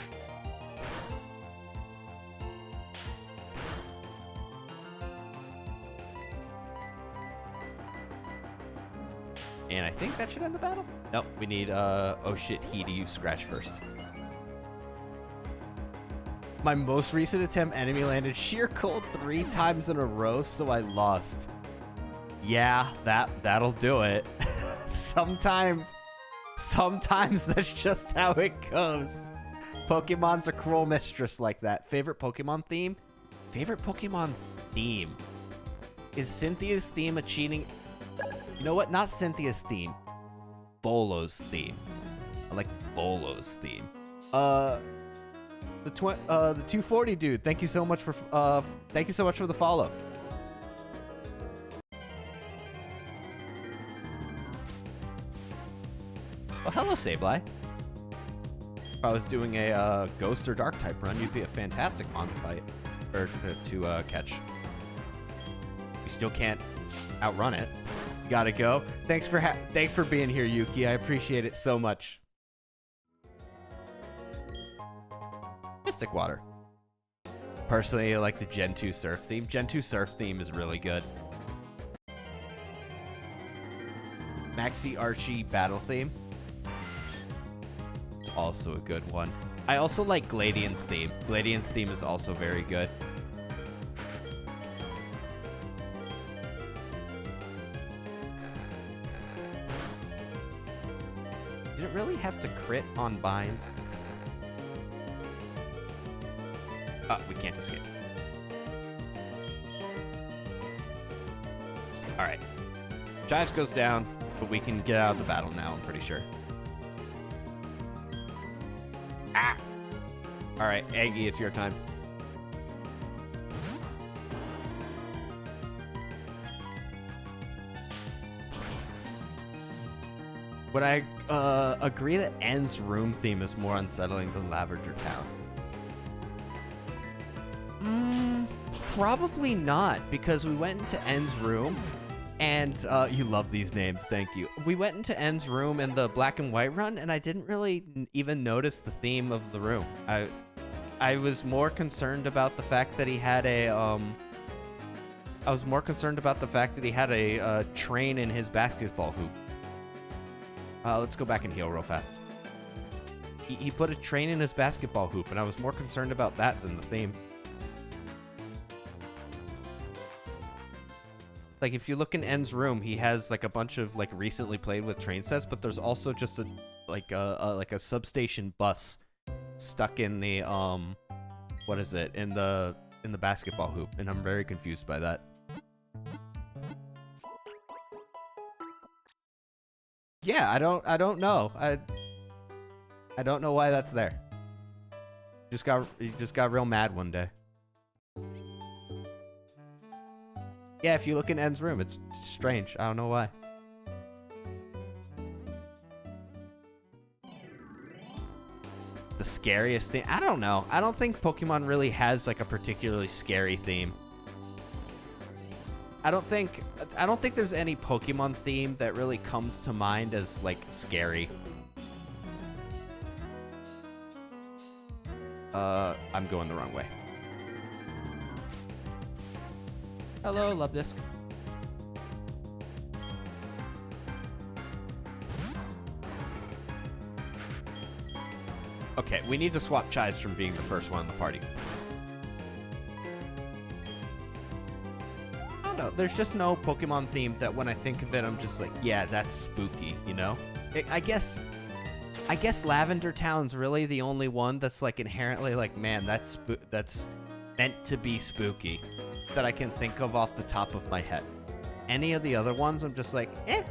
And I think that should end the battle. Nope, we need, oh shit, he to use Scratch first. My most recent attempt, enemy landed Sheer Cold 3 times in a row, so I lost. Yeah, that'll do it. Sometimes that's just how it goes. Pokemon's a cruel mistress like that. Favorite Pokemon theme? Favorite Pokemon theme? Is Cynthia's theme a cheating... You know what? Not Cynthia's theme. Bolo's theme. I like Bolo's theme. The 240 dude. Thank you so much for the follow. Well, hello, Sableye. If I was doing a ghost or dark type run, you'd be a fantastic mon to fight or to catch. We still can't outrun it. Gotta go. Thanks for being here, Yuki. I appreciate it so much. Mystic Water. Personally, I like the Gen 2 Surf theme. Gen 2 Surf theme is really good. Maxi Archie Battle theme. It's also a good one. I also like Gladian's theme. Gladian's theme is also very good. Did it really have to crit on bind? We can't escape. Alright. Chives goes down, but we can get out of the battle now, I'm pretty sure. Ah! Alright, Aggie, it's your time. Would I agree that N's room theme is more unsettling than Lavender Town? Probably not, because we went into N's room, and you love these names, thank you. We went into N's room in the black and white run, and I didn't really even notice the theme of the room. I was more concerned about the fact that he had a train in his basketball hoop. Let's go back and heal real fast. he put a train in his basketball hoop, and I was more concerned about that than the theme. Like, if you look in N's room, he has like a bunch of like recently played with train sets, but there's also just a substation bus stuck in the what is it, in the basketball hoop, and I'm very confused by that. Yeah, I don't know. I don't know why that's there. He just got real mad one day. Yeah, if you look in N's room, it's strange. I don't know why. The scariest thing? I don't know. I don't think Pokemon really has like a particularly scary theme. I don't think there's any Pokemon theme that really comes to mind as like scary. I'm going the wrong way. Hello, Love Disc. Okay, we need to swap Chives from being the first one in the party. I don't know. There's just no Pokemon theme that when I think of it, I'm just like, yeah, that's spooky, you know? I guess Lavender Town's really the only one that's like inherently like, man, that's meant to be spooky that I can think of off the top of my head. Any of the other ones, I'm just like, eh.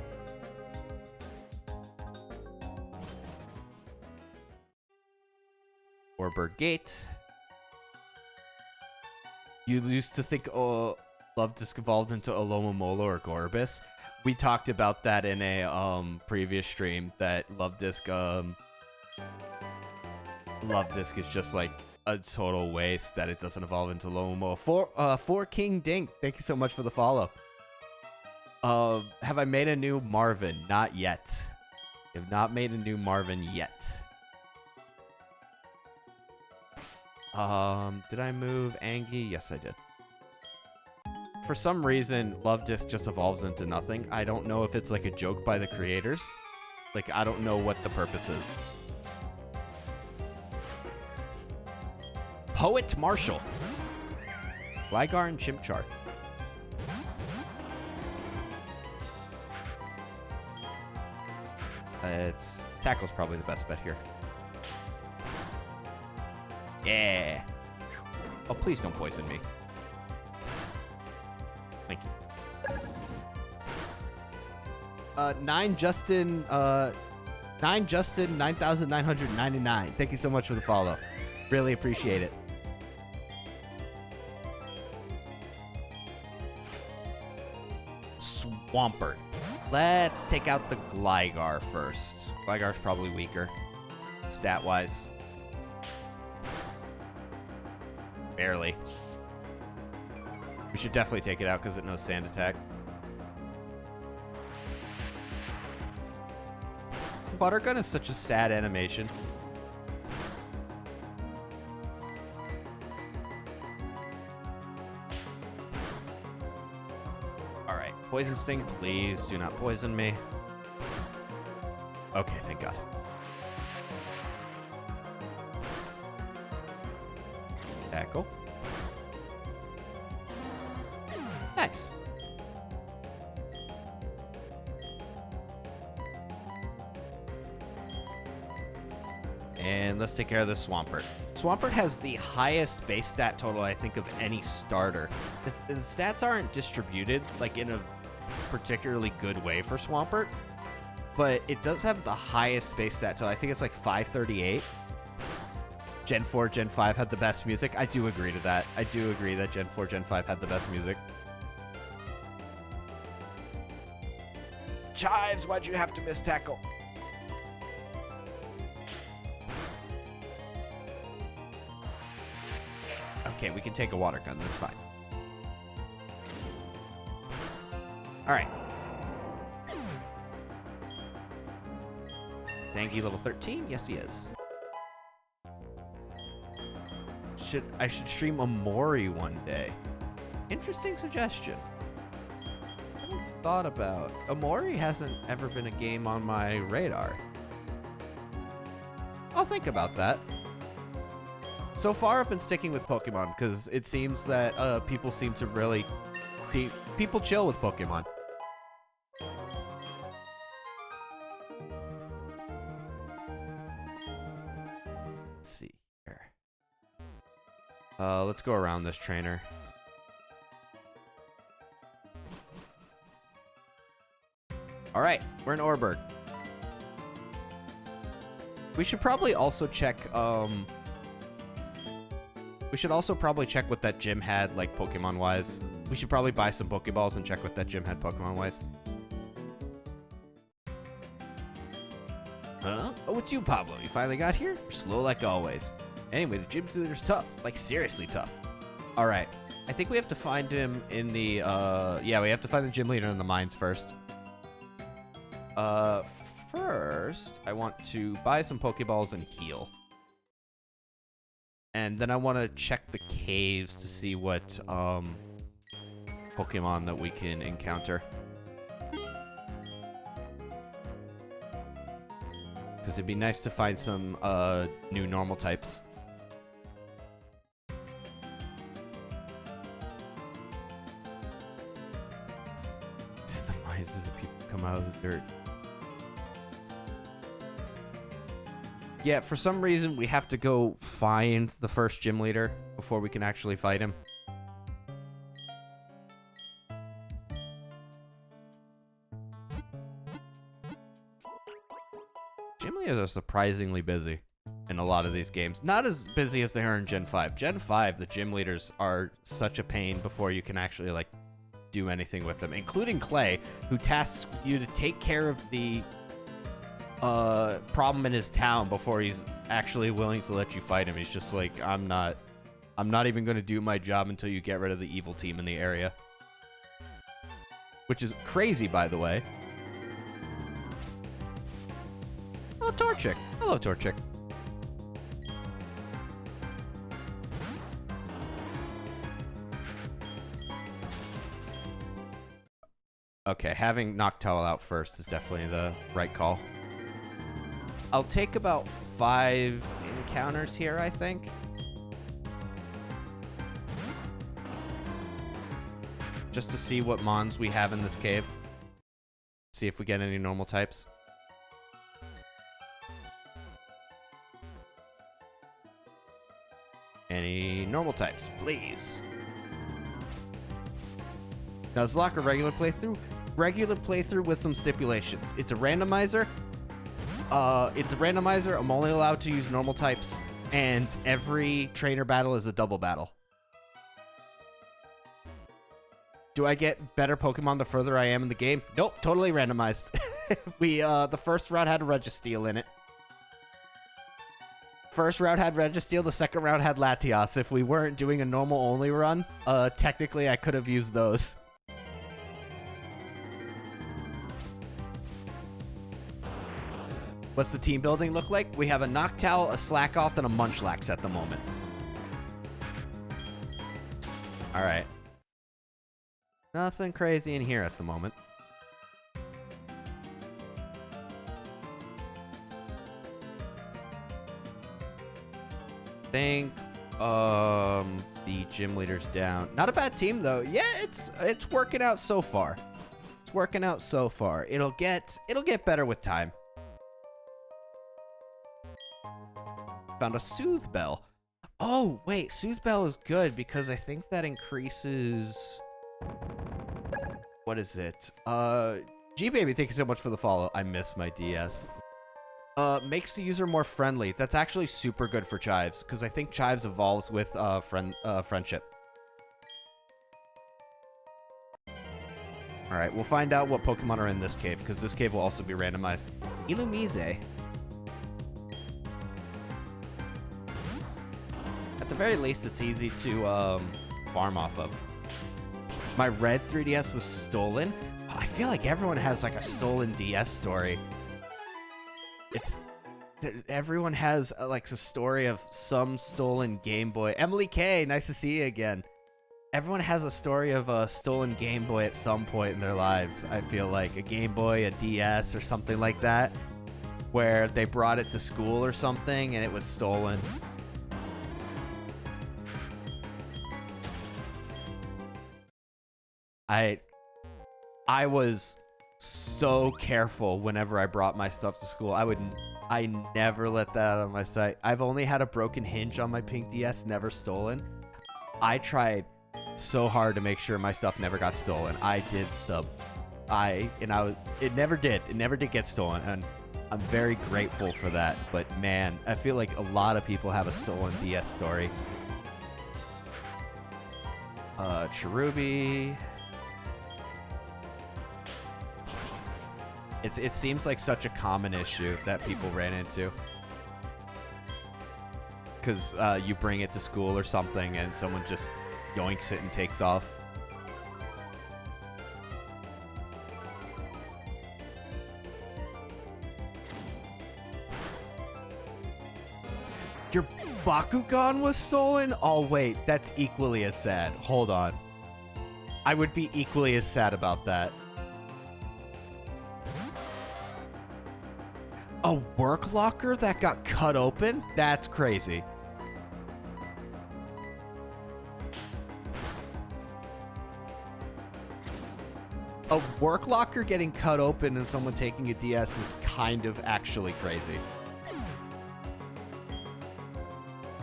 Orbird Gate. You used to think, oh, Love Disc evolved into Alomomola or Gorbis. We talked about that in a previous stream, that Love Disc is just like a total waste, that it doesn't evolve into Alomomola. For King Dink, thank you so much for the follow. Have I made a new Marvin? Not yet. I have not made a new Marvin yet. Did I move Angie? Yes, I did. For some reason, Love Disc just evolves into nothing. I don't know if it's like a joke by the creators. Like, I don't know what the purpose is. Poet Marshall. Gligar and Chimchar. Tackle's probably the best bet here. Yeah. Oh, please don't poison me. Thank you. 9 Justin 9,999. Thank you so much for the follow. Really appreciate it. Swampert. Let's take out the Gligar first. Gligar's probably weaker, stat-wise. Barely. We should definitely take it out because it knows Sand Attack. Buttergun is such a sad animation. Alright, Poison Sting, please do not poison me. Okay, thank God. Tackle. Nice. And let's take care of this Swampert. Swampert has the highest base stat total, I think, of any starter. The stats aren't distributed like in a particularly good way for Swampert, but it does have the highest base stat, so I think it's like 538. Gen 4, Gen 5 had the best music. I do agree to that. I do agree that Gen 4, Gen 5 had the best music. Chives, why'd you have to miss tackle? Okay, we can take a water gun. That's fine. All right. Zangief level 13? Yes, he is. I should stream Omori one day. Interesting suggestion. I haven't thought about. Omori hasn't ever been a game on my radar. I'll think about that. So far, I've been sticking with Pokemon because it seems that people seem to really people chill with Pokemon. Let's see here. Let's go around this trainer. All right, we're in Orberg. We should probably also check. We should also probably check what that gym had, like Pokemon-wise. We should probably buy some Pokeballs and check what that gym had Pokemon-wise. Huh? Oh, it's you, Pablo. You finally got here? You're slow like always. Anyway, the gym leader's tough. Like, seriously tough. All right. I think we have to find him in the, yeah, we have to find the gym leader in the mines first. First, I want to buy some Pokeballs and heal. And then I want to check the caves to see what, Pokemon that we can encounter. Because it'd be nice to find some, new normal types. This is the mines as people come out of the dirt. Yeah, for some reason, we have to go find the first gym leader before we can actually fight him. Gym leaders are surprisingly busy in a lot of these games. Not as busy as they are in Gen 5. Gen 5, the gym leaders are such a pain before you can actually, like, do anything with them. Including Clay, who tasks you to take care of the problem in his town before he's actually willing to let you fight him. He's just like, I'm not even going to do my job until you get rid of the evil team in the area. Which is crazy, by the way. Oh, Torchic. Hello, Torchic. Okay, having Noctowl out first is definitely the right call. I'll take about 5 encounters here, I think. Just to see what mons we have in this cave. See if we get any normal types. Any normal types, please. Now, is Lock a regular playthrough? Regular playthrough with some stipulations. It's a randomizer. I'm only allowed to use normal types, and every trainer battle is a double battle. Do I get better Pokemon the further I am in the game? Nope, totally randomized. The first round had a Registeel in it. First round had Registeel, the second round had Latios. If we weren't doing a normal only run, technically I could have used those. What's the team building look like? We have a Noctowl, a Slackoth, and a Munchlax at the moment. Alright. Nothing crazy in here at the moment. Think the gym leader's down. Not a bad team though. Yeah, it's working out so far. It's working out so far. It'll get better with time. Found a Soothe Bell. Oh, wait, Soothe Bell is good because I think that increases... What is it? G-Baby, thank you so much for the follow. I miss my DS. Makes the user more friendly. That's actually super good for Chives, because I think Chives evolves with friendship. Alright, we'll find out what Pokemon are in this cave, because this cave will also be randomized. Illumise. At the very least, it's easy to farm off of. My red 3DS was stolen. Oh, I feel like everyone has like a stolen DS story. Everyone has like a story of some stolen Game Boy. Emily K, nice to see you again. Everyone has a story of a stolen Game Boy at some point in their lives. I feel like a Game Boy, a DS, or something like that. where they brought it to school or something and it was stolen. I was so careful whenever I brought my stuff to school. I never let that out of my sight. I've only had a broken hinge on my pink DS, never stolen. I tried so hard to make sure my stuff never got stolen. It never did. It never did get stolen, and I'm very grateful for that. But man, I feel like a lot of people have a stolen DS story. Cherubi. It seems like such a common issue that people ran into. Because you bring it to school or something and someone just yoinks it and takes off. Your Bakugan was stolen? Oh, wait. That's equally as sad. Hold on. I would be equally as sad about that. A work locker that got cut open? That's crazy. A work locker getting cut open and someone taking a DS is kind of actually crazy.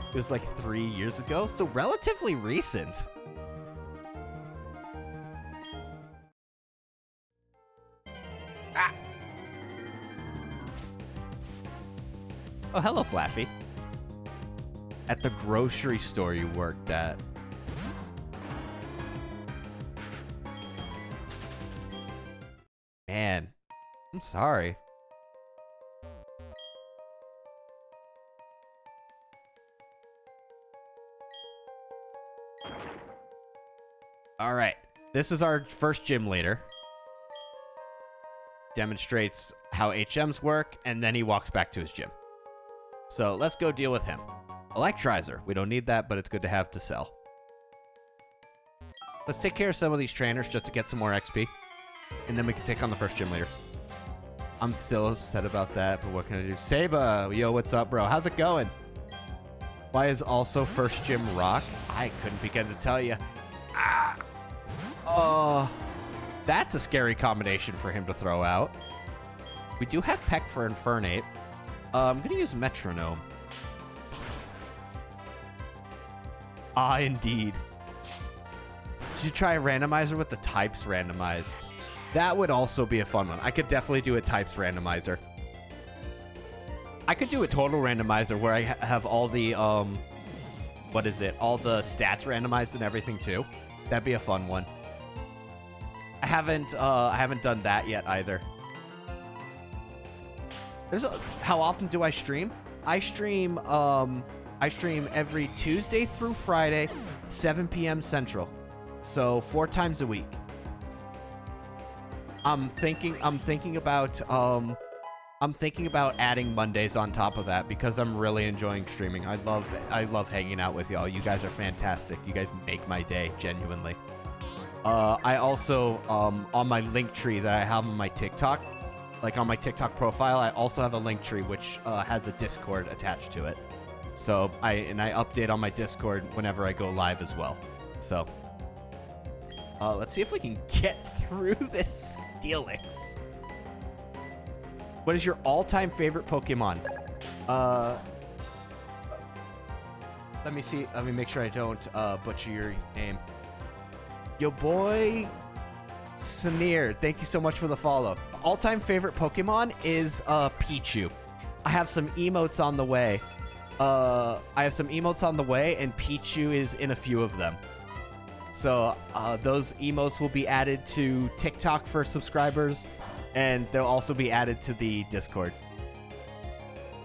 It was like 3 years ago, so relatively recent. Ah! Oh, hello, Flaffy. At the grocery store you worked at. Man, I'm sorry. All right, this is our first gym leader. Demonstrates how HMs work, and then he walks back to his gym. So let's go deal with him. Electrizer. We don't need that, but it's good to have to sell. Let's take care of some of these trainers just to get some more XP. And then we can take on the first gym leader. I'm still upset about that, but what can I do? Saba! Yo, what's up, bro? How's it going? Why is also first gym rock? I couldn't begin to tell you. Ah! Oh, that's a scary combination for him to throw out. We do have Peck for Infernate. I'm going to use Metronome. Ah, indeed. Should you try a randomizer with the types randomized? That would also be a fun one. I could definitely do a types randomizer. I could do a total randomizer where I have all the, what is it? All the stats randomized and everything too. That'd be a fun one. I haven't done that yet either. How often do I stream? I stream every Tuesday through Friday, 7 p.m. Central. So 4 times a week. I'm thinking about adding Mondays on top of that because I'm really enjoying streaming. I love hanging out with y'all. You guys are fantastic. You guys make my day, genuinely. I also on my link tree that I have on my TikTok, like on my TikTok profile, I also have a link tree which has a Discord attached to it. So I update on my Discord whenever I go live as well. So let's see if we can get through this Steelix. What is your all-time favorite Pokemon? Let me see. Let me make sure I don't butcher your name. Yo boy, Samir, thank you so much for the follow. All-time favorite Pokemon is Pichu. I have some emotes on the way. And Pichu is in a few of them. So those emotes will be added to TikTok for subscribers, and they'll also be added to the Discord.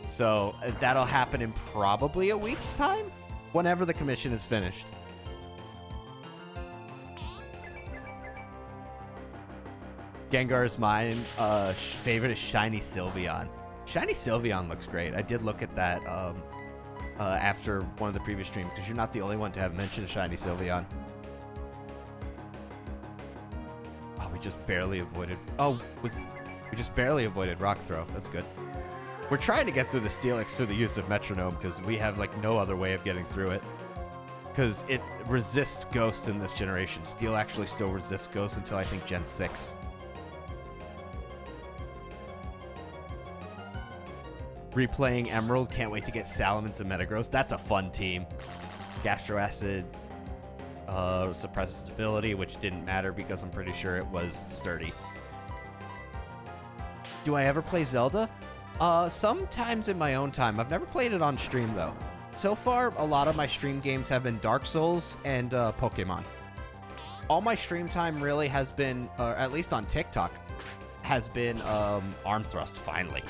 So that'll happen in probably a week's time, whenever the commission is finished. Gengar is mine. Favorite is Shiny Sylveon. Shiny Sylveon looks great. I did look at that after one of the previous streams, because you're not the only one to have mentioned Shiny Sylveon. Oh, we just barely avoided... Oh, we just barely avoided Rock Throw. That's good. We're trying to get through the Steelix through the use of metronome because we have like no other way of getting through it. Because it resists Ghost in this generation. Steel actually still resists Ghost until I think Gen 6. Replaying Emerald, can't wait to get Salamence and Metagross. That's a fun team. Gastroacid suppresses stability, which didn't matter because I'm pretty sure it was sturdy. Do I ever play Zelda? Sometimes in my own time. I've never played it on stream though. So far, a lot of my stream games have been Dark Souls and Pokemon. All my stream time really has been, at least on TikTok, has been Arm Thrust, finally.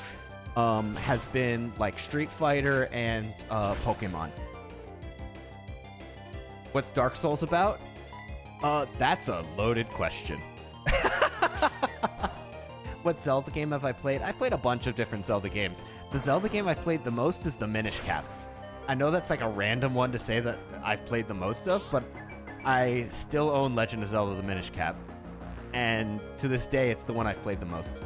Has been like Street Fighter and Pokemon. What's Dark Souls about? That's a loaded question. What Zelda game have I played? I played a bunch of different Zelda games. The Zelda game I played the most is the Minish Cap. I know that's like a random one to say that I've played the most of, but I still own Legend of Zelda: The Minish Cap. And to this day, it's the one I've played the most.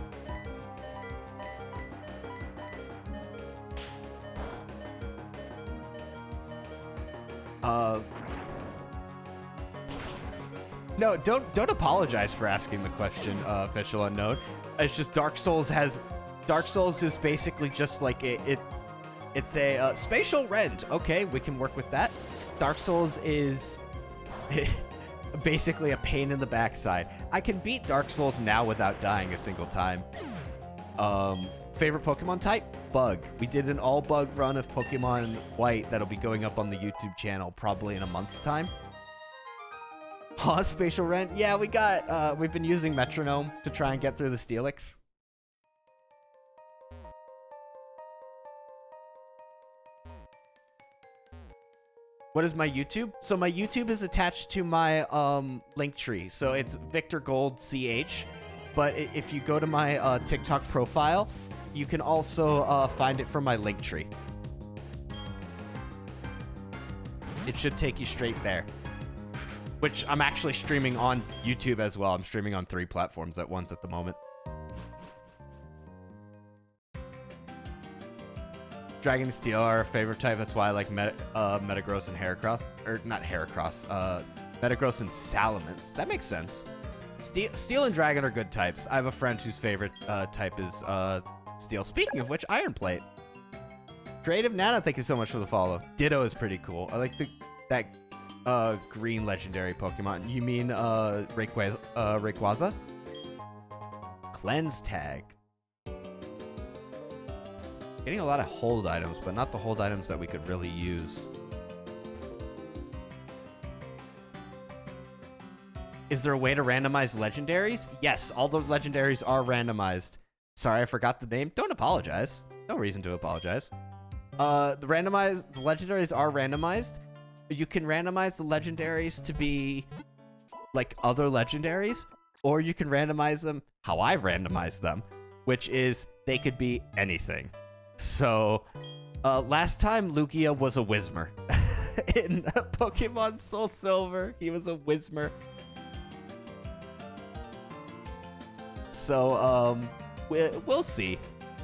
No, don't apologize for asking the question, Official Unknown. It's just Dark Souls is basically just like it's a spatial rend. Okay, we can work with that. Dark Souls is basically a pain in the backside. I can beat Dark Souls now without dying a single time. Favorite Pokemon type? Bug. We did an all bug run of Pokemon White that'll be going up on the YouTube channel probably in a month's time. Spatial rent? Yeah, we've been using metronome to try and get through the Steelix. What is my YouTube? So my YouTube is attached to my link tree. So it's Victor Gold CH. But if you go to my TikTok profile, you can also find it from my link tree. It should take you straight there. Which I'm actually streaming on YouTube as well. I'm streaming on 3 platforms at once at the moment. Dragon and Steel are our favorite type. That's why I like Metagross and Heracross. Or not Heracross. Metagross and Salamence. That makes sense. Steel and Dragon are good types. I have a friend whose favorite type is Steel. Speaking of which, Iron Plate. Creative Nana, thank you so much for the follow. Ditto is pretty cool. I like that green legendary Pokemon. You mean Rayquaza? Cleanse Tag. Getting a lot of hold items, but not the hold items that we could really use. Is there a way to randomize legendaries? Yes, all the legendaries are randomized. Sorry, I forgot the name. Don't apologize. No reason to apologize. The legendaries are randomized. You can randomize the legendaries to be like other legendaries, or you can randomize them how I randomized them, which is they could be anything. So, last time Lugia was a Whismur. In Pokemon Soul Silver, he was a Whismur. So, we'll see.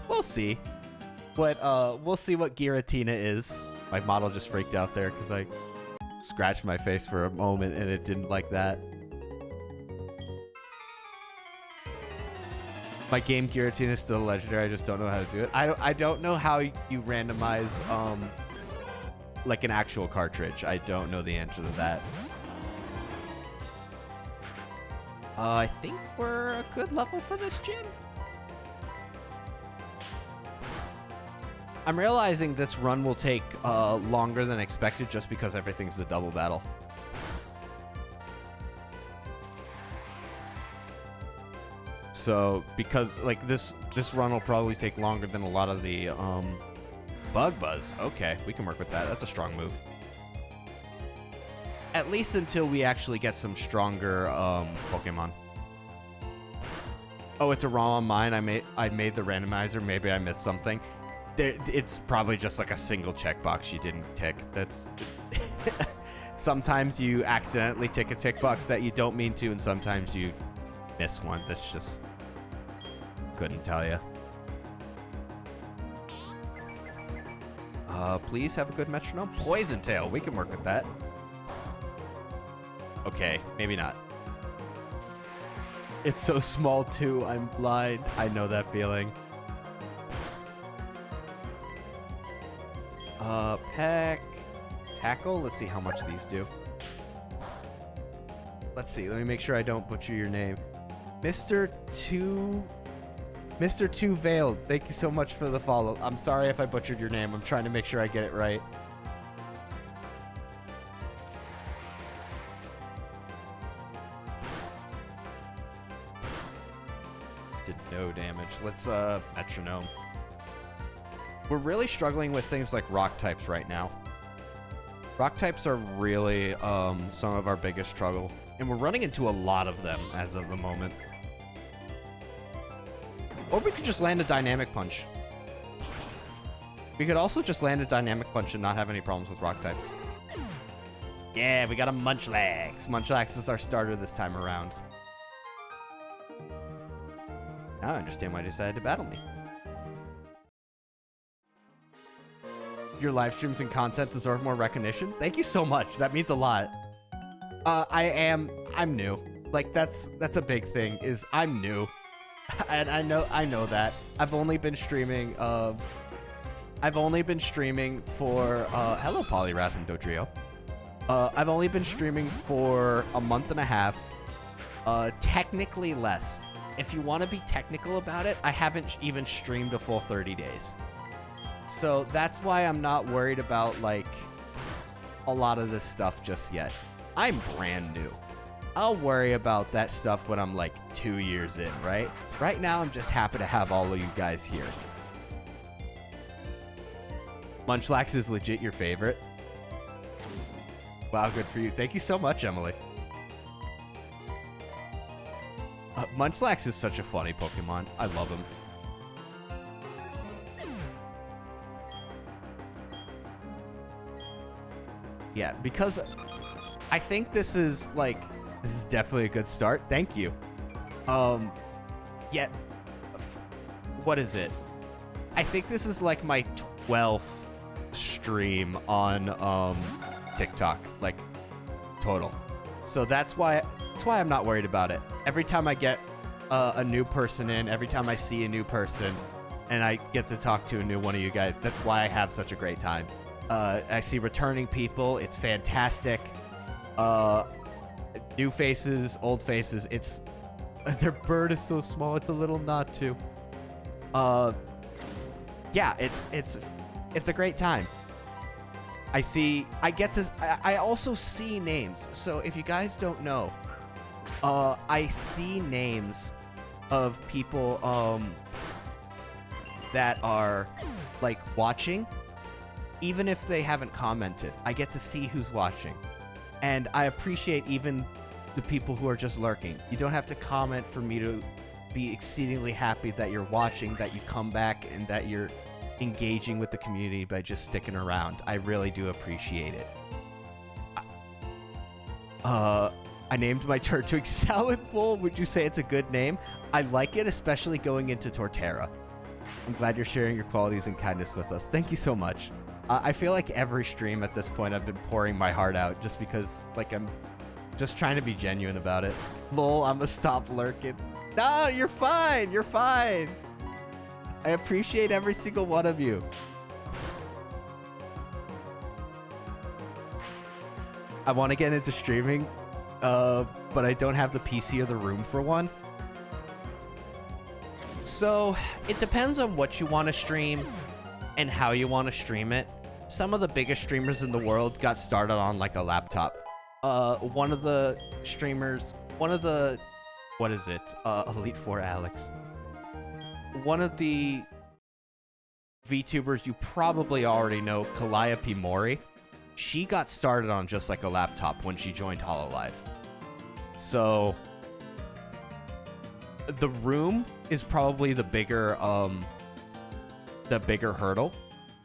We'll see. We'll see what Giratina is. My model just freaked out there because I scratched my face for a moment and it didn't like that. My game Giratina is still legendary. I just don't know how to do it. I don't know how you randomize like an actual cartridge. I don't know the answer to that. I think we're a good level for this gym. I'm realizing this run will take longer than expected just because everything's a double battle. So, because like this run will probably take longer than a lot of the Bug Buzz. Okay, we can work with that. That's a strong move. At least until we actually get some stronger Pokemon. Oh, it's a ROM on mine. I made the randomizer. Maybe I missed something. It's probably just like a single checkbox you didn't tick. That's sometimes you accidentally tick a tick box that you don't mean to, and sometimes you miss one. That's just couldn't tell you. Please have a good metronome. Poison tail. We can work with that. Okay, maybe not. It's so small too. I'm blind. I know that feeling. Peck. Tackle. Let's see how much these do. Let's see. Let me make sure I don't butcher your name. Mr. Two Veiled. Thank you so much for the follow. I'm sorry if I butchered your name. I'm trying to make sure I get it right. Did no damage. Let's metronome. We're really struggling with things like rock types right now. Rock types are really some of our biggest struggle, and we're running into a lot of them as of the moment. Or we could just land a dynamic punch. We could also just land a dynamic punch and not have any problems with rock types. Yeah, we got a Munchlax. Munchlax is our starter this time around. Now I understand why you decided to battle me. Your live streams and content deserve more recognition. Thank you so much. That means a lot. I'm new. Like that's a big thing. Is I'm new, and I know that. I've only been streaming. I've only been streaming for. Hello, Polyrath and Dodrio. I've only been streaming for a month and a half. Technically less. If you want to be technical about it, I haven't even streamed a full 30 days. So that's why I'm not worried about, like, a lot of this stuff just yet. I'm brand new. I'll worry about that stuff when I'm, like, 2 years in, right? Right now, I'm just happy to have all of you guys here. Munchlax is legit your favorite? Wow, good for you. Thank you so much, Emily. Munchlax is such a funny Pokemon. I love him. Yeah, because I think this is definitely a good start. Thank you. Yeah, what is it? I think this is like my 12th stream on TikTok, like total. So that's why I'm not worried about it. Every time I get a new person in, every time I see a new person, and I get to talk to a new one of you guys, that's why I have such a great time. I see returning people. It's fantastic. New faces, old faces. Their bird is so small. It's a little nod too. Yeah, it's a great time. I also see names. So if you guys don't know, I see names of people that are like watching. Even if they haven't commented, I get to see who's watching. And I appreciate even the people who are just lurking. You don't have to comment for me to be exceedingly happy that you're watching, that you come back, and that you're engaging with the community by just sticking around. I really do appreciate it. I named my Turtwig Salad Bowl. Would you say it's a good name? I like it, especially going into Torterra. I'm glad you're sharing your qualities and kindness with us. Thank you so much. I feel like every stream at this point I've been pouring my heart out just because, like, I'm just trying to be genuine about it. Lol, I'm gonna stop lurking. No, you're fine. You're fine. I appreciate every single one of you. I want to get into streaming, but I don't have the PC or the room for one. So it depends on what you want to stream and how you want to stream it. Some of the biggest streamers in the world got started on like a laptop. One of the streamers, what is it? Elite Four Alex. One of the VTubers you probably already know, Calliope Mori. She got started on just like a laptop when she joined Hololive. So the room is probably the bigger hurdle.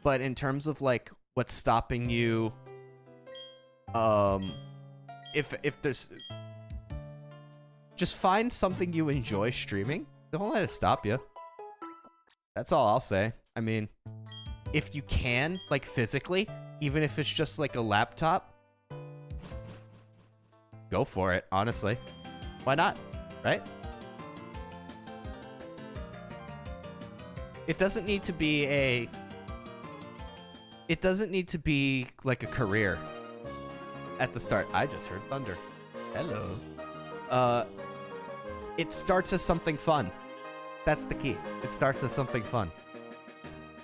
But in terms of like what's stopping you, if there's, just find something you enjoy streaming. Don't let it stop you. That's all I'll say. I mean, if you can, like physically, even if it's just like a laptop, go for it, honestly. Why not, right? It doesn't need to be like a career at the start. I just heard thunder. Hello. It starts as something fun. That's the key. It starts as something fun.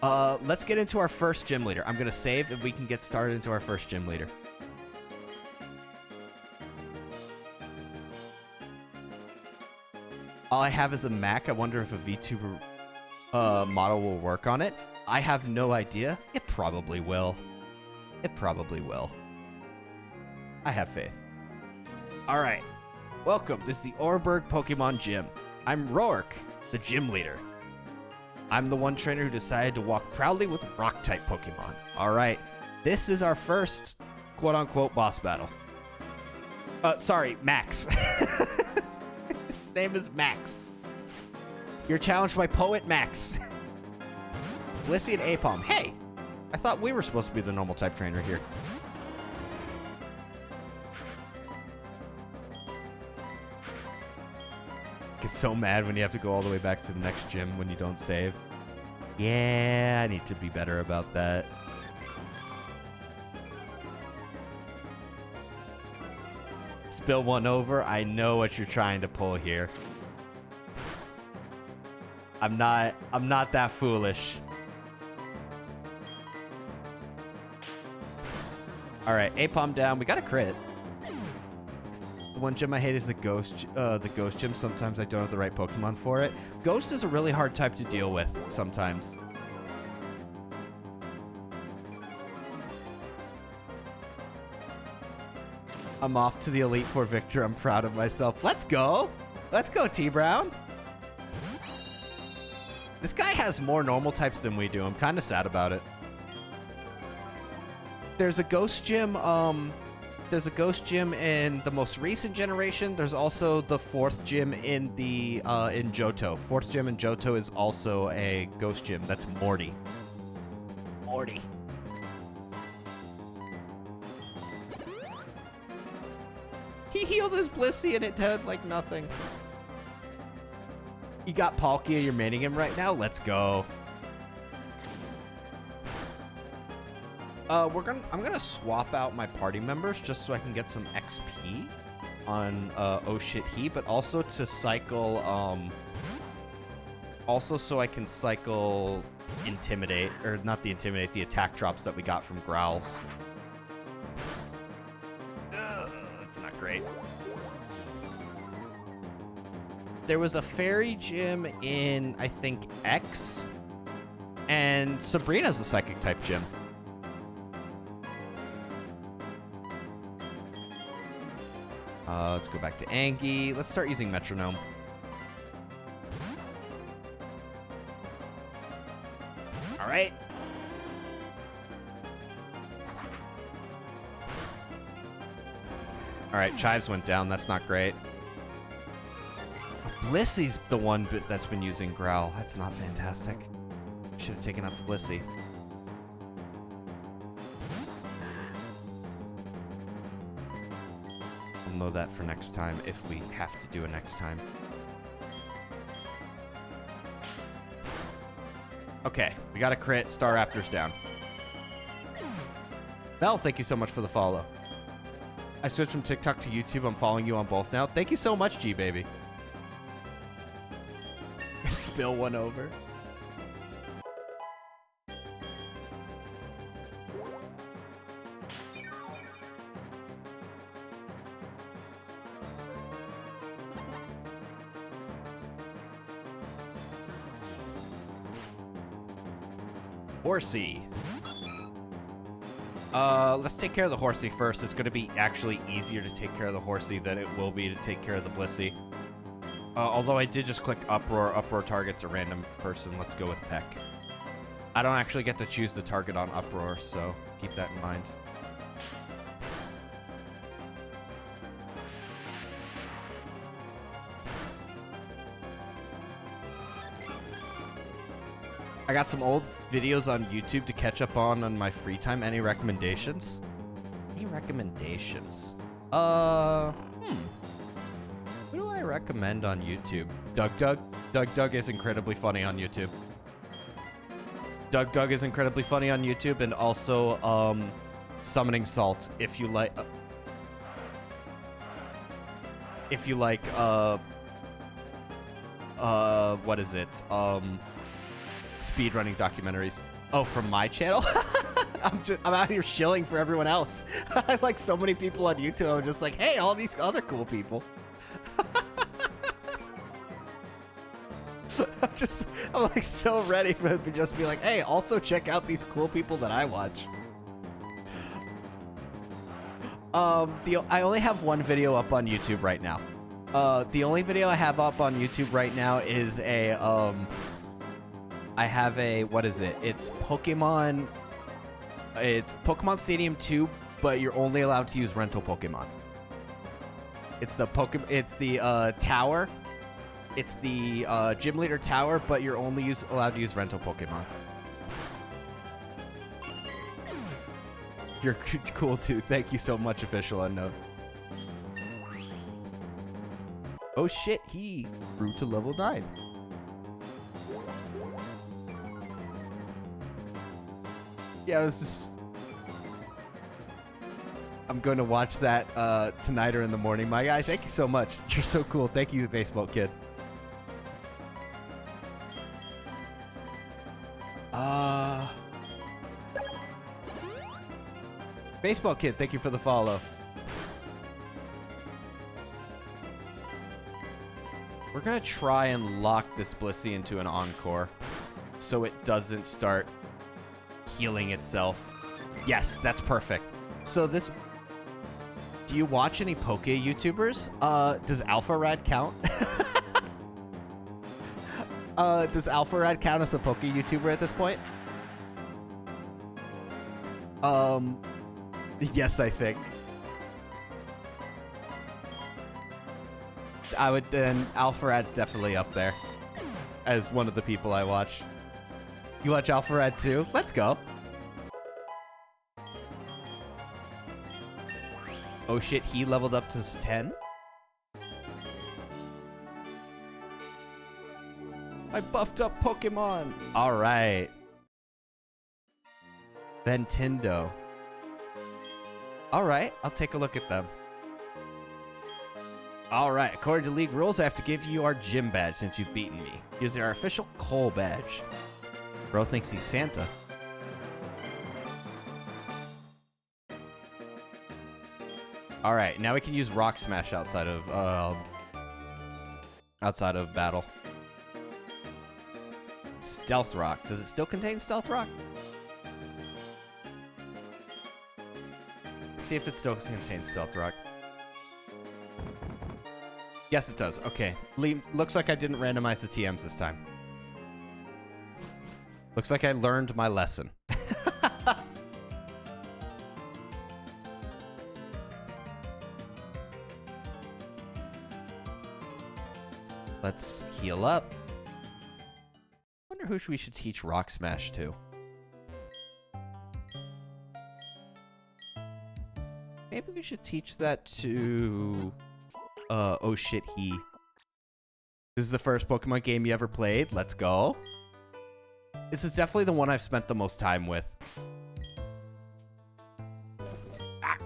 Let's get into our first gym leader. I'm gonna save and we can get started into our first gym leader. All I have is a Mac. I wonder if a VTuber model will work on it. I have no idea. It probably will. It probably will. I have faith. All right. Welcome. This is the Oreburgh Pokemon Gym. I'm Rourke, the gym leader. I'm the one trainer who decided to walk proudly with rock-type Pokemon. All right. This is our first quote-unquote boss battle. Sorry, Max. His name is Max. You're challenged by Poet Max. Blissey and Apom. Hey, I thought we were supposed to be the normal type trainer here. Get so mad when you have to go all the way back to the next gym when you don't save. Yeah, I need to be better about that. Spill one over. I know what you're trying to pull here. I'm not that foolish. All right, Apom down. We got a crit. The one gym I hate is the ghost gym. Sometimes I don't have the right Pokemon for it. Ghost is a really hard type to deal with sometimes. I'm off to the Elite Four victor. I'm proud of myself. Let's go. Let's go, T-Brown. This guy has more normal types than we do. I'm kind of sad about it. There's a ghost gym. There's a ghost gym in the most recent generation. There's also the fourth gym in the in Johto. Fourth gym in Johto is also a ghost gym. That's Morty. Morty. He healed his Blissey and it did like nothing. You got Palkia, you're maining him right now? Let's go. I'm gonna swap out my party members just so I can get some XP on Oh Shit He, but also to cycle also so I can cycle Intimidate, or not the Intimidate, the attack drops that we got from Growls. That's not great. There was a fairy gym in, I think, X, and Sabrina's a psychic type gym. Let's go back to Angie. Let's start using Metronome. All right. All right, Chives went down. That's not great. Blissey's the one that's been using Growl. That's not fantastic. Should have taken out the Blissey. I'll know that for next time if we have to do it next time. Okay, we got a crit. Staraptor's down. Mel, thank you so much for the follow. I switched from TikTok to YouTube. I'm following you on both now. Thank you so much, G-Baby. Spill one over. Horsey. Let's take care of the Horsey first. It's going to be actually easier to take care of the Horsey than it will be to take care of the Blissey. Although I did just click Uproar. Uproar targets a random person. Let's go with Peck. I don't actually get to choose the target on Uproar, so keep that in mind. I got some old videos on YouTube to catch up on my free time. Any recommendations? Any recommendations? What do I recommend on YouTube? Doug Doug is incredibly funny on YouTube. Doug is incredibly funny on YouTube, and also Summoning Salt if you like what is it? Speedrunning documentaries. Oh, from my channel? I'm out here shilling for everyone else. I like so many people on YouTube. I'm just like, hey, all these other cool people. I'm like so ready for it to just be like, hey, also check out these cool people that I watch. I only have one video up on YouTube right now. The only video I have up on YouTube right now is I have a, what is it? It's Pokemon Stadium 2, but you're only allowed to use rental Pokemon. It's the tower. It's the gym leader tower, but you're only allowed to use rental Pokemon. You're cool too. Thank you so much, Official Unknown. Oh shit, he grew to level 9. Yeah, I'm going to watch that tonight or in the morning. My guy, thank you so much. You're so cool. Thank you, Baseball Kid. Baseball Kid, thank you for the follow. We're gonna try and lock this Blissey into an Encore so it doesn't start healing itself. Yes, that's perfect. So this... Do you watch any Poke YouTubers? Does AlphaRad count? Does AlphaRad count as a Poke YouTuber at this point? Yes, I think. I would then... AlphaRad's definitely up there as one of the people I watch. You watch AlphaRad too? Let's go. Oh shit, he leveled up to 10? I buffed up Pokemon! Alright. Ventindo. Alright, I'll take a look at them. Alright, according to League rules, I have to give you our gym badge since you've beaten me. Here's our official Cole badge. Bro thinks he's Santa. Alright, now we can use Rock Smash outside of battle. Stealth Rock. Does it still contain Stealth Rock? Let's see if it still contains Stealth Rock. Yes, it does. Okay. Looks like I didn't randomize the TMs this time. Looks like I learned my lesson. Let's heal up. Wonder who we should teach Rock Smash to. Maybe we should teach that to... oh shit, he. This is the first Pokemon game you ever played. Let's go. This is definitely the one I've spent the most time with. Ah.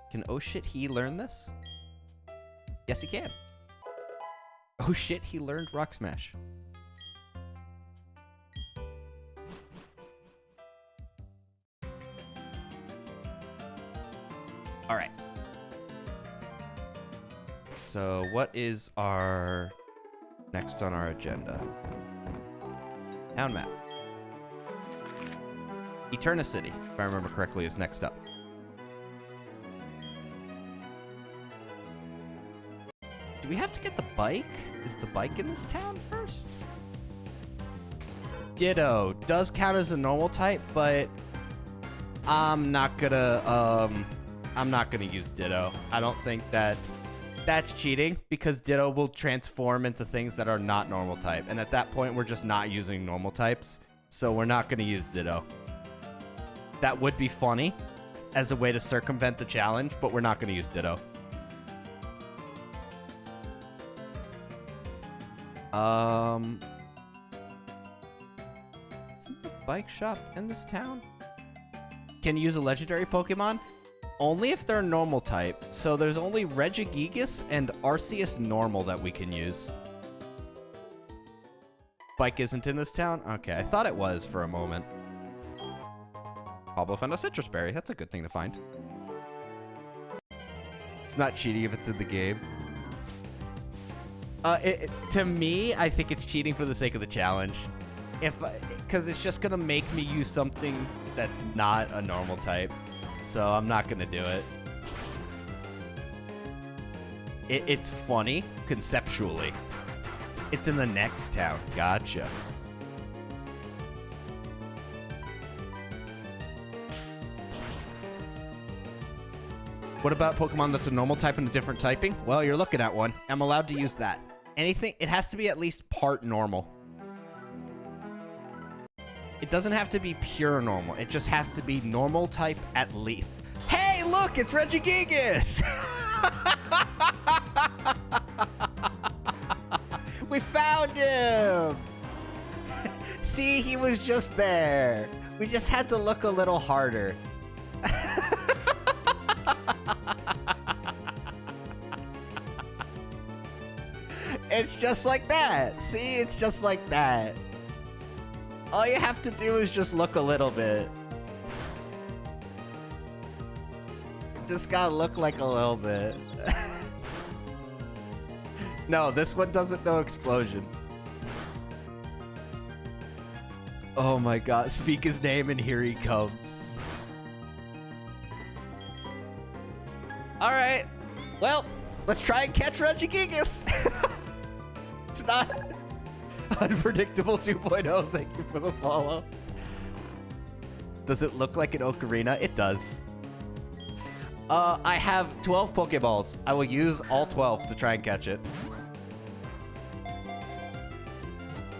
Can oh shit, he learn this? Yes, he can. Oh shit, he learned Rock Smash. All right. So what is our next on our agenda? Town map. Eterna City, if I remember correctly, is next up. Do we have to get the bike? Is the bike in this town first? Ditto does count as a normal type, but I'm not gonna use Ditto. I don't think that That's cheating because Ditto will transform into things that are not normal type. And at that point, we're just not using normal types. So we're not going to use Ditto. That would be funny as a way to circumvent the challenge, but we're not going to use Ditto. Isn't the bike shop in this town? Can you use a legendary Pokemon? Only if they're normal type. So there's only Regigigas and Arceus normal that we can use. Bike isn't in this town? Okay, I thought it was for a moment. Pablo found a citrus berry. That's a good thing to find. It's not cheating if it's in the game. To me, I think it's cheating for the sake of the challenge. Because it's just going to make me use something that's not a normal type. So I'm not going to do it. It's funny, conceptually. It's in the next town. Gotcha. What about Pokemon that's a normal type and a different typing? Well, you're looking at one. I'm allowed to use that. Anything, it has to be at least part normal. It doesn't have to be pure normal. It just has to be normal type at least. Hey, look, it's Regigigas! We found him! See, he was just there. We just had to look a little harder. It's just like that. See, it's just like that. All you have to do is just look a little bit. Just gotta look like a little bit. No, this one doesn't know explosion. Oh my god, speak his name and here he comes. Alright, well, let's try and catch Regigigas. It's not Unpredictable 2.0, thank you for the follow. Does it look like an ocarina? It does. I have 12 Pokeballs. I will use all 12 to try and catch it.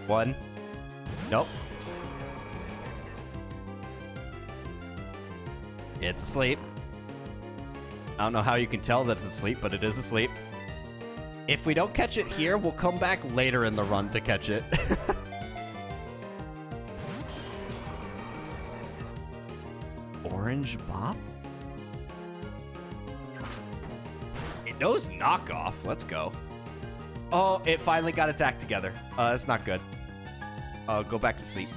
1. Nope. It's asleep. I don't know how you can tell that it's asleep, but it is asleep. If we don't catch it here, we'll come back later in the run to catch it. Orange Bop? It knows knockoff. Let's go. Oh, it finally got its act together. That's not good. Go back to sleep.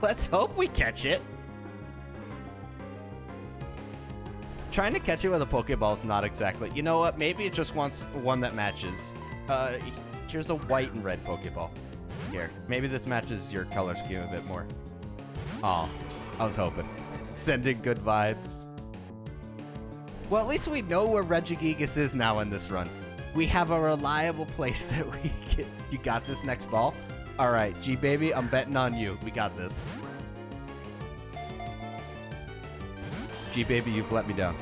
Let's hope we catch it. Trying to catch it with a Pokeball is not exactly... You know what? Maybe it just wants one that matches. Here's a white and red Pokeball. Here. Maybe this matches your color scheme a bit more. Oh, I was hoping. Sending good vibes. Well, at least we know where Regigigas is now in this run. We have a reliable place that we get. You got this next ball? All right, G-Baby, I'm betting on you. We got this. G-Baby, you've let me down.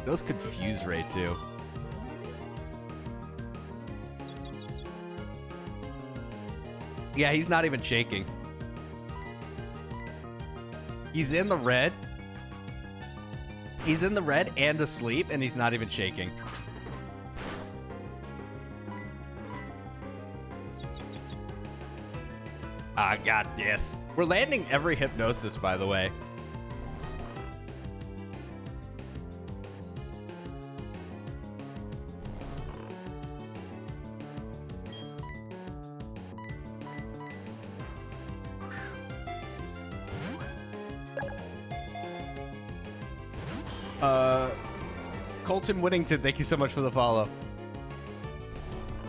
Those confuse Ray, too. Yeah, he's not even shaking. He's in the red. He's in the red and asleep, and he's not even shaking. I got this. We're landing every hypnosis, by the way. Colton Whittington, thank you so much for the follow.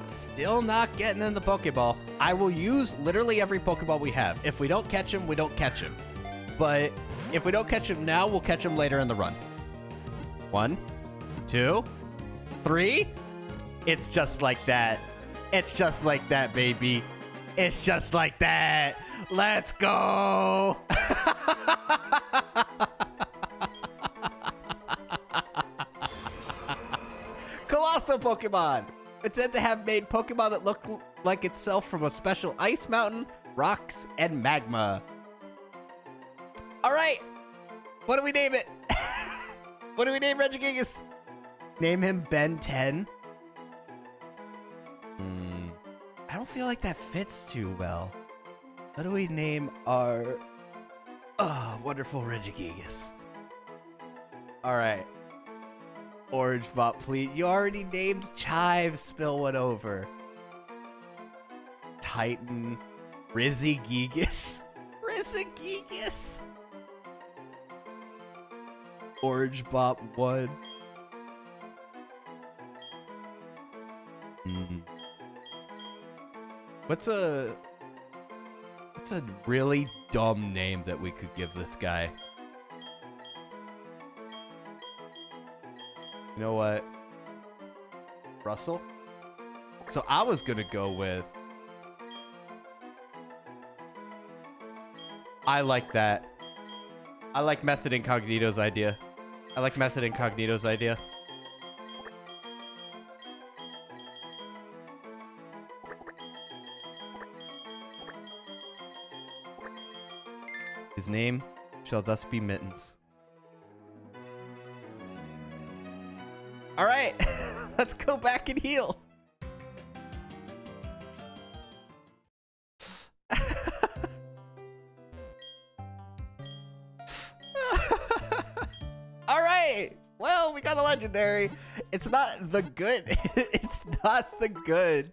Still not getting in the Pokeball. I will use literally every Pokeball we have. If we don't catch him, we don't catch him. But if we don't catch him now, we'll catch him later in the run. 1, 2, 3. It's just like that. It's just like that, baby. It's just like that. Let's go. Colossal Pokemon! It's said to have made Pokemon that look like itself from a special ice mountain, rocks, and magma. Alright! What do we name it? What do we name Regigigas? Name him Ben 10? I don't feel like that fits too well. What do we name our wonderful Regigigas? Alright. Orange Bot, please. You already named Chive. Spill one over. Titan. Rizzigigas. Rizzigigas. Orange Bot 1. What's a really dumb name that we could give this guy? You know what? Russell? So I was gonna go with... I like that. I like Method Incognito's idea. I like Method Incognito's idea. His name shall thus be Mittens. All right, let's go back and heal. All right, well, we got a legendary. It's not the good. It's not the good.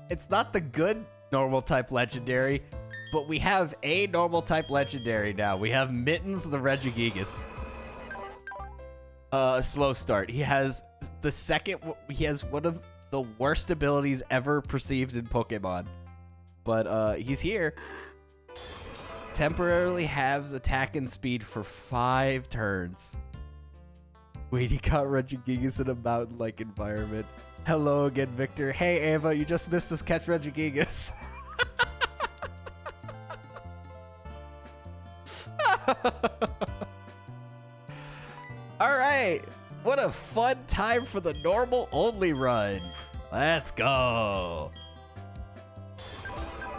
It's not the good normal type legendary, but we have a normal type legendary now. We have Mittens the Regigigas. Slow start. He has one of the worst abilities ever perceived in Pokemon. But he's here. Temporarily halves attack and speed for 5 turns. Wait, he got Regigigas in a mountain-like environment. Hello again, Victor. Hey, Ava, you just missed us catch Regigigas. Alright, what a fun time for the normal only run. Let's go.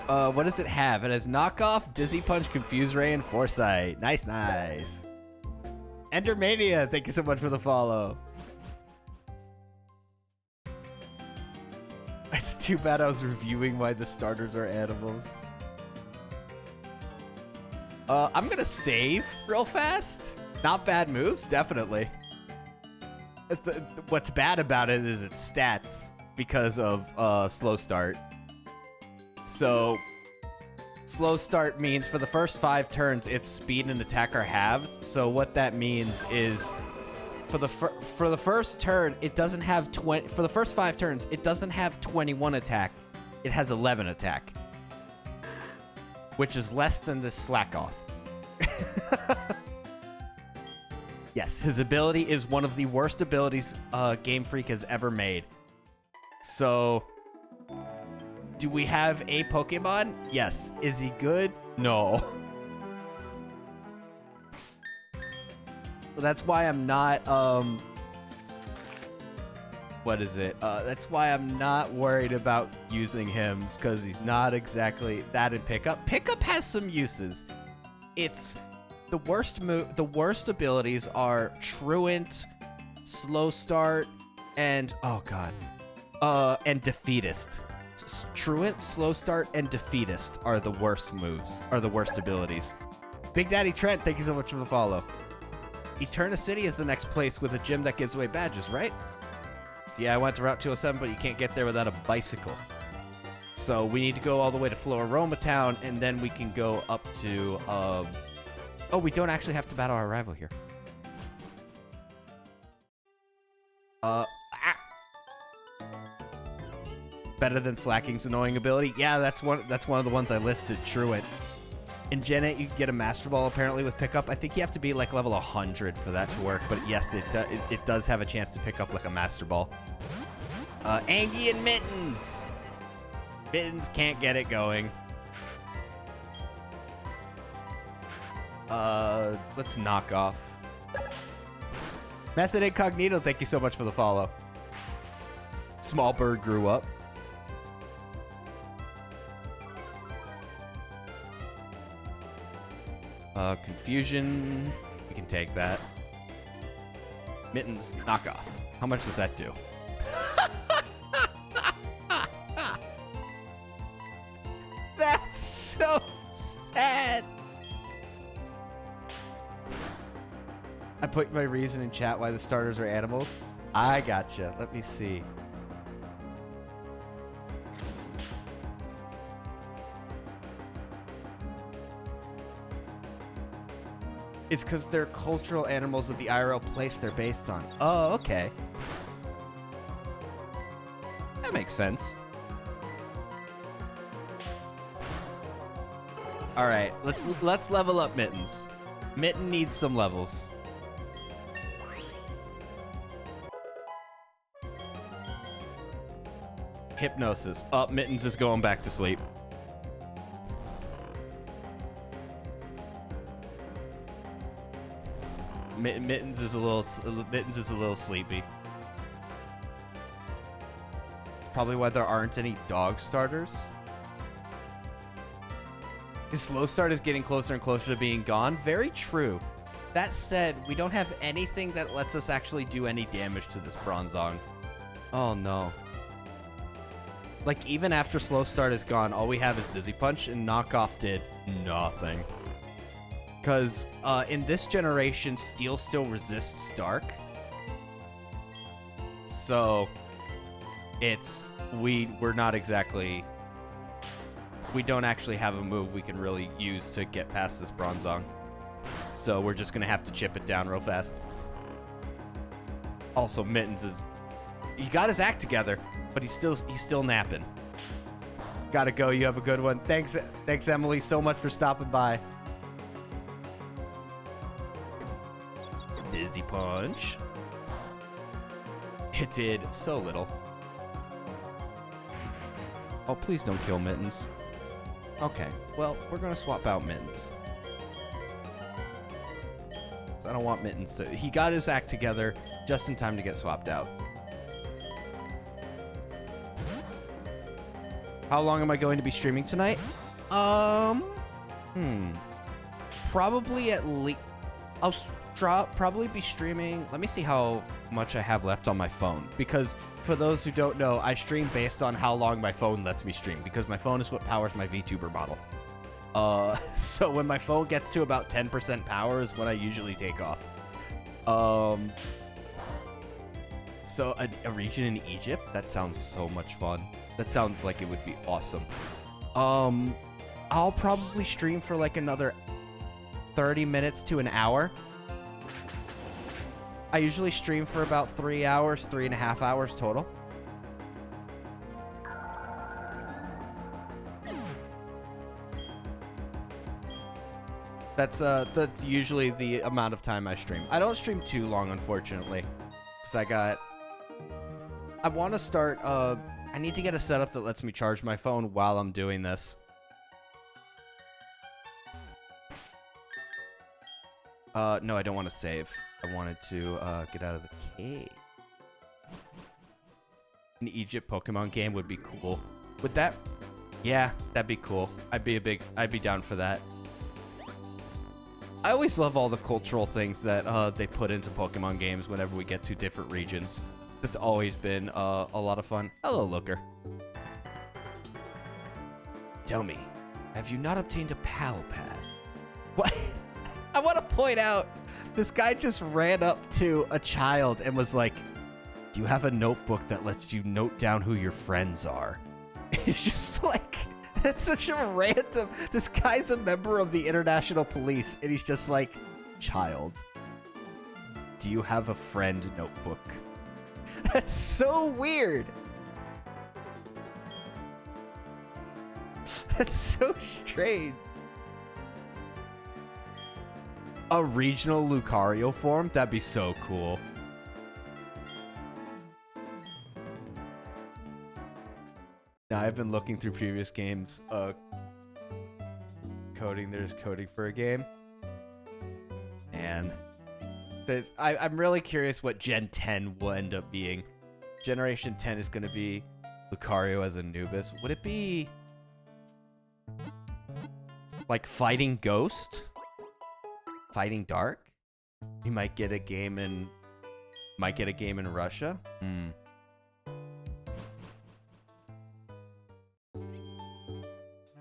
What does it have? It has Knockoff, Dizzy Punch, Confuse Ray, and Foresight. Nice, nice. Endermania, thank you so much for the follow. It's too bad I was reviewing why the starters are animals. I'm gonna save real fast. Not bad moves, definitely. What's bad about it is its stats because of slow start. So, slow start means for the first 5 turns, its speed and attack are halved. So what that means is, for the first turn, it doesn't have 20. For the first 5 turns, it doesn't have 21 attack. It has 11 attack, which is less than the Slackoth. Yes, his ability is one of the worst abilities Game Freak has ever made. So, do we have a Pokemon? Yes. Is he good? No. That's why I'm not, what is it? That's why I'm not worried about using him, because he's not exactly that in Pickup. Pickup has some uses. It's the worst abilities are Truant, Slow Start, and oh god, and Defeatist. Truant, Slow Start, and Defeatist are the worst moves, are the worst abilities. Big Daddy Trent, thank you so much for the follow. Eterna City is the next place with a gym that gives away badges, right? So yeah, I went to Route 207, but you can't get there without a bicycle. So we need to go all the way to Floroma Town, and then we can go up to, oh, we don't actually have to battle our rival here. Better than Slacking's annoying ability. Yeah, that's one of the ones I listed, Truant. In Gen 8, you can get a Master Ball apparently with pickup. I think you have to be like level 100 for that to work, but yes, it does have a chance to pick up like a Master Ball. Angie and Mittens. Mittens can't get it going. Let's knock off. Method Incognito, thank you so much for the follow. Small bird grew up. Confusion. We can take that. Mittens, knock off. How much does that do? That's so sad. I put my reason in chat why the starters are animals. I gotcha. Let me see. It's because they're cultural animals of the IRL place they're based on. Oh, okay. That makes sense. All right, let's level up Mittens. Mitten needs some levels. Hypnosis. Oh, Mittens is going back to sleep. Mittens is a little sleepy. Probably why there aren't any dog starters. His slow start is getting closer and closer to being gone. Very true. That said, we don't have anything that lets us actually do any damage to this Bronzong. Oh no. Like, even after slow start is gone, all we have is Dizzy Punch, and knockoff did nothing. Because in this generation, Steel still resists Dark. So we're not exactly... We don't actually have a move we can really use to get past this Bronzong. So we're just going to have to chip it down real fast. Also, Mittens is... He got his act together, but he's still napping. Gotta go. You have a good one. Thanks, Emily, so much for stopping by. Dizzy Punch. It did so little. Oh, please don't kill Mittens. Okay, well, we're gonna swap out Mittens. I don't want Mittens to... He got his act together just in time to get swapped out. How long am I going to be streaming tonight? Probably at least... I'll probably be streaming... Let me see how much I have left on my phone. Because for those who don't know, I stream based on how long my phone lets me stream. Because my phone is what powers my VTuber model. So when my phone gets to about 10% power is when I usually take off. So a region in Egypt? That sounds so much fun. That sounds like it would be awesome. I'll probably stream for like another 30 minutes to an hour. I usually stream for about 3 hours, 3.5 hours total. That's usually the amount of time I stream. I don't stream too long, unfortunately, because I want to start, I need to get a setup that lets me charge my phone while I'm doing this. No, I don't want to save. I wanted to get out of the cave. An Egypt Pokemon game would be cool. Would that? Yeah, that'd be cool. I'd be down for that. I always love all the cultural things that they put into Pokemon games whenever we get to different regions. That's always been a lot of fun. Hello, Looker. Tell me, have you not obtained a Pal Pad? What? I want to point out, this guy just ran up to a child and was like, do you have a notebook that lets you note down who your friends are? It's just like, that's such a random... This guy's a member of the International Police, and he's just like, child, do you have a friend notebook? That's so weird. That's so strange. A regional Lucario form? That'd be so cool. Now, I've been looking through previous games. Coding. There's coding for a game. man. I'm really curious what Gen 10 will end up being. Generation 10 is going to be Lucario as Anubis. Would it be like Fighting Ghost? Fighting Dark? You might get a game in Russia.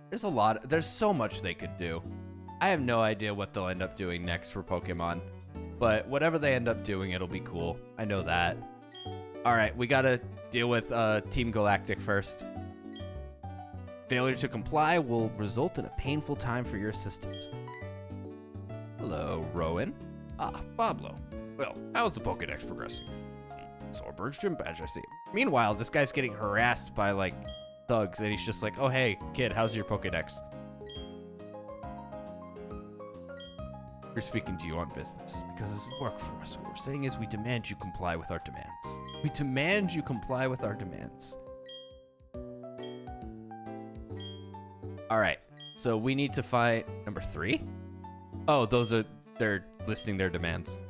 There's so much they could do. I have no idea what they'll end up doing next for Pokemon, but whatever they end up doing, it'll be cool. I know that. All right, we gotta deal with Team Galactic first. Failure to comply will result in a painful time for your assistant. Hello, Rowan. Ah, Pablo. Well, how's the Pokédex progressing? Sorberg's gym badge, I see. Meanwhile, this guy's getting harassed by, like, thugs, and he's just like, oh, hey, kid, how's your Pokédex? We're speaking to you on business, because it's work for us. What we're saying is we demand you comply with our demands. We demand you comply with our demands. All right, so we need to find number 3. Oh, they're listing their demands.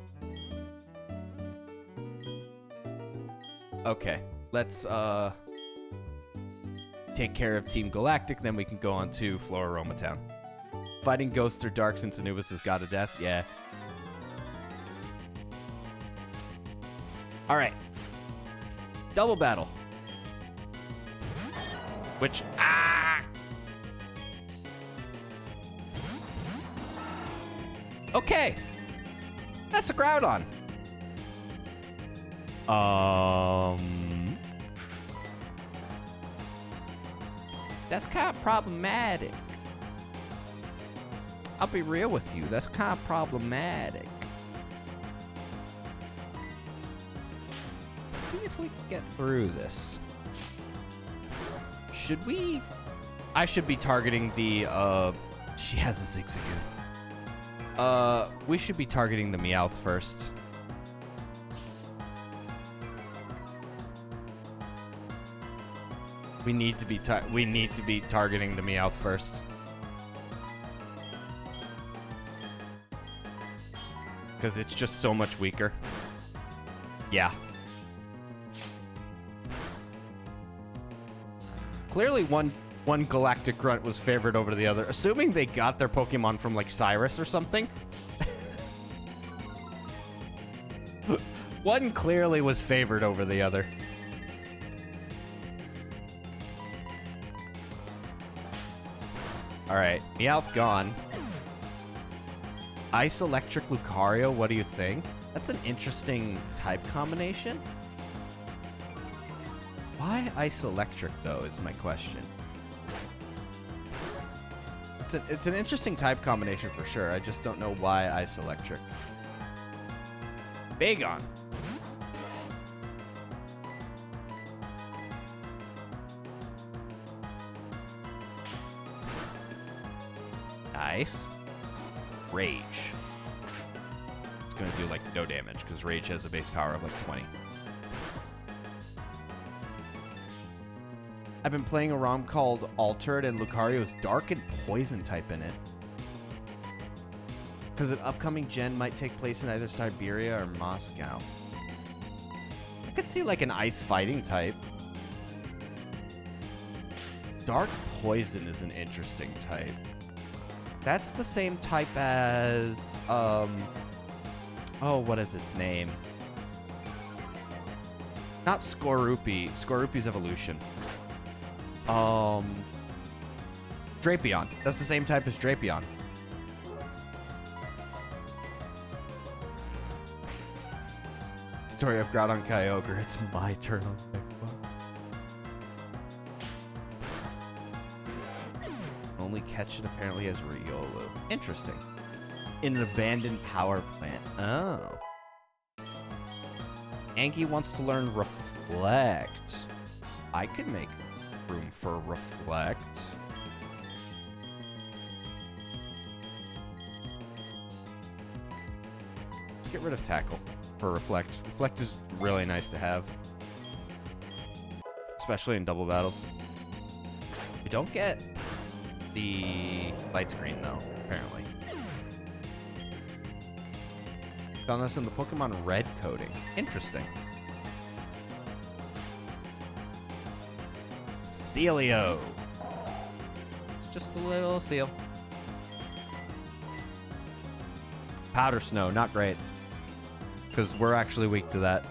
Okay, let's take care of Team Galactic, then we can go on to Floraroma Town. Fighting Ghosts or Dark since Anubis has got a death? Yeah. Alright. Double battle. Which... Ah! Okay. That's a Groudon. That's kind of problematic. I'll be real with you. That's kind of problematic. Let's see if we can get through this. Should we? I should be targeting the, she has a Zigzagoon. We should be targeting the Meowth first. We need to be targeting the Meowth first. Because it's just so much weaker. Yeah. Clearly one Galactic Grunt was favored over the other. Assuming they got their Pokemon from like Cyrus or something. One clearly was favored over the other. Alright, Meowth gone. Ice Electric Lucario, what do you think? That's an interesting type combination. Why Ice Electric, though, is my question. It's an interesting type combination for sure. I just don't know why Ice Electric. Bagon. Nice. Rage. It's going to do, like, no damage, because Rage has a base power of, like, 20. I've been playing a ROM called Altered, and Lucario's Dark and Poison type in it. Because an upcoming gen might take place in either Siberia or Moscow. I could see, like, an Ice Fighting type. Dark Poison is an interesting type. That's the same type as, oh, what is its name? Not Skorupi. Skorupi's evolution. Drapion. That's the same type as Drapion. Story of Groudon Kyogre. It's my turn on Xbox. Only catch it apparently as Riolu. Interesting. In an abandoned power plant. Oh. Anki wants to learn Reflect. I could make room for Reflect. Let's get rid of Tackle for Reflect. Reflect is really nice to have. Especially in double battles. We don't get the light screen though, apparently. Found this in the Pokemon Red coding. Interesting. Sealeo. It's just a little seal. Powder Snow, not great. Because we're actually weak to that.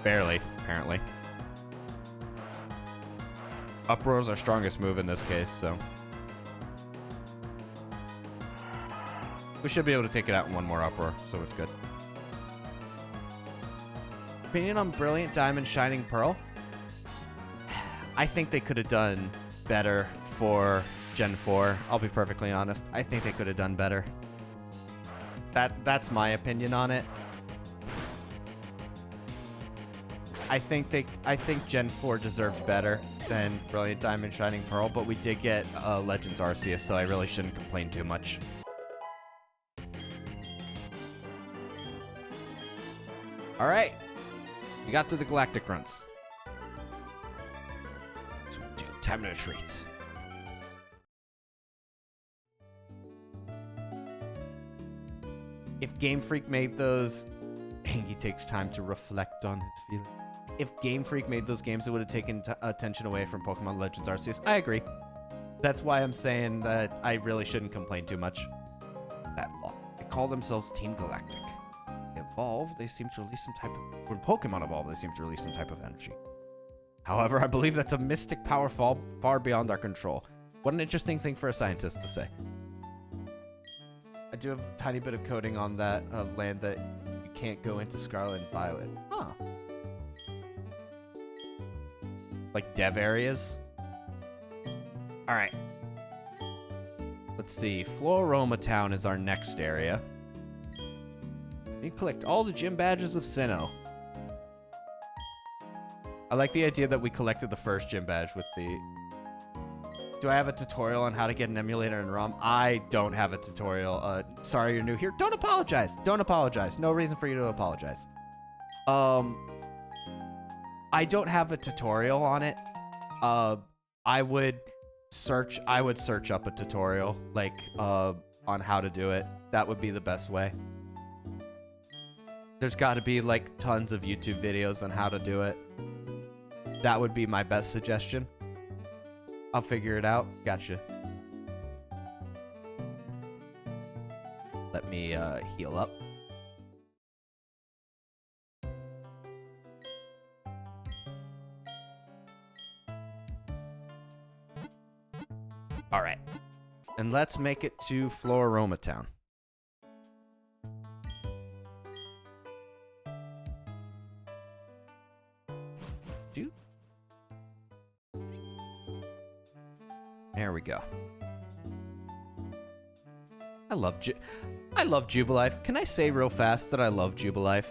Barely, apparently. Uproar is our strongest move in this case, so. We should be able to take it out in one more Uproar, so it's good. Opinion on Brilliant Diamond Shining Pearl? I think they could have done better for Gen 4. I'll be perfectly honest. I think they could have done better. That's my opinion on it. I think Gen 4 deserved better than Brilliant Diamond Shining Pearl, but we did get Legends Arceus, so I really shouldn't complain too much. All right. We got to the Galactic Grunts. Time to retreat. If Game Freak made those... Angie takes time to reflect on his feelings. If Game Freak made those games, it would have taken attention away from Pokemon Legends Arceus. I agree. That's why I'm saying that I really shouldn't complain too much. That law. They call themselves Team Galactic. Evolve, they seem to release some type of... When Pokemon evolve, they seem to release some type of energy. However, I believe that's a mystic power far beyond our control. What an interesting thing for a scientist to say. I do have a tiny bit of coding on that land that you can't go into Scarlet and Violet. Huh. Like dev areas? Alright. Let's see. Floroma Town is our next area. You collect all the gym badges of Sinnoh. I like the idea that we collected the first gym badge with the... Do I have a tutorial on how to get an emulator in ROM? I don't have a tutorial. Sorry you're new here. Don't apologize. Don't apologize. No reason for you to apologize. I don't have a tutorial on it. I would search up a tutorial, like, on how to do it. That would be the best way. There's got to be, like, tons of YouTube videos on how to do it. That would be my best suggestion. I'll figure it out. Gotcha. Let me heal up. All right. And let's make it to Floroma Town. Dude. There we go. I love Jubilife. Can I say real fast that I love Jubilife?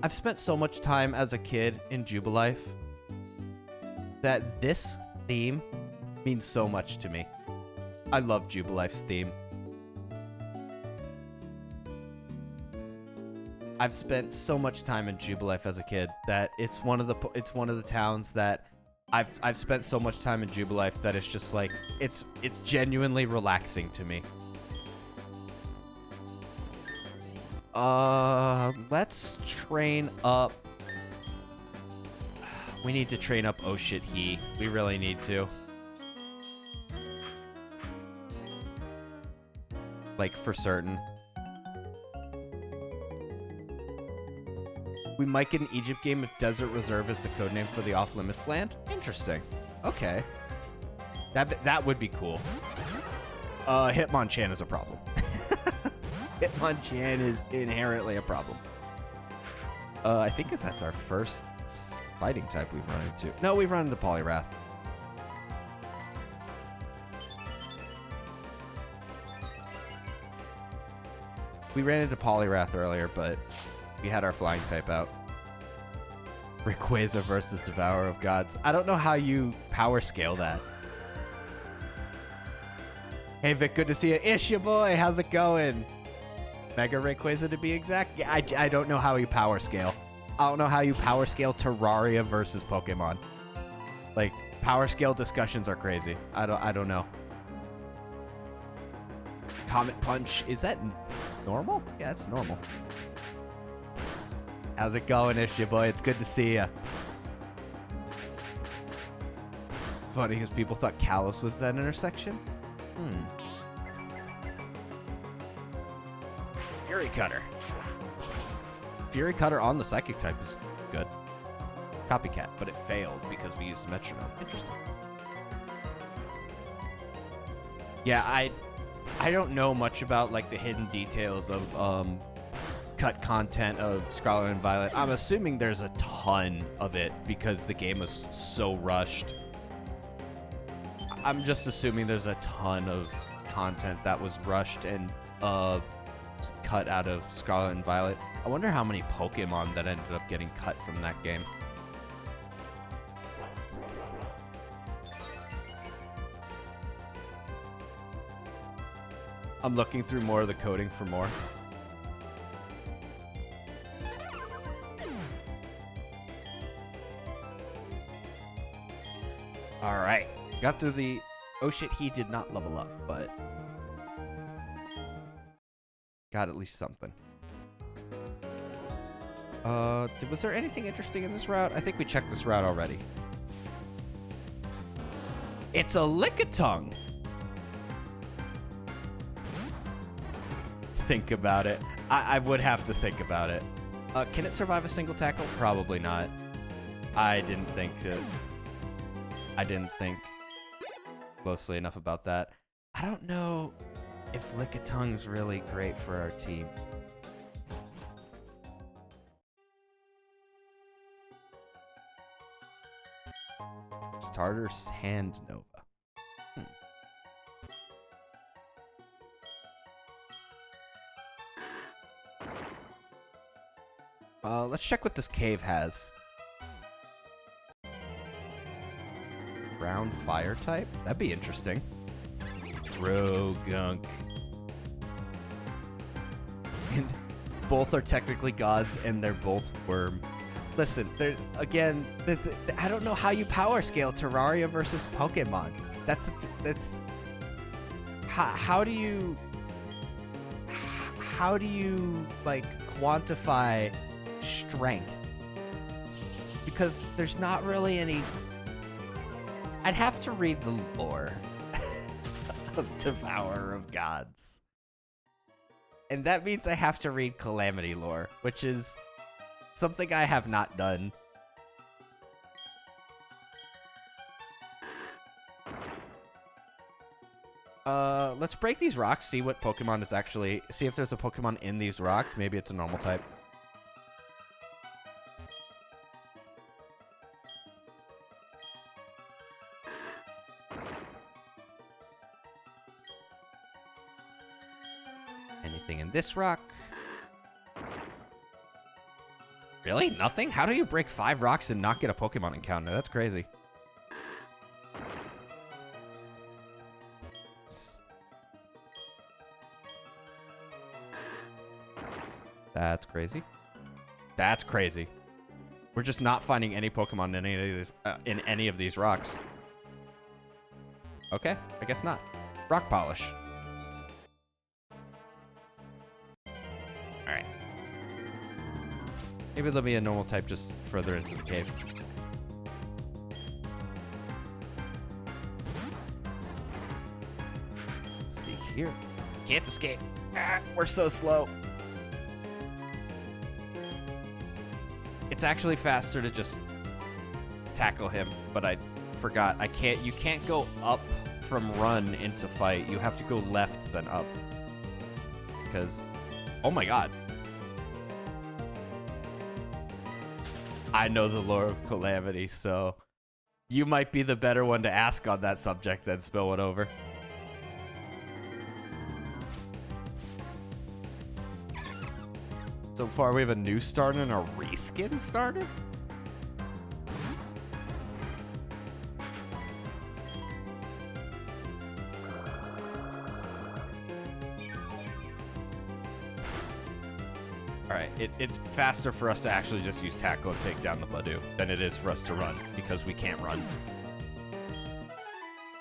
I've spent so much time as a kid in Jubilife that this theme means so much to me. I love Jubilife's theme. I've spent so much time in Jubilife as a kid that it's one of the towns that I've spent so much time in Jubilife that it's just like it's genuinely relaxing to me. Let's train up. We need to train up Oh Shit He. We really need to. Like, for certain. We might get an Egypt game if Desert Reserve is the codename for the off-limits land. Interesting. Okay. That would be cool. Hitmonchan is a problem. Hitmonchan is inherently a problem. I think that's our first fighting type we've run into. No, we've run into Poliwrath. We ran into Poliwrath earlier, but we had our flying type out. Rayquaza versus Devourer of Gods. I don't know how you power scale that. Hey Vic, good to see you. Ish, your boy, how's it going? Mega Rayquaza to be exact? Yeah, I don't know how you power scale. I don't know how you power scale Terraria versus Pokemon. Like, power scale discussions are crazy. I don't know. Comet Punch. Is that normal? Yeah, that's normal. How's it going, Issue Boy? It's good to see ya. Funny, because people thought Callus was that intersection. Fury Cutter. Fury Cutter on the Psychic type is good. Copycat, but it failed because we used Metronome. Interesting. Yeah, I don't know much about like the hidden details of cut content of Scarlet and Violet. I'm assuming there's a ton of it because the game was so rushed. I'm just assuming there's a ton of content that was rushed and cut out of Scarlet and Violet. I wonder how many Pokemon that ended up getting cut from that game. I'm looking through more of the coding for more. All right. Got through the... Oh shit, he did not level up, but... got at least something. Was there anything interesting in this route? I think we checked this route already. It's a Lickitung! Think about it. I would have to think about it. Can it survive a single tackle? Probably not. I didn't think closely enough about that. I don't know if Lickitung's really great for our team. Starter's Hand Nova. Let's check what this cave has. Ground fire type? That'd be interesting. Rogunk. And both are technically gods, and they're both worm. Listen, again, I don't know how you power scale Terraria versus Pokemon. That's how do you like quantify strength? Because there's not really any. I'd have to read the lore of Devourer of Gods. And that means I have to read Calamity lore, which is something I have not done. Let's break these rocks, see what Pokemon is actually... see if there's a Pokemon in these rocks. Maybe it's a normal type. Anything in this rock? Really? Nothing? How do you break 5 rocks and not get a Pokemon encounter? That's crazy. That's crazy. That's crazy. We're just not finding any Pokemon in any of these rocks. Okay, I guess not. Rock polish. Alright. Maybe there'll be a normal type just further into the cave. Let's see here. Can't escape. Ah, we're so slow. It's actually faster to just tackle him, but I forgot. You can't go up from run into fight. You have to go left then up. Because, oh my god. I know the lore of Calamity, so you might be the better one to ask on that subject than Spill It Over. So far, we have a new starter and a reskin starter? Alright, it's faster for us to actually just use Tackle and take down the Badoo than it is for us to run, because we can't run.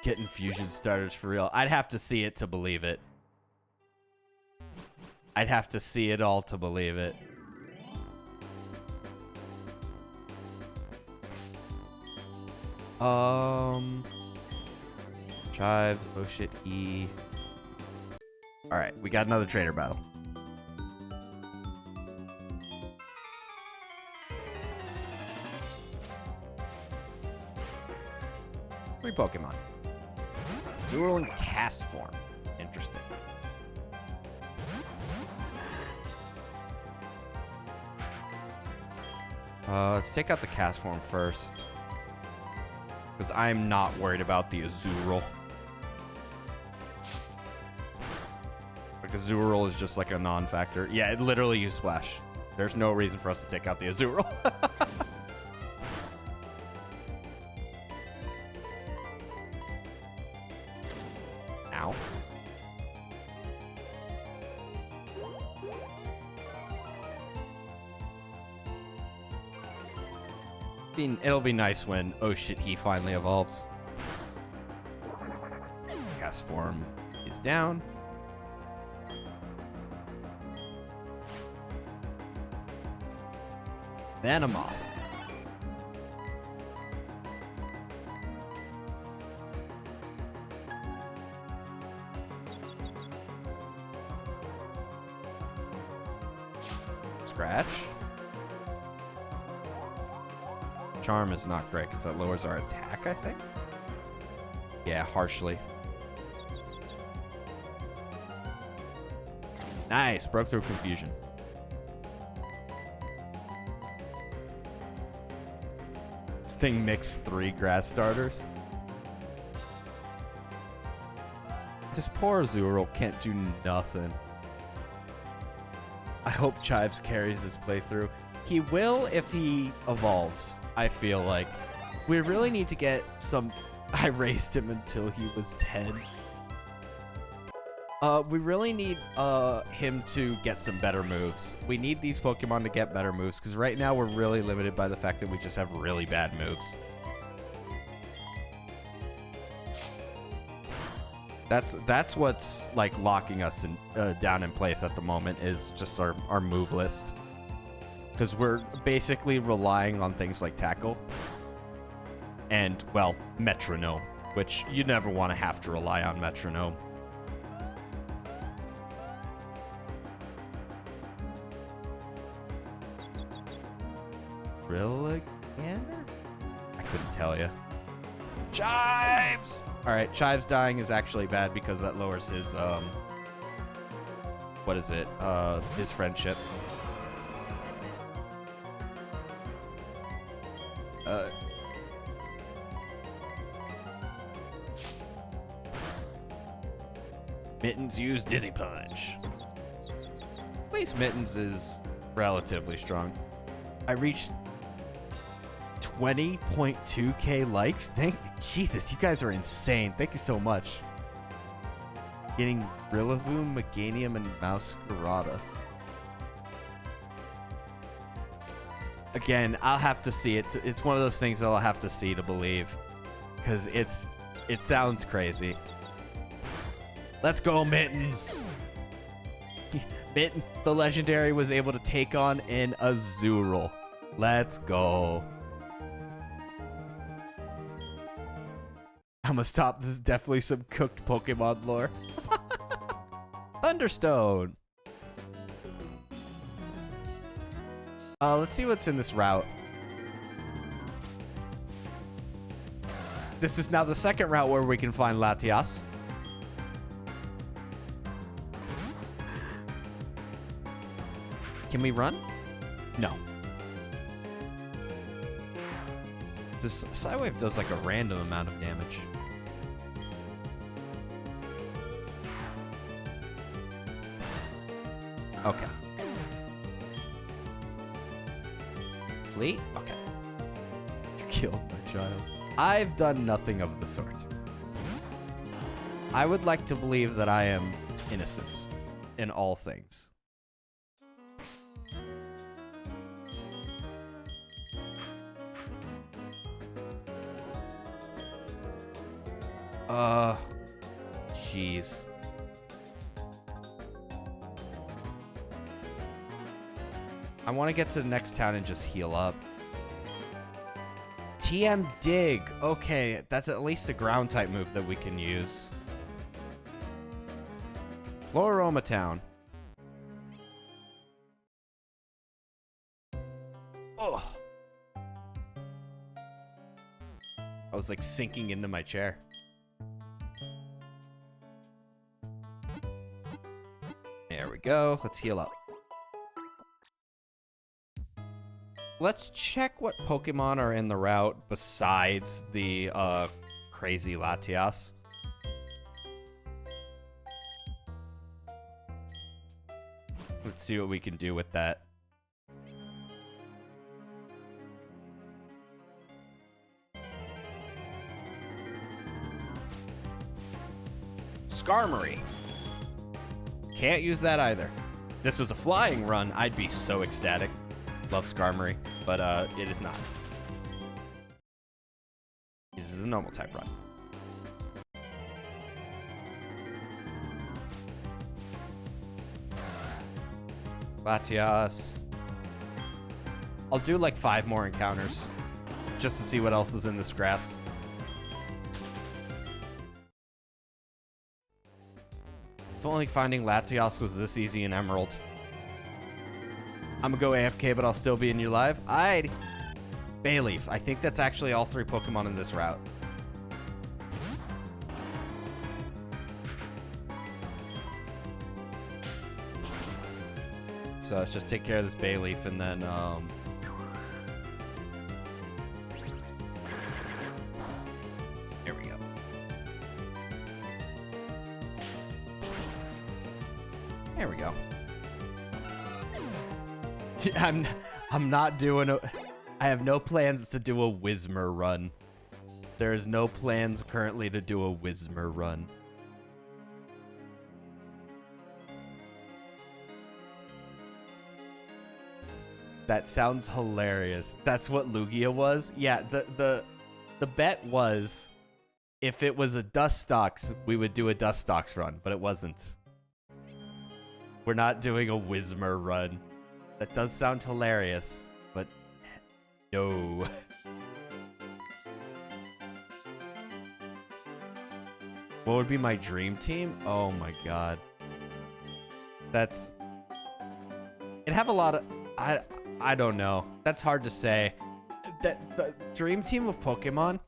Getting fusion starters for real. I'd have to see it to believe it. I'd have to see it all to believe it. Chives. Oh shit, E. Alright, we got another trainer battle. Three Pokemon. Dual in cast form. Interesting. Let's take out the cast form first. Because I'm not worried about the Azurill. Like Azurill is just like a non-factor. Yeah, it literally used Splash. There's no reason for us to take out the Azurill. Ow. It'll be nice when oh shit he finally evolves. Cast form is down. Venomoth. Scratch. Charm is not great because that lowers our attack, I think. Yeah, harshly. Nice, broke through confusion. This thing mixed 3 grass starters. This poor Azurill can't do nothing. I hope Chives carries this playthrough. He will if he evolves, I feel like. We really need to get some... I raised him until he was 10. We really need him to get some better moves. We need these Pokemon to get better moves, because right now we're really limited by the fact that we just have really bad moves. That's what's like locking us down in place at the moment, is just our move list. Because we're basically relying on things like Tackle and, well, Metronome, which you never want to have to rely on Metronome. Brilligander? I couldn't tell you. Chives! Alright, Chives dying is actually bad because that lowers his, what is it? His friendship. Mittens use Dizzy Punch. At least Mittens is relatively strong. I reached 20.2k likes. Jesus, you guys are insane. Thank you so much. Getting Rillaboom, Meganium, and Mouscarada. Again, I'll have to see it. It's one of those things I'll have to see to believe, because it sounds crazy. Let's go, Mittens. The legendary was able to take on an Azurill. Let's go. I'm gonna stop. This is definitely some cooked Pokemon lore. Thunderstone. Let's see what's in this route. This is now the second route where we can find Latias. Can we run? No. This Psywave does like a random amount of damage. Okay. Fleet? Okay. You killed my child. I've done nothing of the sort. I would like to believe that I am innocent in all things. Jeez. I want to get to the next town and just heal up. TM Dig. Okay, that's at least a ground type move that we can use. Floroma Town. Oh. I was like sinking into my chair. There we go. Let's heal up. Let's check what Pokemon are in the route besides the crazy Latias. Let's see what we can do with that. Skarmory. Can't use that either. If this was a flying run, I'd be so ecstatic. Love Skarmory, but it is not. This is a normal type run. Latias. I'll do like 5 more encounters just to see what else is in this grass. If only finding Latias was this easy in Emerald. I'm gonna go AFK, but I'll still be in your live. Alrighty. Bayleaf. I think that's actually all 3 Pokemon in this route. So let's just take care of this Bayleaf and then, here we go. There we go. I'm not doing a... I have no plans to do a Whismur run. There's no plans currently to do a Whismur run. That sounds hilarious. That's what Lugia was? Yeah, the bet was if it was a Dustox, we would do a Dustox run, but it wasn't. We're not doing a Whismur run. That does sound hilarious, but no. What would be my dream team? Oh my god. That's... It'd have a lot of... I don't know. That's hard to say. The dream team of Pokemon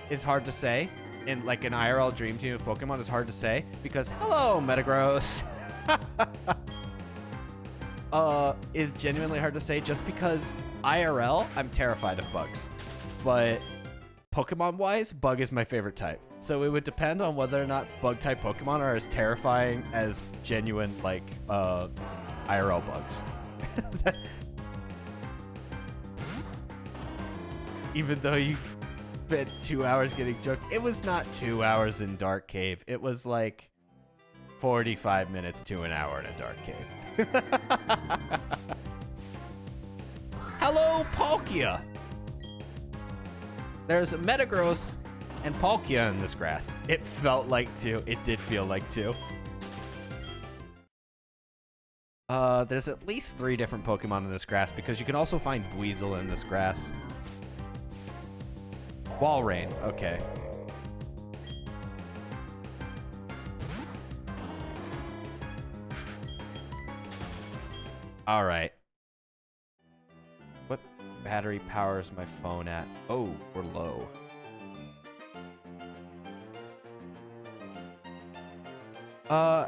is hard to say. And like an IRL dream team of Pokemon is hard to say because, hello, Metagross. Is genuinely hard to say just because IRL, I'm terrified of bugs. But Pokemon-wise, bug is my favorite type. So it would depend on whether or not bug-type Pokemon are as terrifying as genuine, like, IRL bugs. Even though you spent 2 hours getting joked. It was not 2 hours in Dark Cave. It was like 45 minutes to an hour in a Dark Cave. Hello, Palkia! There's a Metagross and Palkia in this grass. It felt like 2. It did feel like 2. There's at least 3 different Pokemon in this grass because you can also find Buizel in this grass. Walrein, okay. Alright. What battery power is my phone at? Oh, we're low.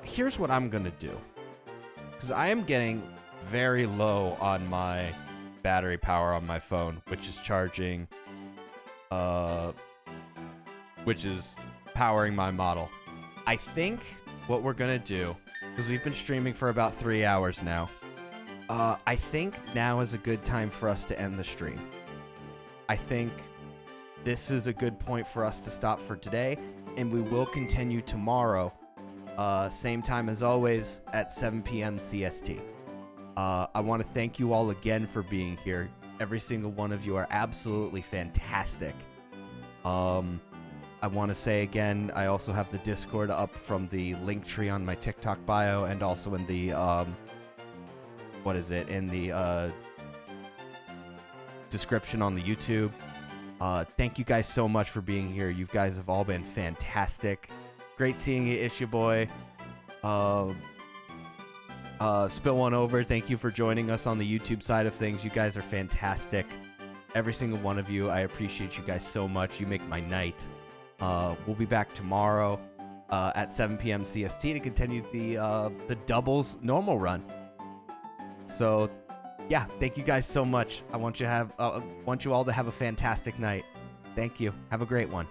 Here's what I'm gonna do. Because I am getting very low on my battery power on my phone, which is charging... which is powering my model. I think what we're gonna do, because we've been streaming for about 3 hours now, I think now is a good time for us to end the stream. I think this is a good point for us to stop for today, and we will continue tomorrow, same time as always, at 7 p.m. CST. I want to thank you all again for being here. Every single one of you are absolutely fantastic. I want to say again, I also have the Discord up from the link tree on my TikTok bio and also in the what is it, in the description on the YouTube. Thank you guys so much for being here. You guys have all been fantastic. Great seeing you, Issue Boy. Spill One Over, thank you for joining us on the YouTube side of things. You guys are fantastic. Every single one of you. I appreciate you guys so much. You make my night. We'll be back tomorrow at 7 p.m. CST to continue the doubles normal run. So, yeah, thank you guys so much. I want you all to have a fantastic night. Thank you. Have a great one.